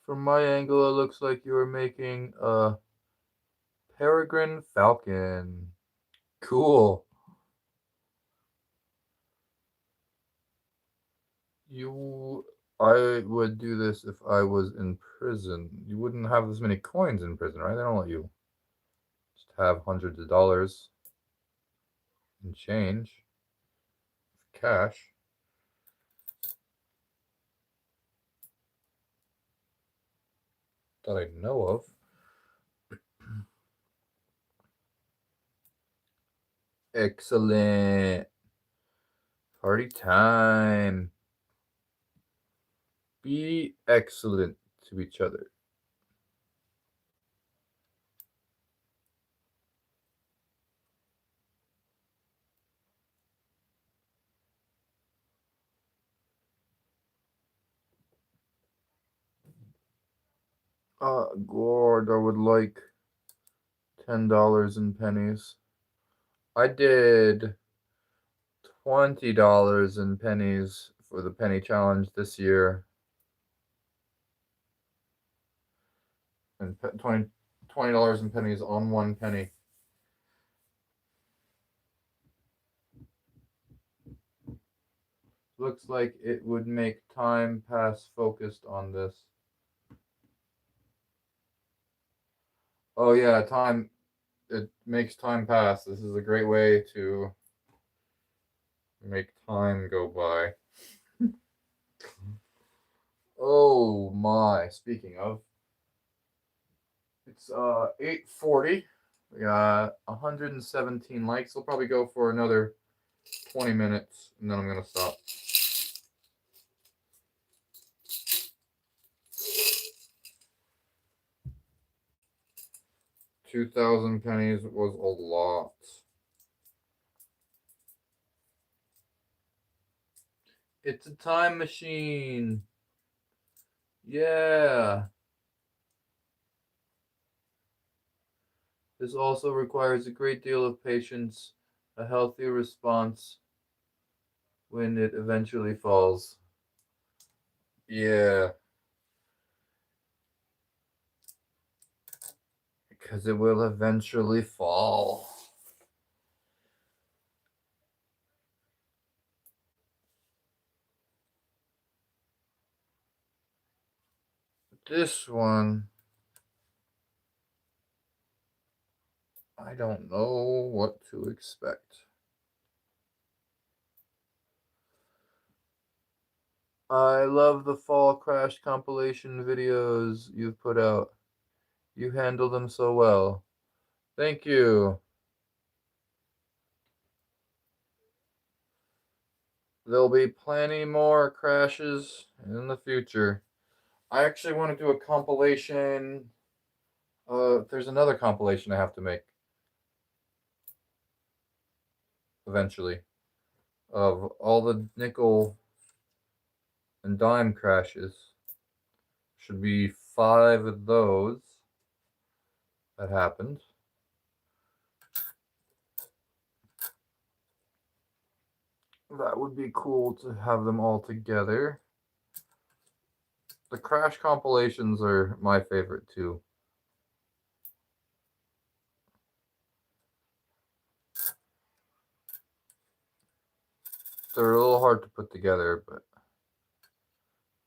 From my angle, it looks like you are making a peregrine falcon. Cool. I would do this if I was in prison. You wouldn't have this many coins in prison, right? They don't let you just have hundreds of dollars in change, cash. That I know of. Excellent. Party time. Be excellent to each other. Gord, I would like $10 in pennies. I did $20 in pennies for the penny challenge this year. And $20 in pennies on one penny. Looks like it would make time pass focused on this. Oh yeah, time. It makes time pass. This is a great way to make time go by. Oh my, speaking of, it's 8:40. We got 117 likes. We'll probably go for another 20 minutes and then I'm gonna stop. $2,000 pennies was a lot. It's a time machine. Yeah. This also requires a great deal of patience, a healthy response when it eventually falls. Yeah. Because it will eventually fall. This one, I don't know what to expect. I love the fall crash compilation videos you've put out. You handle them so well. Thank you. There'll be plenty more crashes in the future. I actually want to do a compilation. There's another compilation I have to make eventually of all the nickel and dime crashes. Should be 5 of those that happened. That would be cool to have them all together. The crash compilations are my favorite too. They're a little hard to put together, but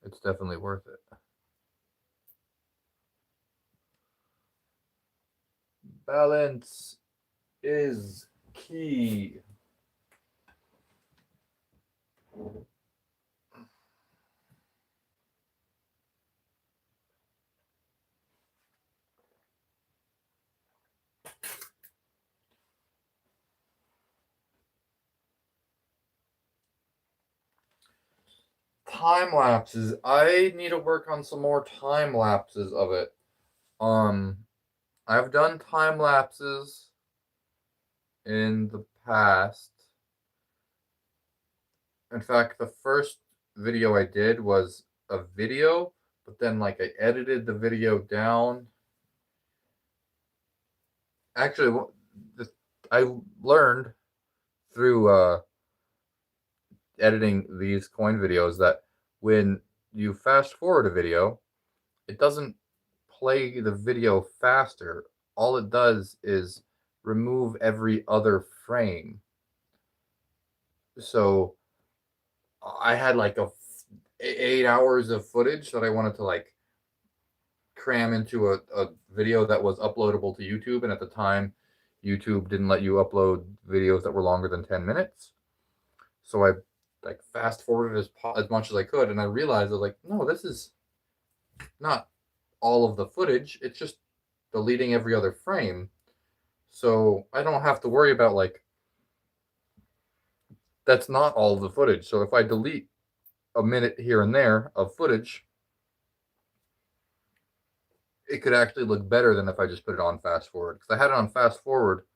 it's definitely worth it. Balance is key. Time lapses. I need to work on some more time lapses of it. I've done time lapses in the past. In fact, the first video I did was a video, but then like I edited the video down. Actually, I learned through editing these coin videos that when you fast forward a video, it doesn't play the video faster. All it does is remove every other frame. So I had like 8 hours of footage that I wanted to like cram into a video that was uploadable to YouTube, and at the time YouTube didn't let you upload videos that were longer than 10 minutes. So I like fast forwarded as much as I could, and I realized I was like, no, this is not all of the footage. It's just deleting every other frame. So I don't have to worry about like that's not all of the footage. So if I delete a minute here and there of footage, it could actually look better than if I just put it on fast forward. Because I had it on fast forward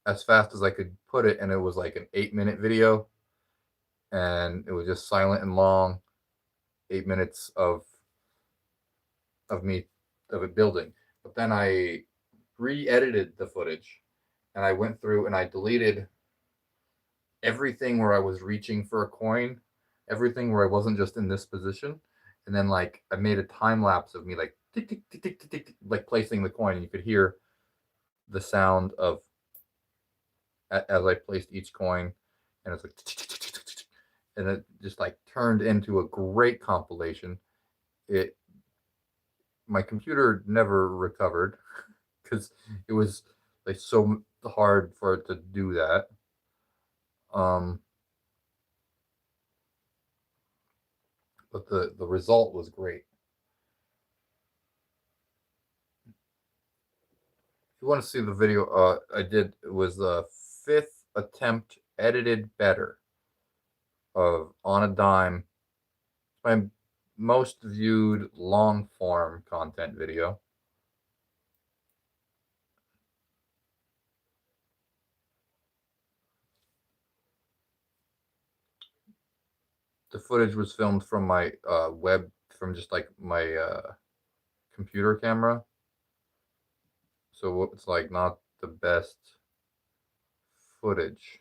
as fast as I could put it, and it was like an 8-minute video, and it was just silent and long, 8 minutes of me of it building. But then I re-edited the footage, and I went through and I deleted everything where I was reaching for a coin, everything where I wasn't just in this position, and then like I made a time lapse of me like tick tick tick tick tick, tick like placing the coin, and you could hear the sound of as I placed each coin, and it's like and it just like turned into a great compilation. It My computer never recovered because it was like so hard for it to do that. Um, but the result was great. If you want to see the video, I did it was the 5th attempt edited better of On a Dime. My most viewed long form content video. The footage was filmed from my from just like my computer camera. So it's like not the best footage.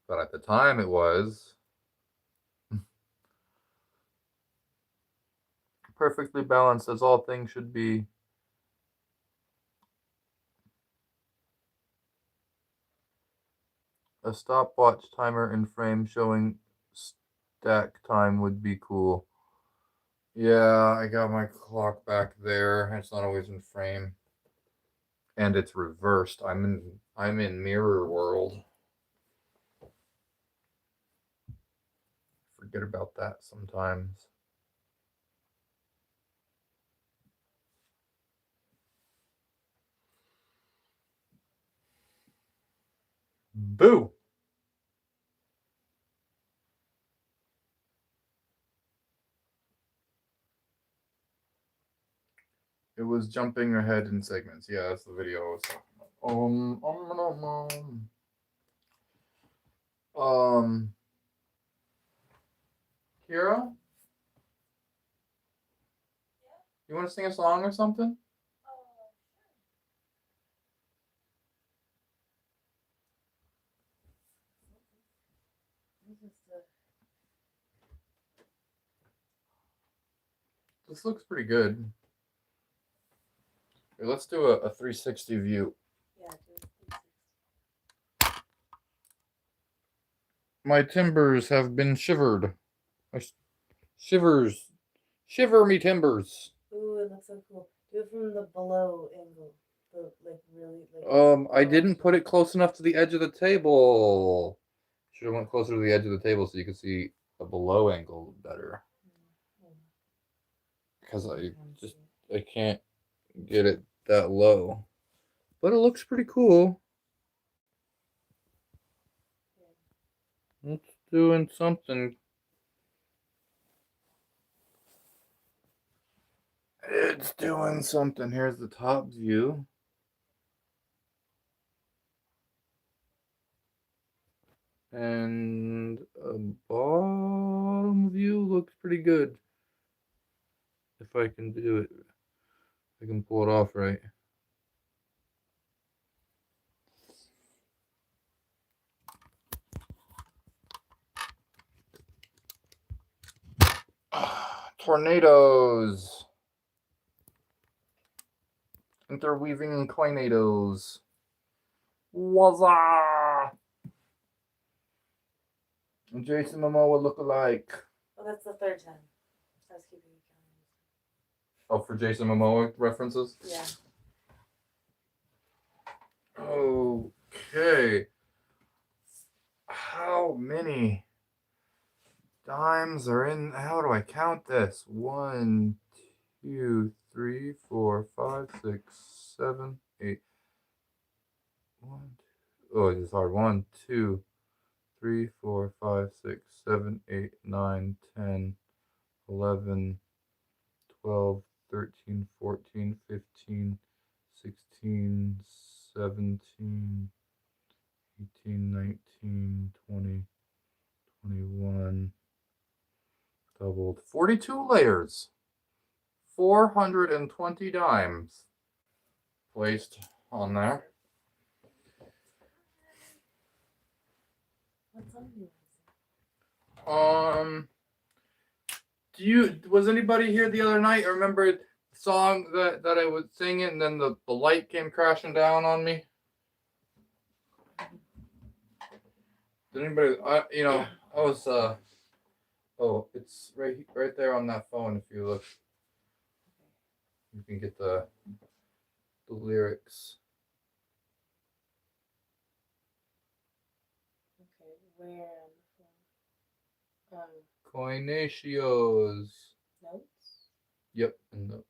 But at the time it was perfectly balanced as all things should be. A stopwatch timer in frame showing stack time would be cool. Yeah, I got my clock back there. It's not always in frame. And it's reversed. I'm in mirror world. Forget about that sometimes. Boo! It was jumping ahead in segments. Yeah, that's the video I was talking about. Kira, you want to sing a song or something? This looks pretty good. Here, let's do a 360 view. Yeah, My timbers have been shivered. Shivers. Shiver me timbers. ooh, it looks so cool. Do it from the below angle. The like really like. I didn't put it close enough to the edge of the table. Should have went closer to the edge of the table so you could see a below angle better. Because I can't get it that low. But it looks pretty cool. It's doing something. It's doing something. Here's the top view. And a bottom view looks pretty good. If I can do it. I can pull it off right. Tornadoes. Interweaving coinados. Wazza! Jason Momoa look-alike. Well, that's the third time. I was keeping you counting. Oh, for Jason Momoa references? Yeah. Okay. How many dimes are in? How do I count this? 1, 2, 3, 4, 5, 6, 7, 8. 1, 2. Oh, this is hard. 1, 2, 3, 4, 5, 6, 7, 8, 9, 10, 11, 12, 13, 14, 15, 16, 17, 18, 19, 20, 21. Doubled. 42 layers. 420 dimes placed on there. What song do you Was anybody here the other night? I remember the song that I was singing and then the light came crashing down on me? Did anybody, I was, oh, it's right there on that phone if you look. You can get the lyrics. Okay, where on the phone? Coinatios. Notes? Yep, and notes.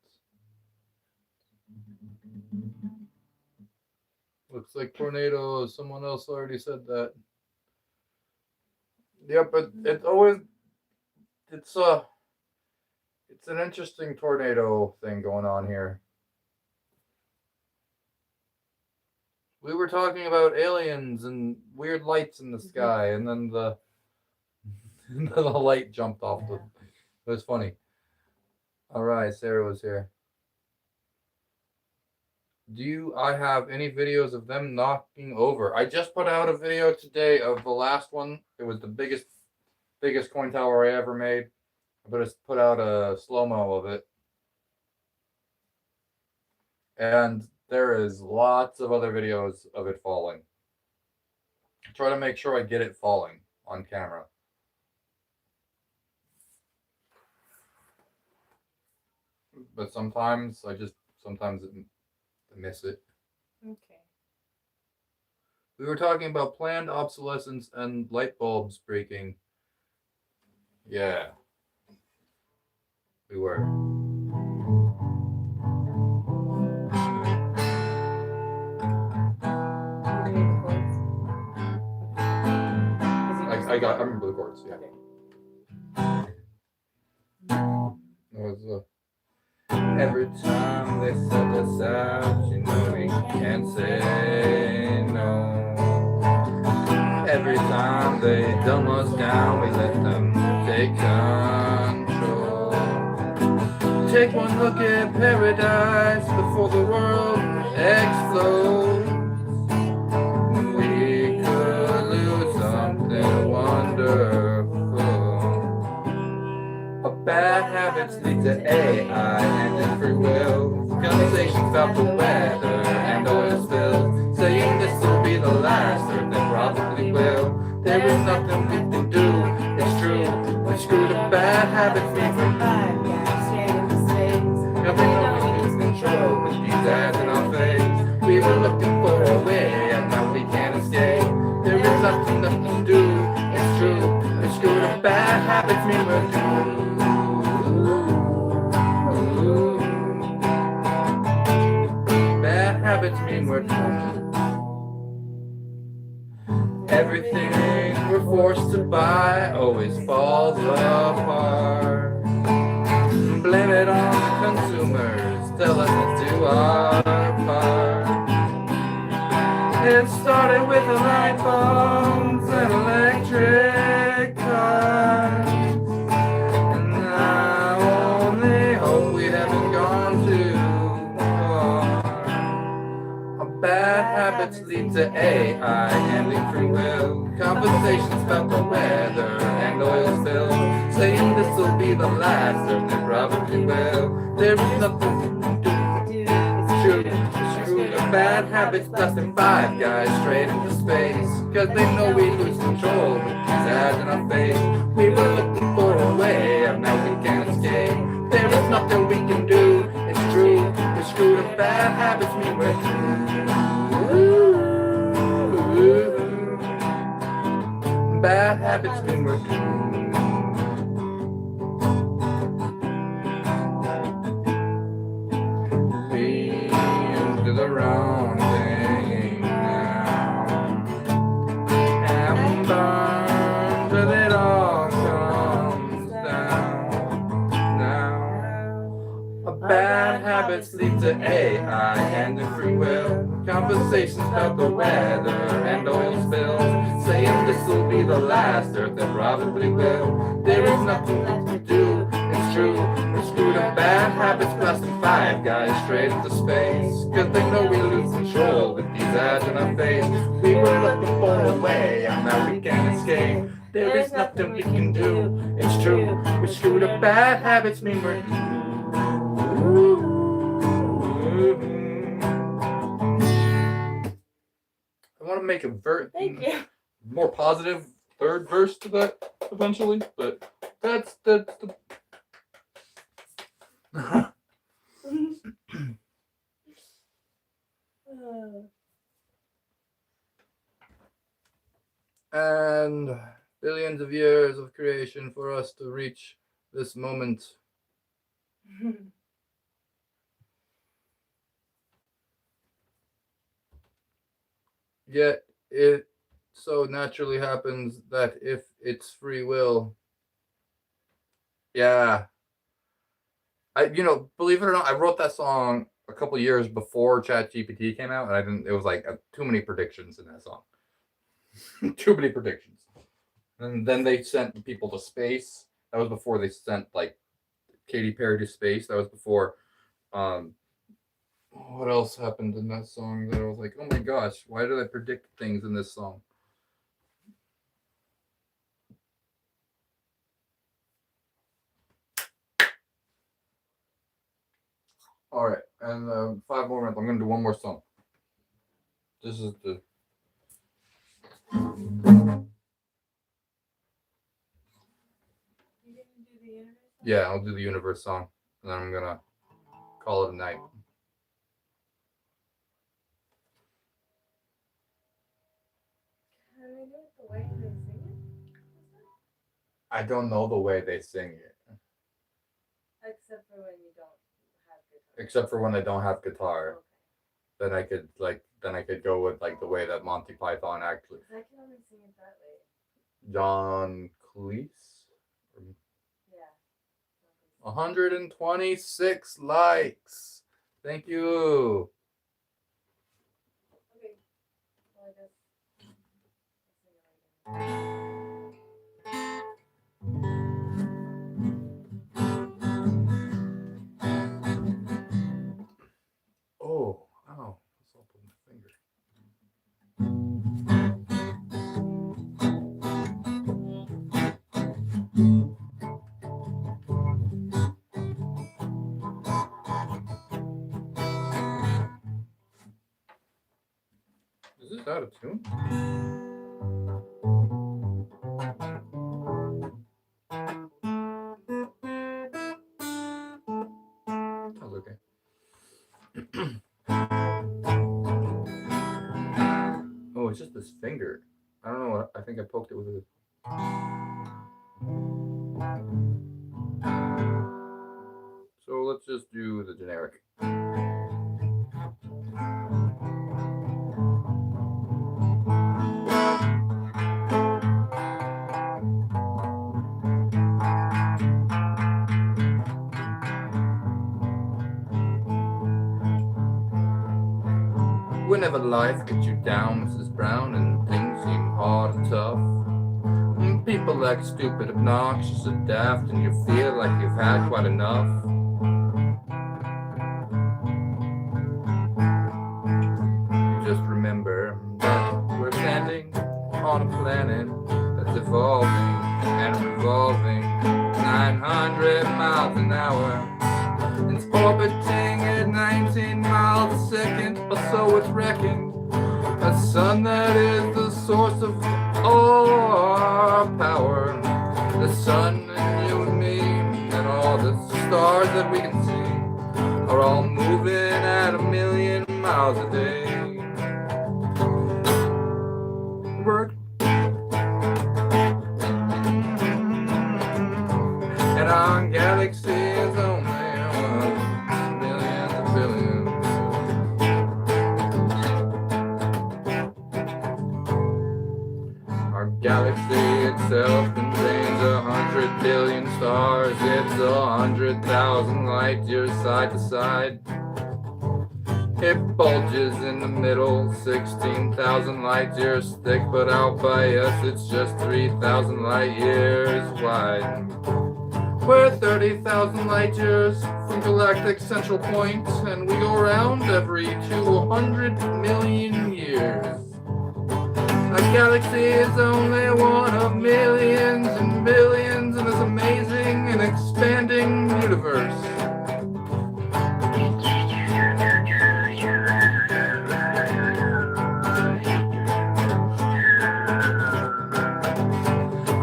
Looks like tornadoes. Someone else already said that. Yep, but it's always it's an interesting tornado thing going on here. We were talking about aliens and weird lights in the sky, and then the light jumped off. It was funny. All right, Sarah was here. I have any videos of them knocking over? I just put out a video today of the last one. It was the biggest coin tower I ever made. I put out a slow-mo of it. And there is lots of other videos of it falling. Try to make sure I get it falling on camera. But sometimes I miss it. Okay. We were talking about planned obsolescence and light bulbs breaking. Yeah. We were. I remember the chords, yeah. Okay. Every time they set us out, you know we can't say no. Every time they dumb us down, we let them take control. Take one look at paradise before the world explodes. We could lose something wonderful. Bad habits lead to AI and free will. Conversations about the weather and oil spills, saying this will be the last, or they probably will. There is nothing we can do, it's true. We screw the bad habits we survive. Nothing we lose control with these ads in our face. We were looking for a way, and now we can't escape. There is nothing we can do, it's true. We screw the bad habits we were due. Bad habits mean we're doomed. Everything we're forced to buy always falls apart. Blame it on the consumers, tell us to do our part. It started with the light bulbs and electric cars. Bad habits lead to AI and free will. Conversations about the weather and oil spills, saying this will be the last, and they probably will. There is nothing we can do. It's true. bad habits, blasting 5 guys straight into space. Cause they know we lose control with these ads in our face. We were looking for a way, and now we can't escape. There is nothing we can do, it's true. We're screwed up, bad habits mean we're doomed. Bad habits mean we're doomed. The wrong thing now, and burn till it all comes down. Now, a bad habits lead to AI and the free will. Conversations about the weather and oil spills, saying this will be the last Earth, and probably will. There is nothing left to do, it's true. We're screwed up, bad habits, blasting 5 guys straight into space. Cause they know we lose control with these ads in our face. We were looking for a way, and now we can't escape. There is nothing we can do, it's true. We're screwed up, bad habits mean we're I want to make a Thank you. more positive third verse to that eventually, but that's the and billions of years of creation for us to reach this moment. Yet it so naturally happens that if it's free will, yeah. Believe it or not, I wrote that song a couple years before ChatGPT came out, and I didn't. It was like too many predictions in that song. Too many predictions. And then they sent people to space. That was before they sent like Katy Perry to space. That was before. What else happened in that song that I was like, oh my gosh, why did I predict things in this song? All right, and 5 more minutes. I'm gonna do one more song. This is the. You didn't do the universe? Yeah, I'll do the universe song, and then I'm gonna call it a night. Can we do it the way they sing it? I don't know the way they sing it, Except for when you don't have guitar. except for when I don't have guitar. Okay. Then I could go with like the way that Monty Python actually. 'Cause I can only sing it that way. John Cleese. Yeah. 126 likes. Thank you. Okay. Well, I guess I'll sing it again. Oh, ow. That's all put my finger. Is this out of tune? Sounds okay. Oh, it's just this finger. I don't know what. I think I poked it with a. So let's just do the generic. Whenever life gets you down, Mrs. Brown, and things seem hard and tough, and people act stupid, obnoxious, and daft, and you feel like you've had quite enough. Just remember that we're standing on a planet that's evolving and revolving 900 miles an hour. It's orbiting at 19 miles a second, or so it's reckoned. sun that is the source of all our power. The sun and you and me and all the stars that we can see are all moving at 1,000,000 miles a day. Work. And our galaxy is only one of millions of billions. Our galaxy itself contains 100 billion stars. It's 100,000 light years side to side. It bulges in the middle, 16,000 light years thick, but out by us it's just 3,000 light years wide. We're 30,000 light years from galactic central point, and we go around every 200 million years. Our galaxy is only one of millions and billions in this amazing and expanding universe.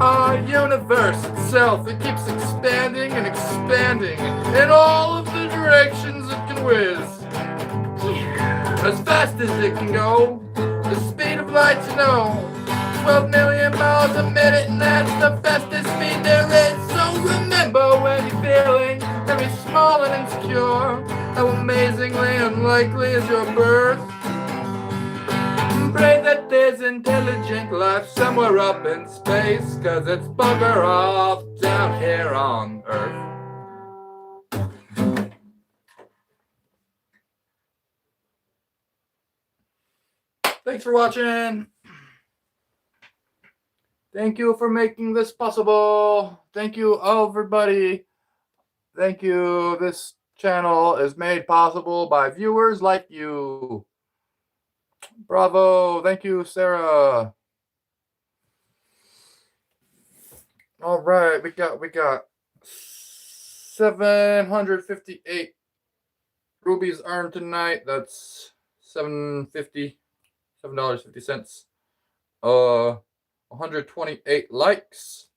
Our universe itself, it keeps expanding and expanding in all of the directions it can whiz. As fast as it can go, the speed of light, 12 million miles a minute, and that's the fastest speed there is. So remember when you're feeling very small and insecure, how amazingly unlikely is your birth. Pray that there's intelligent life somewhere up in space, 'cause it's bugger off down here on Earth. Thanks for watching. Thank you for making this possible. Thank you, everybody. Thank you. This channel is made possible by viewers like you. Bravo. Thank you, Sarah. All right, we got 758 rubies earned tonight. That's $7.50. 128 likes,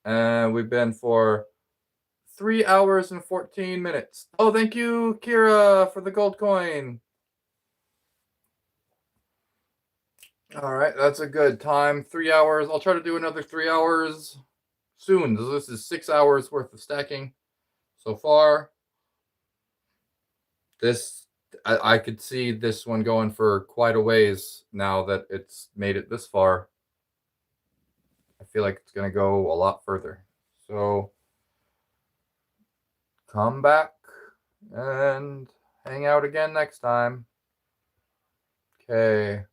and we've been for 3 hours and 14 minutes. Oh, thank you, Kira, for the gold coin. All right, that's a good time. 3 hours. I'll try to do another 3 hours soon. This is 6 hours worth of stacking so far. I could see this one going for quite a ways now that it's made it this far. I feel like it's going to go a lot further. So come back and hang out again next time. Okay.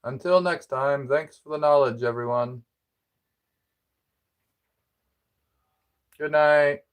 Until next time, thanks for the knowledge, everyone. Good night.